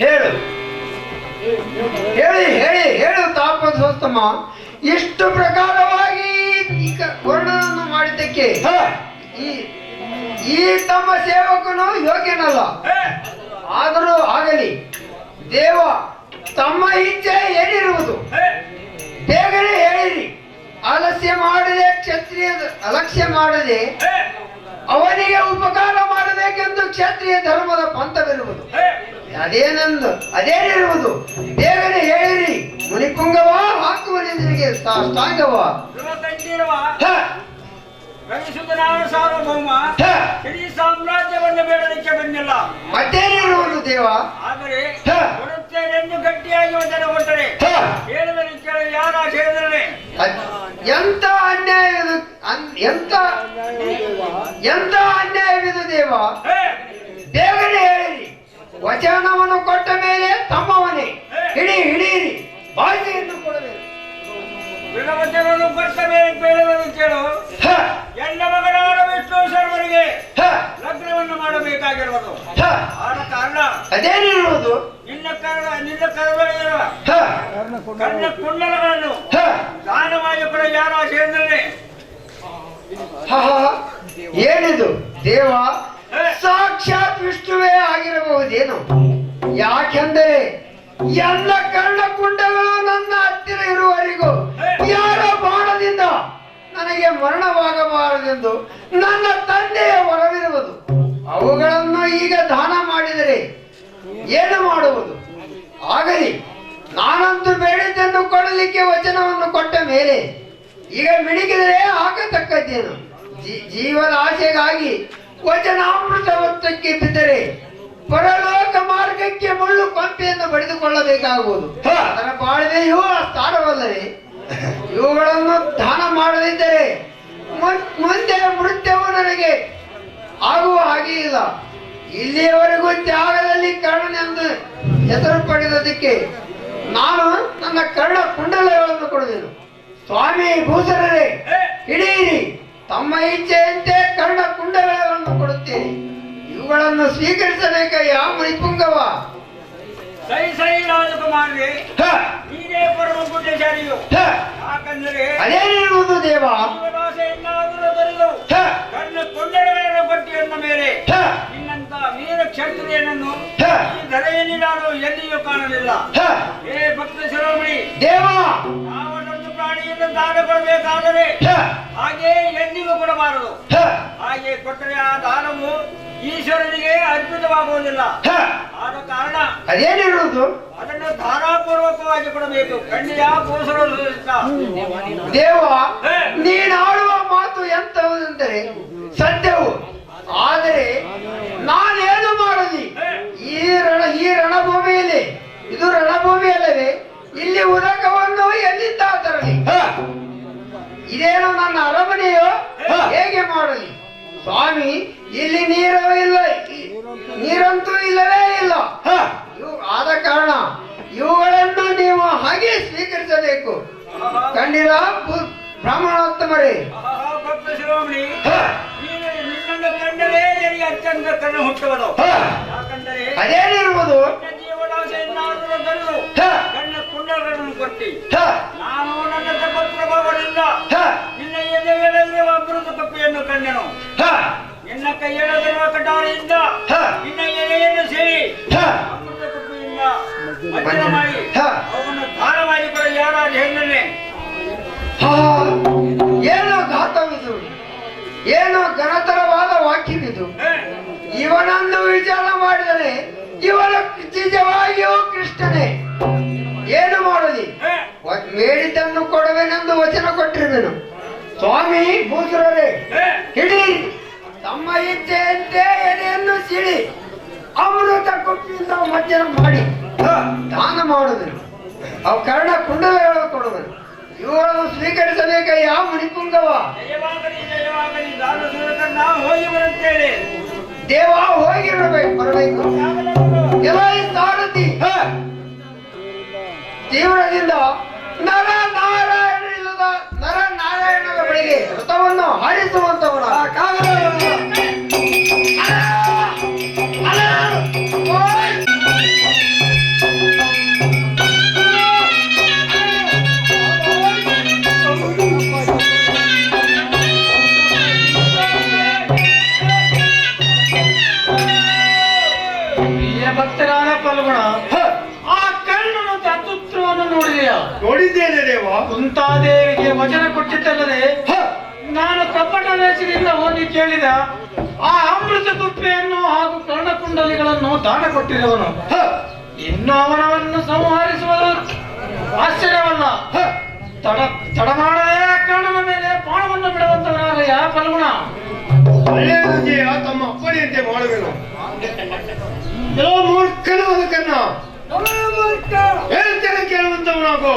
ಹೇಳು ಹೇಳಿ ಹೇಳಿ ಹೇಳು ತಾಪಸೋತ್ತಮ. ಇಷ್ಟು ಪ್ರಕಾರವಾಗಿ ವರ್ಣನನ್ನು ಮಾಡಿದ್ದಕ್ಕೆ ಈ ತಮ್ಮ ಸೇವಕನು ಯೋಗ್ಯನಲ್ಲ. ಆದರೂ ಆಗಲಿ ದೇವ, ತಮ್ಮ ಇಚ್ಛೆ ಏನಿರುವುದು ಬೇಗನೆ ಹೇಳಿರಿ. ಆಲಸ್ಯ ಮಾಡದೆ ಅಲಕ್ಷ್ಯ ಮಾಡದೆ ಅವನಿಗೆ ಉಪಕಾರ ಮಾಡಬೇಕೆಂದು ಕ್ಷತ್ರಿಯ ಧರ್ಮದ ಪಂಥವಿರುವುದು. ಅದೇನಿರುವುದು ಬೇಗನೆ ಹೇಳಿರಿ. ಮುನಿಪುಂಗವ ಹಾಕುವ ನಿನಗೆ ಸಾಷ್ಟಾಂಗವ. ಸಾರ್ವಭೌಮ ಇಡೀ ಸಾಮ್ರಾಜ್ಯವನ್ನು ಬೇಡಲಿಕ್ಕೆ ಬಂದಿಲ್ಲ. ಮತ್ತೇನಿರುವುದು ದೇವ? ಆದರೆ ಕೊಡುತ್ತೇನೆಂದು ಗಟ್ಟಿಯಾಗಿ ವಚನ ಕೊಟ್ಟರೆ ಹೇಳಿದರೆ ಕೇಳಿ ಯಾರ ಹೇಳಿದರೆ ಎಂತ ಅನ್ಯಾಯವಿದು, ಎಂತ ಅನ್ಯಾಯವಿದು ದೇವ. ಬೇಗನೆ ಹೇಳಿರಿ. ವಚನವನ್ನು ಕೊಟ್ಟ ಮೇಲೆ ತಮ್ಮವನೇ ಹಿಡೀರಿ, ಬಾಯಿಯನ್ನು ಕೊಡಬೇಕು. ವಚನವನ್ನು ಕೊಟ್ಟ ಮೇಲೆ ಬೇಡವನ್ನು ಕೇಳು. ಎಲ್ಲ ಮಗನಾದ ವಿಷ್ಣು ಸರ್ವರಿಗೆ ಲಗ್ನವನ್ನು ಮಾಡಬೇಕಾಗಿರುವುದು. ಆದ ಕಾರಣ ಅದೇನಿರುವುದು ನಿನ್ನ ಕರದೊಳಗಿರುವ ಕರ್ಣ ಕುಂಡಲಗಳನ್ನು ದಾನವಾಗಿ ಕೂಡ ಯಾರ ಸೇರಿದರೆ ಏನಿದು ದೇವ? ಸಾಕ್ಷಾತ್ ವಿಷ್ಣುವೇ ಆಗಿರಬಹುದೇನು? ಯಾಕೆಂದರೆ ಎಲ್ಲ ಕರ್ಣಕುಂಡಗಳು ನನ್ನ ಹತ್ತಿರ ಇರುವವರೆಗೂ ಯಾರ ಬಾಣದಿಂದ ನನಗೆ ಮರಣವಾಗಬಾರದೆಂದು ನನ್ನ ತಂದೆಯ ವರವಿರುವುದು. ಅವುಗಳನ್ನು ಈಗ ದಾನ ಮಾಡಿದರೆ ಏನು ಮಾಡುವುದು? ಆಗಲಿ, ನಾನಂತೂ ಬೇಡಿದ್ದನ್ನು ಕೊಡಲಿಕ್ಕೆ ವಚನವನ್ನು ಕೊಟ್ಟ ಮೇಲೆ ಈಗ ಮಿಣಿಗಿದರೆ ಆಗತಕ್ಕದ್ದೇನು? ಜೀವದ ಆಸೆಗಾಗಿ ವಚನಾಮೃತವತ್ತಕ್ಕೆ ಬಿದ್ದರೆ ಪರಲೋಕ ಮಾರ್ಗಕ್ಕೆ ಮುಳ್ಳು ಕೊಂಪೆಯನ್ನು ಬಡಿದುಕೊಳ್ಳಬೇಕಾಗುವುದು. ಅದರ ಬಾಳ್ವೆಯೂ ಸ್ಥಾನವಲ್ಲವೇ? ಇವುಗಳನ್ನು ದಾನ ಮಾಡದಿದ್ದರೆ ಮುಂದೆ ಮೃತ್ಯವು ನನಗೆ ಆಗುವ ಹಾಗೆ ಇಲ್ಲ. ಇಲ್ಲಿಯವರೆಗೂ ತ್ಯಾಗದಲ್ಲಿ ಕರ್ಣನೆಂದು ಹೆಸರು ಪಡೆದದಕ್ಕೆ ನಾನು ನನ್ನ ಕರ್ಣ ಕುಂಡಲಗಳನ್ನು ಕೊಡುವೆನು. ಸ್ವಾಮಿ ಭೂಸರರೇ, ಹಿಡಿಯಿರಿ. ತಮ್ಮ ಇಚ್ಛೆಯಂತೆ ಕರ್ಣ ಕುಂಡಲಗಳನ್ನು ಕೊಡುತ್ತೇನೆ. ಇವುಗಳನ್ನು ಸ್ವೀಕರಿಸಬೇಕಯ್ಯ ಮುನಿಪುಂಗವ. ಸೈ ಸೈ ರಾಜಕುಮಾರರೇ, ನೀನೇ ಪರಮ ಪುಣ್ಯಶಾಲಿಯು. ಯಾಕಂದರೆ ಅದೇನಿರುವುದು ದೇವ? ಕರ್ಣ ಕುಂಡಲಗಳನ್ನು ಕೊಟ್ಟಿಯನ್ನ ಮೇಲೆ ನಿನ್ನಂತ ವೀರ ಕ್ಷತ್ರಿಯನನ್ನು ಈ ಧರೆಯಲ್ಲಿ ನಾನು ಎಲ್ಲಿಯೂ ಕಾಣಲಿಲ್ಲ. ಹೇ ಭಕ್ತ ಶಿರೋಮಣಿ ದೇವ, ಯಾವನೊಂದು ಪ್ರಾಣಿಯನ್ನು ದಾನ ಕೊಡಬೇಕಾದರೆ ಹಾಗೆ ಎಂದಿಗೂ ಕೊಡಬಾರದು. ಹಾಗೆ ಕೊಟ್ಟರೆ ಆ ದಾನವು ಈಶ್ವರನಿಗೆ ಅರ್ಪಿತವಾಗುವುದಿಲ್ಲ. ಆದ ಕಾರಣ ಅದೇನಿರುವುದು? ಅದನ್ನು ಧಾರಾಪೂರ್ವಕವಾಗಿ ಕೊಡಬೇಕು. ಖಂಡಿತ ದೇವ, ನೀನಾಡುವ ಮಾತು ಎಂತವುದೆಂದರೆ ಸತ್ಯವು. ಆದರೆ ನಾನೇನು ಮಾಡಲಿ? ಈ ರಣಭೂಮಿಯಲ್ಲಿ ಇದು ರಣಭೂಮಿ ಅಲ್ಲವೇ? ಇಲ್ಲಿ ಉದಕವನ್ನು ಎಲ್ಲಿಂದ ತರಲಿ? ಇದೇನೋ ನನ್ನ ಅರಮನೆಯೋ? ಹೇಗೆ ಮಾಡಲಿ ಸ್ವಾಮಿ? ಇಲ್ಲಿ ನೀರು ಇಲ್ಲ, ನೀರಂತೂ ಇಲ್ಲವೇ ಇಲ್ಲ. ಆದ ಕಾರಣ ಇವುಗಳನ್ನು ನೀವು ಹಾಗೆ ಸ್ವೀಕರಿಸಬೇಕು. ಕಂಡಿರ ಬ್ರಾಹ್ಮಣೋತ್ತಮರೇ? ಭಕ್ತ ಶಿರೋಮಣಿ, ನಿನ್ನನ್ನು ಕಂಡರೆ ನನಗೆ ಅತ್ಯಂತ ಕಣ್ಣು ಹುಟ್ಟುವುದು. ಯಾಕಂದರೆ ಅದೇನಿರುವುದು? ಜೀವನಾಶೆಯನ್ನಾದರೂ ತರಲು ಕಣ್ಣ ಕುಂಡಗಳನ್ನು ಕೊಟ್ಟಿ ನಾನು ನನ್ನ ತಪಪ್ರಭಾವದಿಂದ ನಿನ್ನ ಎದೆಯಲ್ಲಿರುವ ಅಮೃತ ಕಪ್ಪಿಯನ್ನು ಕಂಡೆನು. ನಿನ್ನ ಕೈಯಲ್ಲಿರುವ ಕಟಾರಿಯಿಂದ ನಿನ್ನ ಎಲೆಯನ್ನು ಸೇರಿ ಅಮೃತ ಕಪ್ಪಿಯಿಂದ ಮಜ್ಜನ ಮಾಡಿ ಅವನ್ನು ದಾನ ಮಾಡಿ ಕೂಡ ಯಾರಾದ ಹೆಣ್ಣನ್ನೇ. ಏನೋ ಘಾತವಿದು, ಏನೋ ಘನತರವಾದ ವಾಕ್ಯವಿದು. ಇವನನ್ನು ವಿಚಾರ ಮಾಡಿದರೆ ಇವನ ನಿಜವಾಗಿಯೂ ಕೃಷ್ಣನೇ. ಏನು ಮಾಡಲಿ? ಬೇಡಿದ್ದನ್ನು ಕೊಡುವೆನೆಂದು ವಚನ ಕೊಟ್ಟಿರುವೆನು. ಸ್ವಾಮಿ ಭೂಸುರರೇ, ಹಿಡಿ ತಮ್ಮ ಇಚ್ಛೆಯಂತೆ ಎಲೆಯನ್ನು ಸಿಡಿ ಅಮೃತ ಕುಪ್ಪಿಯಿಂದ ಮಜ್ಜನ ಮಾಡಿ ದಾನ ಮಾಡುವೆನು. ಅವು ಕರ್ಣ ಕುಂಡಲಗಳು ಕೊಡುವೆನು. ಇವುಗಳನ್ನು ಸ್ವೀಕರಿಸಬೇಕಯ್ಯ ಮುನಿಪುಂಗವ. ಜಯವಾಗಲಿ ದಾನ ಸುರಕನ್ನ ಹೋಗಿ ಬರುತ್ತೇನೆ. ದೇವ ಹೋಗಿರಬೇಕು, ಬರಬೇಕು. ಎಲ್ಲ ಈ ಸಾರಥಿ ತೀವ್ರದಿಂದ ನರನಾರಾಯಣದ ನರನಾರಾಯಣನ ಬಳಿಗೆ ರಥವನ್ನು ಹಾರಿಸುವಂತವನ ಭಕ್ತರಾದ ಫಲ್ಗುಣ, ಆ ಕರ್ಣನ ಚಾತುರ್ಯವನ್ನು ನೋಡಿದೆಯಾ? ನೋಡಿದ್ದೇನೆ ದೇವ. ಕುಂತಾದೇವಿಗೆ ವಚನ ಕೊಟ್ಟಿದ್ದಲ್ಲದೆ ನಾನು ಕಪಟ ವೇಷದಿಂದ ಹೋಗಿ ಕೇಳಿದ ಆ ಅಮೃತ ಕುಪ್ಪೆಯನ್ನು ಹಾಗೂ ಕರ್ಣಕುಂಡಲಿಗಳನ್ನು ದಾನ ಕೊಟ್ಟಿರುವನು. ಇನ್ನು ಅವನವನ್ನು ಸಂಹರಿಸುವುದು ಆಶ್ಚರ್ಯವಲ್ಲ. ತಡ ಮಾಡದೆ ಆ ಕರ್ಣನ ಮೇಲೆ ಬಾಣವನ್ನು ಬಿಡುವಂತನಾಗ ಯಾ ಫಲ್ಗುಣ. ಒಳ್ಳೆಯದು ಜಯ, ತಮ್ಮ ಅಪ್ಪನೆಯಂತೆ ಮಾಡುವೆನು. ಕೆಲವು ಮೂರ್ಖನು ಅದಕ್ಕನ್ನ ಹೇಳ್ತೇನೆ ಕೇಳುವಂತವನಾಗೋ.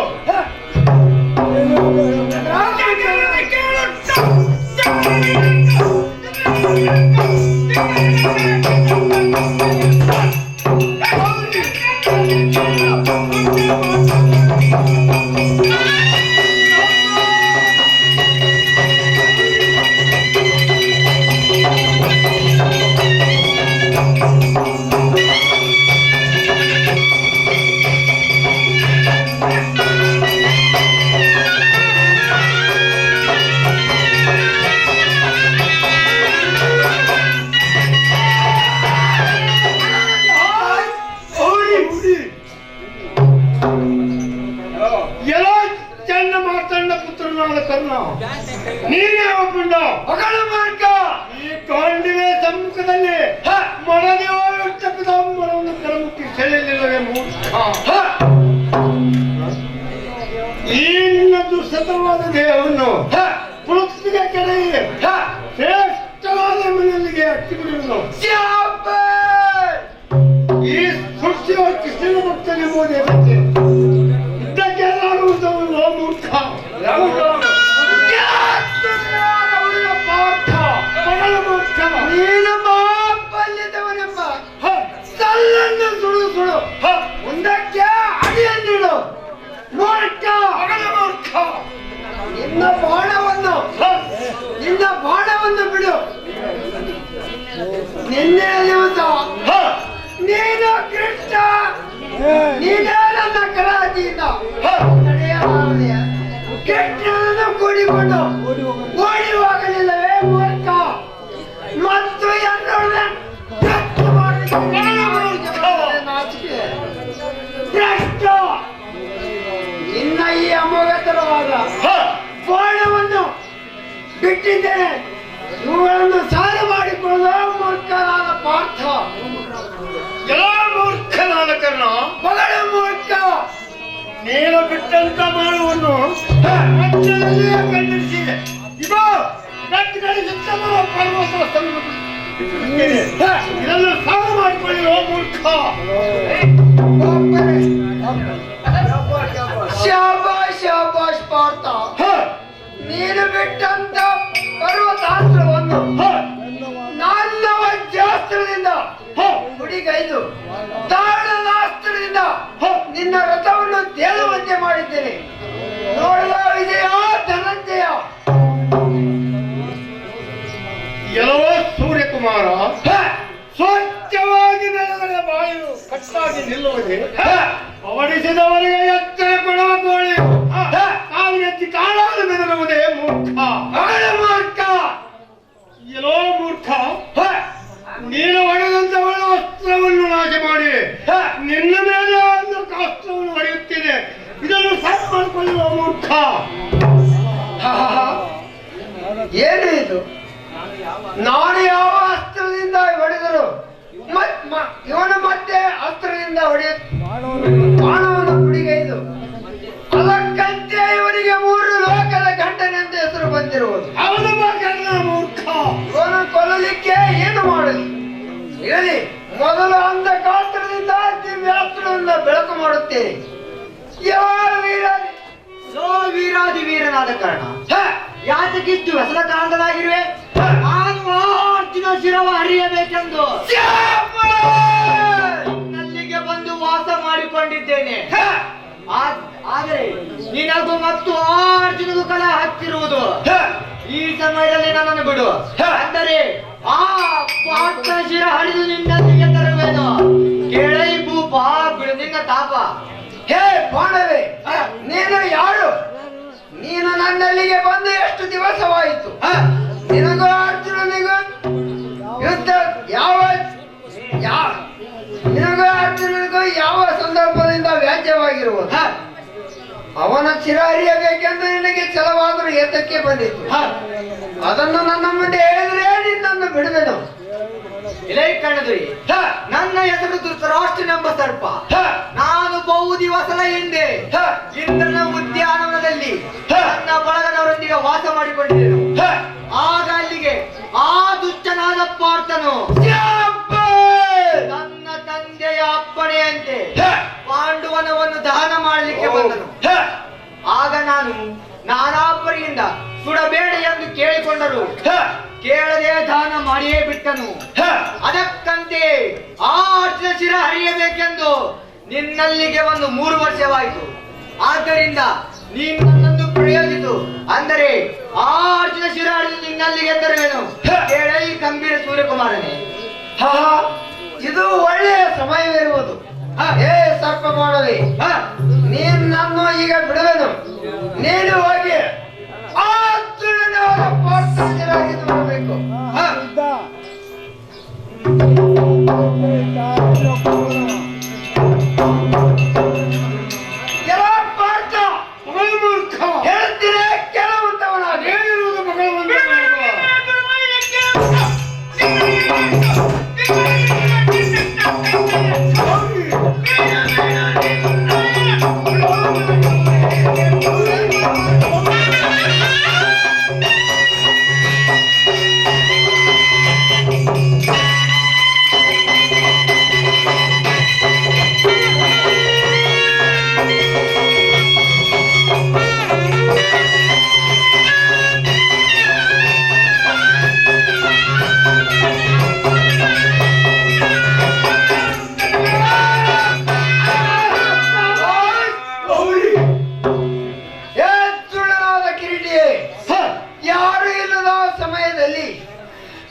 ನೀನೇ ಒಬ್ಬಂಡ ಮಗಳ ಮಾರ್ಗ ಈ ಕಾಂಡಿವೆ ಸಮ್ಮುಖದಲ್ಲಿ ಮನದೇವವನ್ನು ಕರಮುಖಿ ಸೆಳೆಯಲಿಲ್ಲವೇ ಮೂರ್ಖ. ಈ ನಿನ್ನ ದುಸ್ಸತವಾದ ದೇಹವನ್ನು ಪೃಥ್ವಿಗೆ ಕೆರೆಗೆ ಶ್ರೇಷ್ಠವಾದ ಮನೆಯಲ್ಲಿಗೆ ಹತ್ತಿ ಬಿಡುವುದು. ಈ ಸೃಷ್ಟಿಯ ಕೃಷ್ಣನ ಭಕ್ತನೆಂಬುದೇ ಬಗ್ಗೆ ಇದ್ದಕ್ಕೆಲ್ಲಾಡುವುದನ್ನು ಮೂರ್ಖ. ನೀನಲ್ಲದವನೆಂಬ ಸಲ್ಲನ್ನು ಸುಡು ಸುಡು ಮುಂದಕ್ಕೆ ಅಡಿಯನ್ನಿಡು ಮೂರ್ಖ. ನಿನ್ನ ಬಾಣವನ್ನು ಬಿಡು. ನಿನ್ನೆ ದಿವಸ ನೀನು ಕೃಷ್ಣ, ನೀನೇ ನನ್ನ ಕಲಾಜಿಯಿಂದ ಕೃಷ್ಣನನ್ನು ಕೂಡಿಕೊಂಡು ಓಡಿ ಹೋಗಲಿಲ್ಲವೇ ಮೂರ್ಖ? ಮತ್ತು ನಿನ್ನ ಈ ಅಮೋಘತರವಾದ ಬಾಣವನ್ನು ಬಿಟ್ಟಿದ್ದೇನೆ. ಇವುಗಳನ್ನು ಸಾಲು ಮಾಡಿಕೊಳ್ಳುವ ಮೂರ್ಖನಾದ ಪಾರ್ಥ. ಎಲ್ಲ ಮೂರ್ಖನಾದ ಕರ್ಣ, ಮಗಳ ಮೂರ್ಖ. ನೀನು ಬಿಟ್ಟಂತ ಬಾಣವನ್ನು ಮಧ್ಯದಲ್ಲಿಯೇ ಖಂಡಿಸಿದೆ. ಇದು ಸುತ್ತಮುತ್ತ ಪರ್ವತ ಇದನ್ನು ಸಾಲು ಮಾಡಿಕೊಳ್ಳಿರೋ ಮೂರ್ಖ. ಶಾಬಾಷ್ ಶಾಬಾಷ್ ಪಾರ್ಥ. ನೀನು ಬಿಟ್ಟಂತ ಪರ್ವತಾಸ್ತ್ರವನ್ನು ನನ್ನ ವಜ್ರಾಸ್ತ್ರದಿಂದ ಹುಡಿಗೈದು ತಾಳದಾಸ್ತ್ರದಿಂದ ನಿನ್ನ ರಥವನ್ನು ತೇಲುವಂತೆ ಮಾಡಿದ್ದೇನೆ. ನೋಡಲ ವಿಜಯ ಧನಂಜಯ. ಎಲ್ಲವೋ ಸೂರ್ಯಕುಮಾರ, ಸ್ವಚ್ಛವಾಗಿ ನೆಲದ ಬಾಯು ಕಟ್ಟಾಗಿ ನಿಲ್ಲುವುದೇ ಅವಡಿಸಿದವರಿಗೆ ಎಚ್ಚರ ಕೊಡುವ ಕೋಳಿ ಕಾವಿನೆತ್ತಿ ಕಾಣಾದ ಬೆದರುವುದೇ ಮೂರ್ಖ. ಮೂರ್ಖ. ಎಲ್ಲೋ ಮೂರ್ಖ, ನೀನು ಹೊಡೆದಂತವಳ ಅಸ್ತ್ರವನ್ನು ನಾಶ ಮಾಡಿ ನಿನ್ನ ಮೇಲೆ ಒಂದು ಅಸ್ತ್ರವನ್ನು ಹೊಡೆಯುತ್ತಿದೆ. ಇದನ್ನು ಸರಿ ಮಾಡಿಕೊಳ್ಳುವ ಮೂರ್ಖ. ಏನು ಇದು? ನಾನು ಯಾವ ಅಸ್ತ್ರದಿಂದ ಹೊಡೆದರು ಇವನು ಮತ್ತೆ ಅಸ್ತ್ರದಿಂದ ಬಾಣವನ್ನು ಹುಡಿಗೈದು ಅದಕ್ಕಂತೆ ಇವನಿಗೆ 3 ಲೋಕದ ಗಂಟನೆ ಅಂತ ಹೆಸರು ಬಂದಿರುವುದು. ಅವನ ಮಗನ ಮೂರ್ಖ. ಇವನು ಕೊಲ್ಲಲಿಕ್ಕೆ ಏನು ಮಾಡಲಿ? ಇರಲಿ, ಮೊದಲು ಅಂಧಕಾಸ್ತ್ರದಿಂದ ದಿವ್ಯಾಸ್ತ್ರದಿಂದ ಬೆಳಕು ಮಾಡುತ್ತೇನೆ. ಯಾವ ವೀರಾದಿ ವೀರನಾದ ಕಾರಣ ಯಾತಕ್ಕಿಷ್ಟು ವ್ಯಸನ ಕಾರಣನಾಗಿರುವೆ? ನಾನು ಅರ್ಜುನ ಶಿರವ ಹರಿಯಬೇಕೆಂದು ನಲ್ಲಿಗೆ ಬಂದು ವಾಸ ಮಾಡಿಕೊಂಡಿದ್ದೇನೆ. ಆದರೆ ನಿನಗೂ ಮತ್ತು ಅರ್ಜುನಗೂ ಕಲ ಹತ್ತಿರುವುದು. ಈ ಸಮಯದಲ್ಲಿ ನನ್ನನ್ನು ಬಿಡು, ಅಂದರೆ ಆ ಪಾರ್ಥನ ಶಿರ ಹರಿದು ನಿನ್ನಲ್ಲಿಗೆ ತರುವೇನು. ಕೇಳೈ ಭೂಪ, ಬಿಡು ನಿನ್ನ ತಾಪ. ಹೇ ಬಾಣವೇ, ನೀನು ಯಾರು? ನೀನು ನನ್ನಲ್ಲಿಗೆ ಬಂದು ಎಷ್ಟು ದಿವಸವಾಯಿತು? ನಿನಗೂ ಅರ್ಜುನನಿಗೂ ಯುದ್ಧ ನಿನಗೂ ಅರ್ಜುನನಿಗೂ ಯಾವ ಸಂದರ್ಭದಿಂದ ವ್ಯಾಜ್ಯವಾಗಿರುವುದು? ಅವನ ಚಿರ ಹರಿಯಬೇಕೆಂದು ನಿನಗೆ ಛಲವಾದರೂ ಏತಕ್ಕೆ ಬಂದಿತ್ತು? ಅದನ್ನು ನನ್ನ ಮುಂದೆ ಹೇಳಿದ್ರೆ ನಿನ್ನನ್ನು ಬಿಡುವೆನು. ಇಲೈ ಕಣ್ಣದ್ರಿ, ನನ್ನ ಹೆಸರು ಧೃತರಾಷ್ಟ್ರನೆಂಬ ಸರ್ಪ. ನಾನು ಬಹು ದಿವಸದ ಹಿಂದೆ ಇಂದ್ರನ ಉದ್ಯಾನವನದಲ್ಲಿ ನನ್ನ ಬಳಗದವರೊಂದಿಗೆ ವಾಸ ಮಾಡಿಕೊಂಡಿದ್ದೆನು. ಆಗ ಅಲ್ಲಿಗೆ ಆ ದುಷ್ಟನಾದ ಪಾರ್ಥನು ನನ್ನ ತಂದೆಯ ಅಪ್ಪಣೆಯಂತೆ ಪಾಂಡುವನವನ್ನು ದಹನ ಮಾಡಲಿಕ್ಕೆ ಬಂದನು. ಆಗ ನಾನು ನಾನಾಪರಿಯಿಂದ ಸುಡಬೇಡ ಎಂದು ಕೇಳಿಕೊಂಡರು. ಕೇಳದೆ ದಾನ ಮಾಡಿಯೇ ಬಿಟ್ಟನು. ಅದಕ್ಕಂತೆ ಆ ಅರ್ಜುನ ಶಿರ ಹರಿಯಬೇಕೆಂದು ನಿನ್ನಲ್ಲಿಗೆ ಒಂದು 3 ವರ್ಷವಾಯಿತು. ಆದ್ದರಿಂದ ನೀನು ನನ್ನನ್ನು ಪ್ರಯೋಗಿಸು, ಅಂದರೆ ಆ ಅರ್ಜುನ ಶಿರ ಹರಿದು ನಿನ್ನಲ್ಲಿಗೆ ತರುವೆನು. ಕೇಳೈ ಗಂಭೀರ ಸೂರ್ಯಕುಮಾರನೇ, ಇದು ಒಳ್ಳೆಯ ಸಮಯವಿರುವುದು. ಹೇ ಸರ್ಪ ಮಾಡಲಿ, ನೀನು ನನ್ನ ಈಗ ಬಿಡುವೆನು. ನೀನು ಹೋಗಿ ಆ ಅರ್ಜುನನವರ ಪಾರ್ಥರಾಗಿದ್ದು ಬರಬೇಕು. ಎಲ್ಲ ಪಾರ್ಥ ಮೂರ್ಖ ಹೇಳ್ತೀರೇ ಕೆಲವಂತವನಾಗಿ ಹೇಳಿರುವುದು ಮಗಳು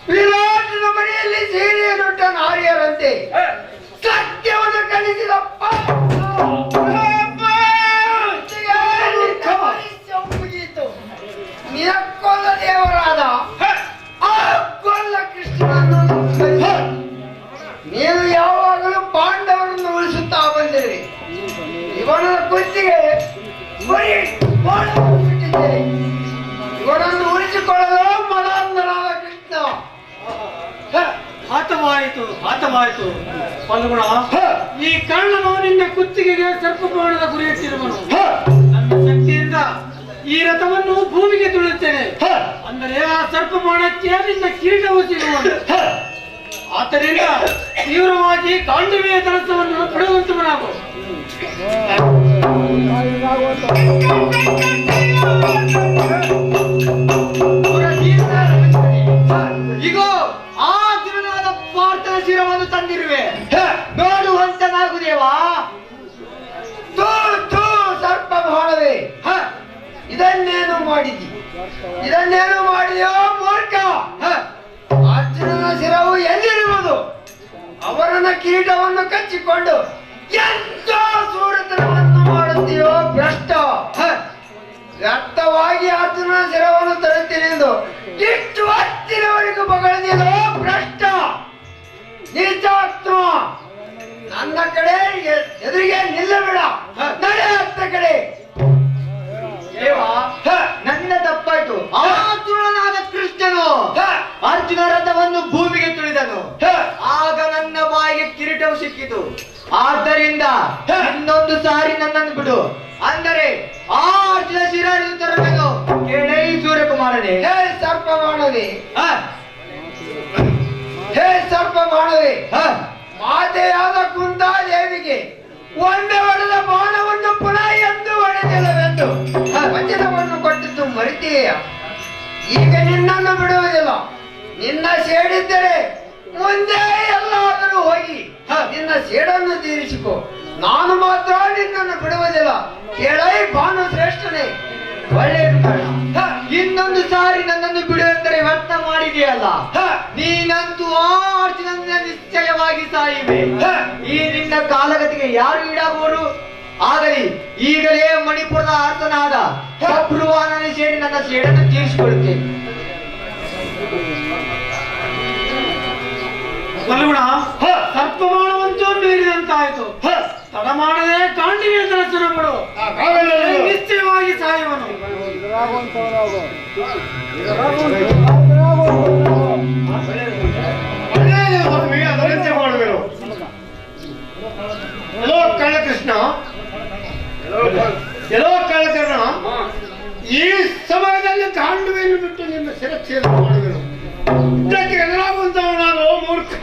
ವಿರಾಟನ ಮನೆಯಲ್ಲಿ ಸೇರಿಯನುಟ್ಟ ನಾರಿಯರಂತೆ ಸತ್ಯವನ್ನು ಕಲಿಸಿದ ಮುಗಿಯಿತು. ನಿನಕ್ಕೊಲ್ಲ ದೇವರಾದ ಆ ಕೊಲ್ಲ ಕೃಷ್ಣನನ್ನು ನೀನು ಯಾವಾಗಲೂ ಪಾಂಡವರನ್ನು ಉಳಿಸುತ್ತಾ ಬಂದಿರಿ. ಇವನ ಕುತ್ತಿಗೆ ಬಿಟ್ಟಿದ್ದೆ. ಇವನನ್ನು ಉಳಿಸಿಕೊಳ್ಳಲು ಮದಾಂಧನಾದ ಕೃಷ್ಣ ಹತವಾಯಿತು ಫಲ್ಗುಣ. ಈ ಕಳ್ಳನು ನಿನ್ನ ಕುತ್ತಿಗೆಗೆ ಸರ್ಪ ಬಾಣದ ಗುರಿಯಿಟ್ಟಿರುವನು. ನನ್ನ ಶಕ್ತಿಯಿಂದ ಈ ರಥವನ್ನು ಭೂಮಿಗೆ ತುಳಿಯುತ್ತೇನೆ, ಅಂದರೆ ಆ ಸರ್ಪ ಬಾಣಕ್ಕೆ ನಿನ್ನ ಕಿರೀಟವು ಸಿಗುವುದು. ಆದ್ದರಿಂದ ತೀವ್ರವಾಗಿ ಗಾಂಡೀವ್ಯ ಧನಸ್ಸವನ್ನು ಬಿಡುವಂತವನಾಗು. ಈಗೋ ಆ ದಿನದ ಪಾರ್ಥನ ಶಿರವನ್ನು ತಂದಿರುವೆ, ನೋಡುವಂತನಾಗುದೇವಾ? ತೂ ತೂ ಸರ್ಪ ಬಾಳವೆ, ಇದನ್ನೇನು ಮಾಡಿದಿ? ಇದನ್ನೇನು ಮಾಡಿದೆಯೋ ಮೂರ್ಖ? ಅರ್ಜುನನ ಶಿರವು ಎಲ್ಲಿರುವುದು? ಅವರನ್ನ ಕಿರೀಟವನ್ನು ಕಚ್ಚಿಕೊಂಡು ಎಂತ ಸೂರತನವನ್ನು ಮಾಡುತ್ತೀಯೋ ಭ್ರಷ್ಟ! ವ್ಯರ್ಥವಾಗಿ ಅರ್ಜುನನ ಶಿರವನ್ನು ತರುತ್ತೇನೆಂದು ಇಷ್ಟು ಹತ್ತಿರವರೆಗೂ ಬಗಳದಿರೋ ಭ್ರಷ್ಟ ನೀಚಾತ್ಮ! ನನ್ನ ಕಡೆ ಎದುರಿಗೆ ನಿಲ್ಲಬೇಡ, ನಡೆ ಹತ್ತ ಕಡೆ. ನನ್ನ ತಪ್ಪಾಯ್ತು. ಅರ್ಜುನನಾದ ಕೃಷ್ಣನು ಅರ್ಜುನ ರಥವನ್ನು ಭೂಮಿಗೆ ತುಳಿದನು, ಆಗ ನನ್ನ ಬಾಯಿಗೆ ಕಿರೀಟವು ಸಿಕ್ಕಿತು. ಆದ್ದರಿಂದ ಇನ್ನೊಂದು ಸಾರಿ ನನ್ನನ್ನು ಬಿಡು, ಅಂದರೆ ಆ ಅರ್ಜುನ ಶಿರಾಡಿ ತರಬೇಕು. ಕೇಳೇ ಸೂರ್ಯಕುಮಾರನೇ. ಹೇ ಸರ್ಪ ಮಾಡದೆ, ಹೇ ಸರ್ಪ ಮಾಡದೆ, ಮಾತೆಯಾದ ಕುಂತಾದೇವಿಗೆ ಒಮ್ಮೆ ಹೊಡೆದ ಬಾಣವನ್ನು ಪುನಃ ಎಂದು ಹೊಡೆದಿಲ್ಲವೆಂದು ವಚನವನ್ನು ಕೊಟ್ಟಿದ್ದು ಮರಿತೀಯ. ಈಗ ನಿನ್ನನ್ನು ಬಿಡುವುದಿಲ್ಲ. ನಿನ್ನ ಸೇಡಿದ್ದರೆ ಮುಂದೆ ಎಲ್ಲಾದರೂ ಹೋಗಿ ನಿನ್ನ ಸೇಡನ್ನು ತೀರಿಸಿಕೊ. ನಾನು ಮಾತ್ರ ನಿನ್ನನ್ನು ಬಿಡುವುದಿಲ್ಲ. ಕೇಳೈ ಭಾನು ಶ್ರೇಷ್ಠನೇ, ಒಳ್ಳೆಯದು ಕಾರಣ. ಇನ್ನೊಂದು ಸಾರಿ ನನ್ನನ್ನು ಬಿಡು ಎಂದರೆ ವ್ಯರ್ಥ ಮಾಡಿದೆಯಲ್ಲ. ನೀನಂತೂ ಅರ್ಜುನನ ನಿಶ್ಚಯವಾಗಿ ಸಾಯಿವೆ. ಈ ನಿನ್ನ ಕಾಲಗತಿಗೆ ಯಾರು ಈಡಾಗುವರು? ಆಗಲಿ, ಈಗಲೇ ಮಣಿಪುರದ ಅರ್ಥನಾದ ಬಬ್ರುವಾಹನನೇ ಸೇರಿ ನನ್ನ ಸೇಡನ್ನು ತೀರಿಸಿಕೊಳ್ಳುತ್ತೇನೆ. ಬಲಗುಣ ಸರ್ಪಮಾನವಂತೂ ಮೀರಿದಂತಾಯ್ತು. ತಡ ಮಾಡದೆ ಕಾಂಡಿಗೆ ದರ್ಶನ ಕೊಡು, ನಿಶ್ಚಯವಾಗಿ ಸಾಯುವನು. ಮಾಡುವೆನು. ಎಲ್ಲೋ ಕಳ್ಳಕೃಷ್ಣ, ಎಲ್ಲೋ ಕಳ್ಳಕರ್ಣ, ಈ ಸಮಯದಲ್ಲಿ ಕಾಂಡುವೆಯನ್ನು ಬಿಟ್ಟು ನಿನ್ನ ಶಿರಚ್ಛೇದ ಮಾಡುವೆನು. ಇದಕ್ಕೆ ಎದುರಾಗುವಂತವ ನಾನು ಮೂರ್ಖ.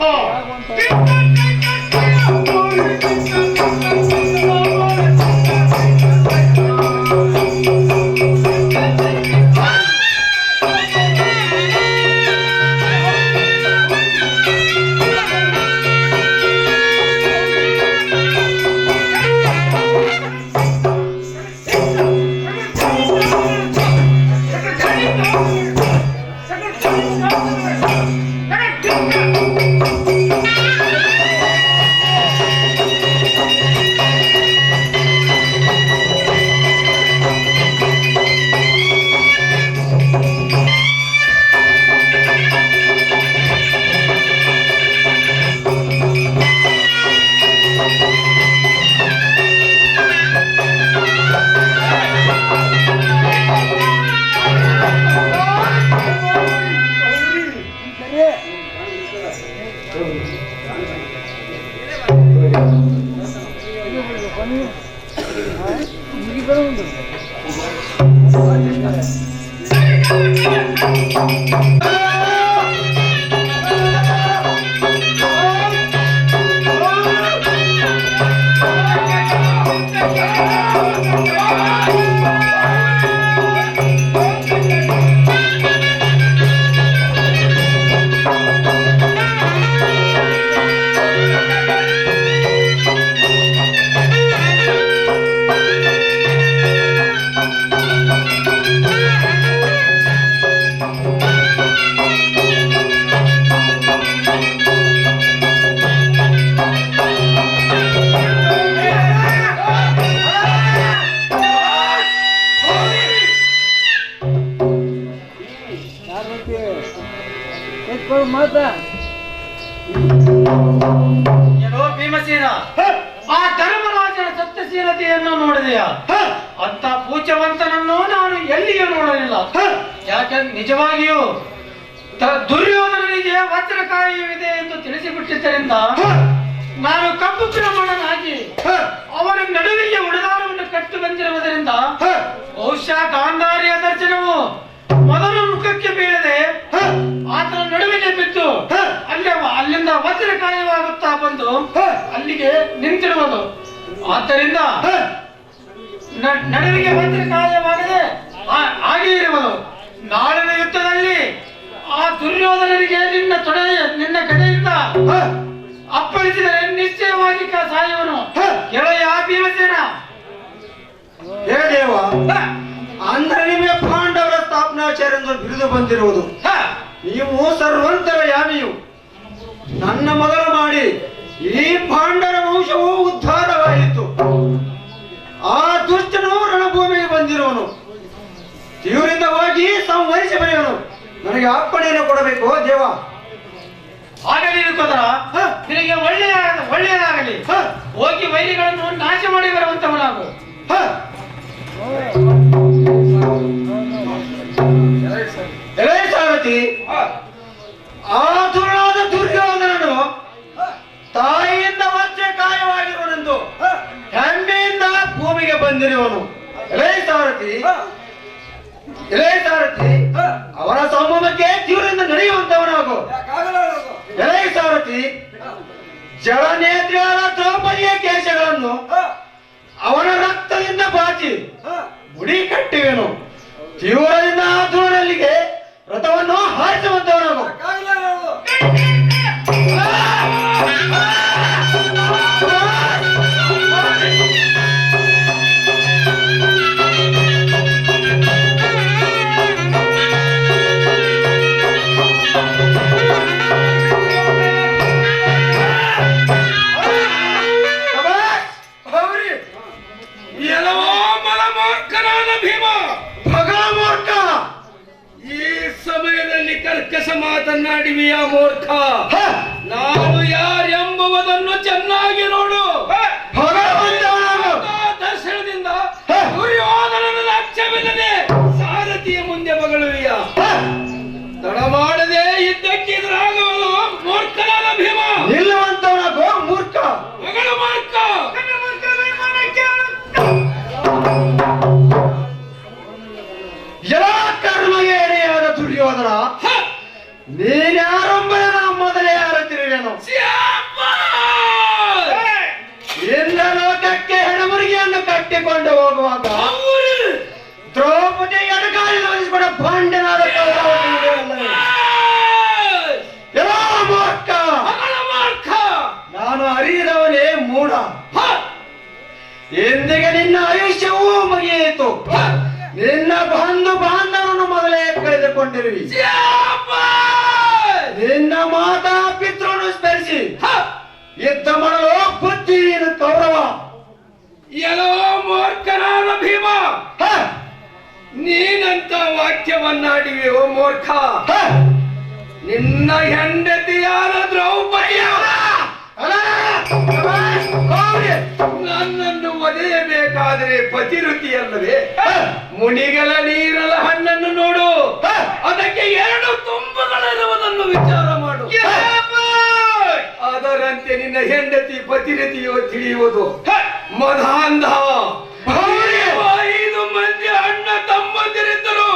ಏನೋ ಭೀಮಸೇನ, ಆ ಧರ್ಮರಾಜನ ಸತ್ಯಶೀಲತೆಯನ್ನು ನೋಡಿದೆಯಾ? ಅಂತ ಪೂಜ್ಯವಂತನನ್ನು ನಾನು ಎಲ್ಲಿಯೂ ನೋಡಲಿಲ್ಲ. ಯಾಕೆಂದ್ರೆ ನಿಜವಾಗಿಯೂ ದುರ್ಯೋಧನನಿಗೆ ವಜ್ರಕಾಯವಿದೆ ಎಂದು ತಿಳಿಸಿಬಿಟ್ಟಿದ್ದರಿಂದ ನಾನು ಕಪ್ಪು ಬ್ರಾಹ್ಮಣನಾಗಿ ಅವರ ನಡುವಿಗೆ ಉಡದಾರವನ್ನು ಕಟ್ಟು ಬಂದಿರುವುದರಿಂದ ಬಹುಶಃ ಗಾಂಧಾರಿಯ ದರ್ಶನವು ಮೊದಲು ಮುಖಕ್ಕೆ ಬೀಳದೆ ಆತನ ನಡುವಿಗೆ ಬಿದ್ದು ಅಲ್ಲಿಂದ ವಜ್ರಕಾಯವಾಗುತ್ತಾ ಬಂದು ಅಲ್ಲಿಗೆ ನಿಂತಿರುವುದು. ಆದ್ದರಿಂದ ನಡುವಿಗೆ ಬಂದರೆ ಕಾರ್ಯವಾಗದೆ ಹಾಗೆ ಇರುವುದು. ನಾಳಿನ ಯುದ್ಧದಲ್ಲಿ ಆ ದುರ್ಯೋಧನರಿಗೆ ನಿನ್ನ ಕಡೆಯಿಂದ ಅಪ್ಪಳಿಸಿದರೆ ನಿಶ್ಚಯವಾಗಿ ಸಾಯುವನು. ಕೆಳೆಯ ಭೀಮಸೇನ. ಹೇ ದೇವ, ಅಂದ್ರೆ ನಿಮಗೆ ಪಾಂಡವರ ಸ್ಥಾಪನಾಚಾರ್ಯ ಎಂದು ಬಿರುದು ಬಂದಿರುವುದು. ನೀವು ಸರ್ವಂತರ ಯಾಮಿಯು. ನನ್ನ ಮೊದಲು ಮಾಡಿ ಈ ಪಾಂಡವರ ವಂಶವು ಉದ್ಧಾರವಾಯಿತು. ಆ ದುಷ್ಟನು ರಣಭೂಮಿಗೆ ಬಂದಿರುವನು. ತೀವ್ರದಿಂದ ಹೋಗಿ ಸಂವರಿಸಿ ಬರೆಯವನು. ನನಗೆ ಅಪ್ಪಣೆಯನ್ನು ಕೊಡಬೇಕು ದೇವ. ಆಗಲಿ ಸೋದರ, ನಿನಗೆ ಒಳ್ಳೆಯದಾಗಲಿ. ಹೋಗಿ ವೈರಿಗಳನ್ನು ನಾಶ ಮಾಡಿ ಬರುವಂತವನಾಗು. ಸಾರಥಿ, ಆ ದುರ್ನಾದ ದುರ್ಯೋಧನನು ತಾಯಿಯಿಂದ ವಜ್ರ ಕಾಯವಾಗಿರುವನೆಂದು ಹೆಮ್ಮೆಯಿಂದ ಭೂಮಿಗೆ ಬಂದಿರುವನು. ಸಾರಥಿ, ಅವನ ಸಂಭ್ರಮಕ್ಕೆ ತೀವ್ರದಿಂದ ನಡೆಯುವಂತವನಾಗು. ಸಾರಥಿ, ಜಲನೇತ್ರಿಯಾದ ದ್ರೌಪದಿಯ ಕೇಶಗಳನ್ನು ಅವನ ರಕ್ತದಿಂದ ಬಾಚಿ ಗುಡಿ ಕಟ್ಟಿವೆನು. ತೀವ್ರದಿಂದ ಆ ಧೂಳಲ್ಲಿಗೆ ರಥವನ್ನು ಹಾರಿಸುವಂತವನಾಗು. ಕರ್ಕಶ ಮಾತನಾಡಿವಿಯ ಮೂರ್ಖ. ನಾನು ಯಾರೆಂಬುವುದನ್ನು ಚೆನ್ನಾಗಿ ನೋಡು. ದರ್ಶನದಿಂದ ದುರ್ಯೋಧನನ ಲಕ್ಷ್ಯವಿಲ್ಲದೆ ಸಾರಥಿಯ ಮುಂದೆ ಮಗಳುವಿಯ. ತಡ ಮಾಡದೆ ಇದ್ದಕ್ಕೆ ಎದುರಾಗುವುದು ಮೂರ್ಖನಾದ ಭೀಮ. ನಿಲ್ಲುವಂತವನಾಗೋ ಮೂರ್ಖ. ಮಗಳು ಮೂರ್ಖ. ಎಲ್ಲ ಕರ್ಮಗೆ ಎಡೆಯಾದ ದುರ್ಯೋಧನ, ನೀನ್ಯಾರೊಬ್ಬನೇ ನಾವು ಮೊದಲೇ ಯಾರುತ್ತಿರುವೆನು. ಎಲ್ಲ ಲೋಕಕ್ಕೆ ಹೆಣಮುರಿಗೆಯನ್ನು ಕಟ್ಟಿಕೊಂಡು ಹೋಗುವಾಗ ದ್ರೌಪದಿ ಎಡಗಾಲಿ ವಹಿಸಿಕೊಂಡ ಭಾಂಡನಾದ ಮೂರ್ಖ. ನಾನು ಅರಿಯದವನೇ ಮೂಢ. ಎಂದಿಗೆ ನಿನ್ನ ಆಯುಷ್ಯವೂ ಮುಗಿಯಿತು. ನಿನ್ನ ಬಂಧು ಬಾಂಧವರನ್ನು ಮೊದಲೇ ಕಳೆದುಕೊಂಡಿರುವಿ. ನಿನ್ನ ಮಾತಾ ಪಿತೃವನ್ನು ಸ್ಮರಿಸಿ ಯುದ್ಧ ಮಾಡಲು ಬುದ್ಧಿ ಕೌರವ. ಎಲ್ಲೋ ಮೂರ್ಖನಾದ ಭೀಮ, ನೀನಂತ ವಾಕ್ಯವನ್ನಾಡಿವೆ ಓ ಮೂರ್ಖ. ನಿನ್ನ ಹೆಂಡತಿಯಾದ ದ್ರೌಪದಿಯ ನನ್ನನ್ನು ಒದೆಯಬೇಕಾದರೆ ಪತಿರುತಿಯಲ್ಲವೇ? ಮುನಿಗಳ ನೀರಲ ಹಣ್ಣನ್ನು ನೋಡು, ಅದಕ್ಕೆ 2 ತುಂಬುಗಳಿರುವುದನ್ನು ವಿಚಾರ ಮಾಡು. ಅದರಂತೆ ನಿನ್ನ ಹೆಂಡತಿ ಪತಿರತಿಯೋ ತಿಳಿಯುವುದು. ಮದಾಂಧ 5 ಮಂದಿ ಅಣ್ಣ ತಮ್ಮಂದಿರಿದ್ದರು.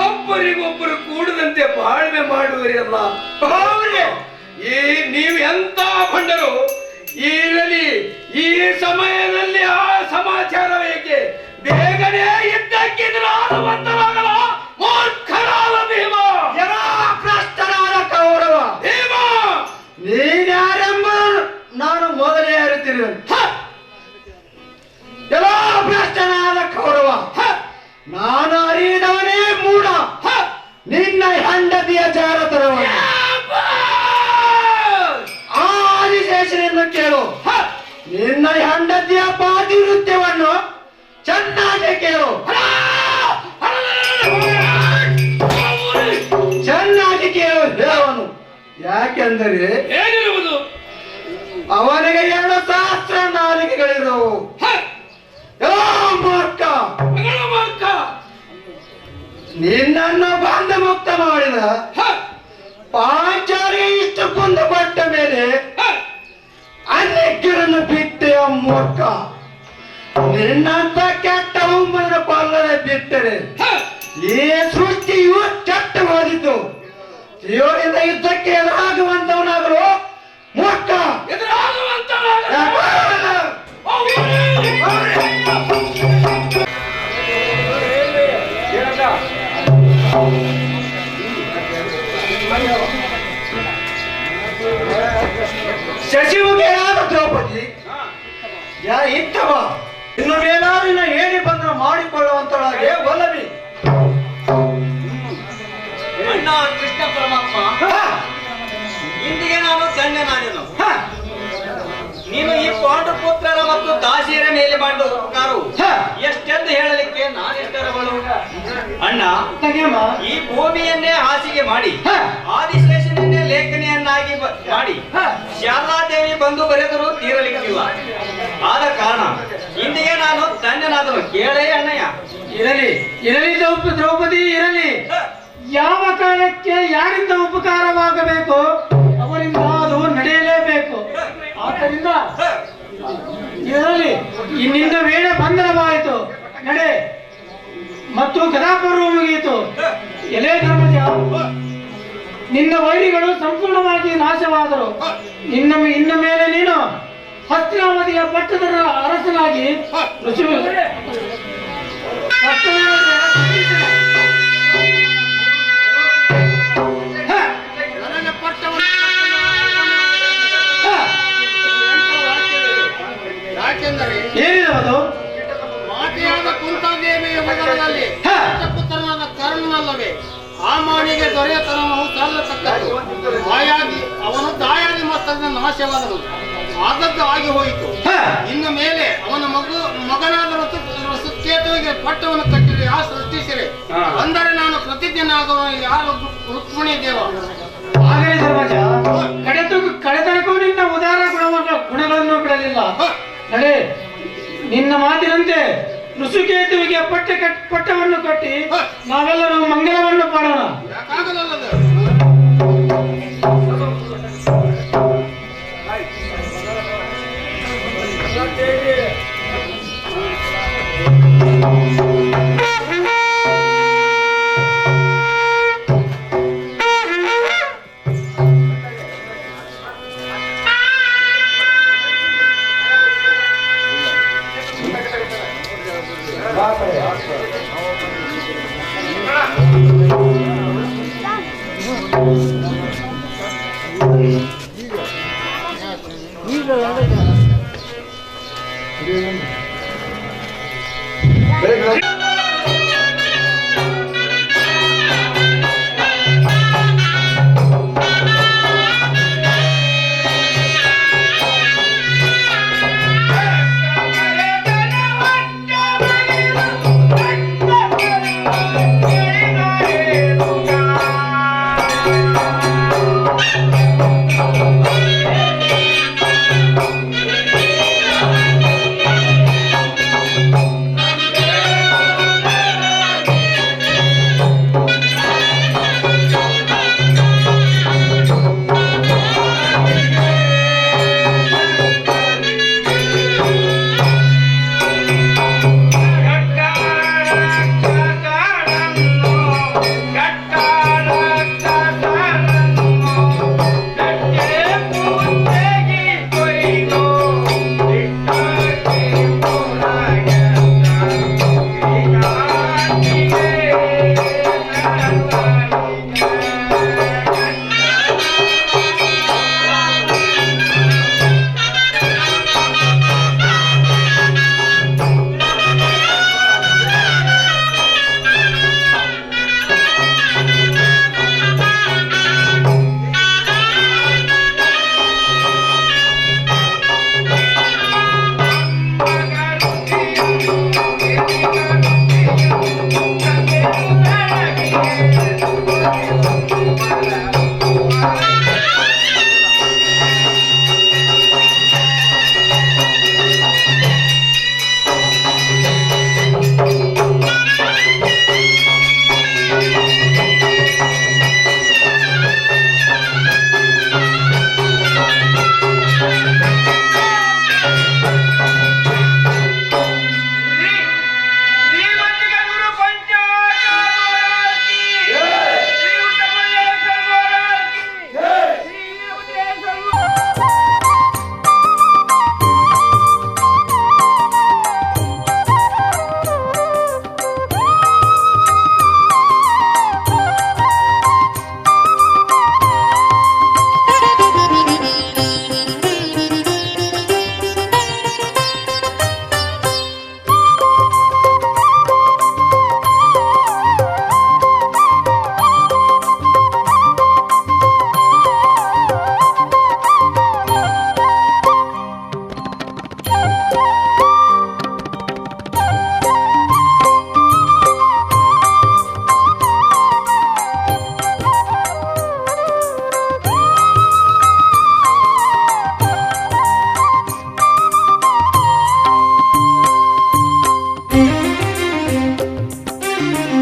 ಒಬ್ಬರಿಗೊಬ್ಬರು ಕೂಡದಂತೆ ಬಾಳ್ವೆ ಮಾಡುವರಿಯಲ್ಲ. ನೀವು ಎಂತ ಭಂಡರು. ಈಗಲಿ ಈ ಸಮಯದಲ್ಲಿ ಆ ಸಮಾಚಾರ ಬೇಕೆ? ಬೇಗನೆ ಇದ್ದಕ್ಕಿದ್ರಾಗಲ ಮೂರ್ಖರಾದ ಭೀಮ. ಭ್ರಷ್ಟರಾದ ಕೌರವ. ಭೀಮ, ನೀನ್ಯಾರೆಂಬ ನಾನು ಮೊದಲೇ ಅರಿತಿರುವೆ. ಎಲ್ಲ ಭ್ರಷ್ಟನಾದ ಕೌರವ, ನಾನು ಅರಿಯದವನೇ ಮೂಢ. ನಿನ್ನ ಹೆಂಡತಿಯ ಜಾರತನವನ್ನು ಆದಿಶೇಷನೆಂದು ಕೇಳು. ನಿನ್ನ ಹೆಂಡತಿಯ ಪಾತಿವೃತ್ಯವನ್ನು ಚೆನ್ನಾಗಿ ಕೇಳು. ಚೆನ್ನಾಗಿ ಕೇಳು ಹೇಳವನು. ಯಾಕೆಂದರೆ ಏನಿರುವುದು? ಅವನಿಗೆ 2 ಸಹಸ್ರ ನಾಲಿಗೆಗಳಿರುವು. ಮೂರ್ಖ, ನಿನ್ನನ್ನು ಬಂಧ ಮುಕ್ತ ಮಾಡಿದ ಪಾಂಚಾಲಿಗೆ ಇಷ್ಟು ಕುಂದು ಕೊಟ್ಟ ಮೇಲೆ ಅನೇಕರನ್ನು ಬಿಟ್ಟೆ ಮೂರ್ಖ. ನಿನ್ನಂತ ಕೆಟ್ಟ ಒಮ್ಮನ ಕೊಲ್ಲದೆ ಬಿಟ್ಟರೆ ಈ ಸೃಷ್ಟಿಯು ಕೆಟ್ಟ ಹೋದಿತು. ದೇವರಿಂದ ಯುದ್ಧಕ್ಕೆ ಎದುರಾಗುವಂತವನಾಗಲು ಪಕ್ಕ ಶಶಿಮುಖಿಯಾದ ದ್ರೌಪದಿ ಇತ್ತವ ಇನ್ನು ಮೇಲಾರಿನ ಹೇಳಿ ಬಂದ್ರೆ ಮಾಡಿಕೊಳ್ಳುವಂತಳಾಗೆ ಒಲವಿ ಅಣ್ಣ ಕೃಷ್ಣ ಪರಮಾತ್ಮ, ಇಂದಿಗೆ ನಾನು ಧನ್ಯನಾದೆನು. ನೀನು ಈ ಪಾಂಡುಪುತ್ರರ ಮತ್ತು ದಾಸಿಯರ ಮೇಲೆ ಮಾಡಿದ ಉಪಕಾರವು ಎಷ್ಟೆಂದು ಹೇಳಲಿಕ್ಕೆ ನಾನೆಷ್ಟರವಳು. ಅಣ್ಣ, ಈ ಭೂಮಿಯನ್ನೇ ಹಾಸಿಗೆ ಮಾಡಿ ಆದಿಶೇಷನನ್ನೇ ಲೇಖನಿಯನ್ನಾಗಿ ಮಾಡಿ ಶಾರದಾದೇವಿ ಬಂದು ಬರೆದರೂ ತೀರಲಿಕ್ಕಿಲ್ಲ. ಆದ ಕಾರಣ ಇಂದಿಗೆ ನಾನು ಧನ್ಯನಾದನು. ಕೇಳೇ ಅಣ್ಣಯ್ಯ. ಇರಲಿ ದ್ರೌಪದಿ ಇರಲಿ. ಯಾವ ಕಾಲಕ್ಕೆ ಯಾರಿಂದ ಉಪಕಾರವಾಗಬೇಕು ಅವರಿಂದ ಅದು ನಡೆಯಲೇಬೇಕು. ಆದ್ದರಿಂದ ಇರಲಿ, ಇನ್ನಿಂದ ವೇಳೆ ಬಂಧನವಾಯಿತು, ನಡೆ. ಮತ್ತು ಗದಾಪರ್ವ ಮುಗಿಯಿತು. ಎಲೆ ಧರ್ಮಜ, ನಿನ್ನ ವೈರಿಗಳು ಸಂಪೂರ್ಣವಾಗಿ ನಾಶವಾದರು. ಇನ್ನು ಮೇಲೆ ನೀನು ಹಸ್ತಿನಾವತಿಯ ಪಟ್ಟದ ಅರಸನಾಗಿ ಯಾಕೆಂದರೆ ಏನಿರುವುದು ಮಾತೆಯಾದ ಕುಂತಾದೇವಿಯ ಮಗನಲ್ಲಿ ಪುತ್ರನಾದ ಕರ್ಣನಲ್ಲವೇ ಆ ಮಾಣಿಗೆ ದೊರೆಯತನವು ಸಲ್ಲತಕ್ಕದ್ದು. ಅವನು ದಾಯಾದಿ ಮಸ್ತದ ನಾಶವಾದನು, ಆದದ್ದು ಆಗಿ ಹೋಯಿತು. ಇನ್ನು ಮೇಲೆ ಅವನ ಮಗನಾದ ಸುಖೇತುವಿಗೆ ಪಟ್ಟವನ್ನು ಕಟ್ಟಿರಿ, ಆ ಸೃಷ್ಟಿಸಿರಿ. ಅಂದರೆ ನಾನು ಪ್ರತಿಜ್ಞನಾಗುವ ಯಾರು ರುಕ್ಮಿಣಿ ದೇವ. ಆಗಲೇ ಧರ್ಮಜ, ಕಡೆತನಕ್ಕೂ ನಿನ್ನ ಉದಾರ ಗುಣಗಳನ್ನು ಬಿಡಲಿಲ್ಲ. ನಡೆ, ನಿನ್ನ ಮಾತಿನಂತೆ ಋಷಿಕೇತುವಿಗೆ ಪಟ್ಟವನ್ನು ಕಟ್ಟಿ ನಾವೆಲ್ಲರೂ ಮಂಗಲವನ್ನು ಪಾಡೋಣ. ಯಾಕಾಗಲಲ್ಲದು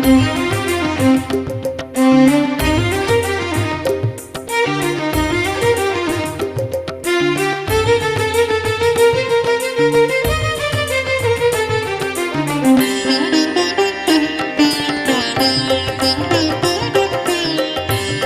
ಹ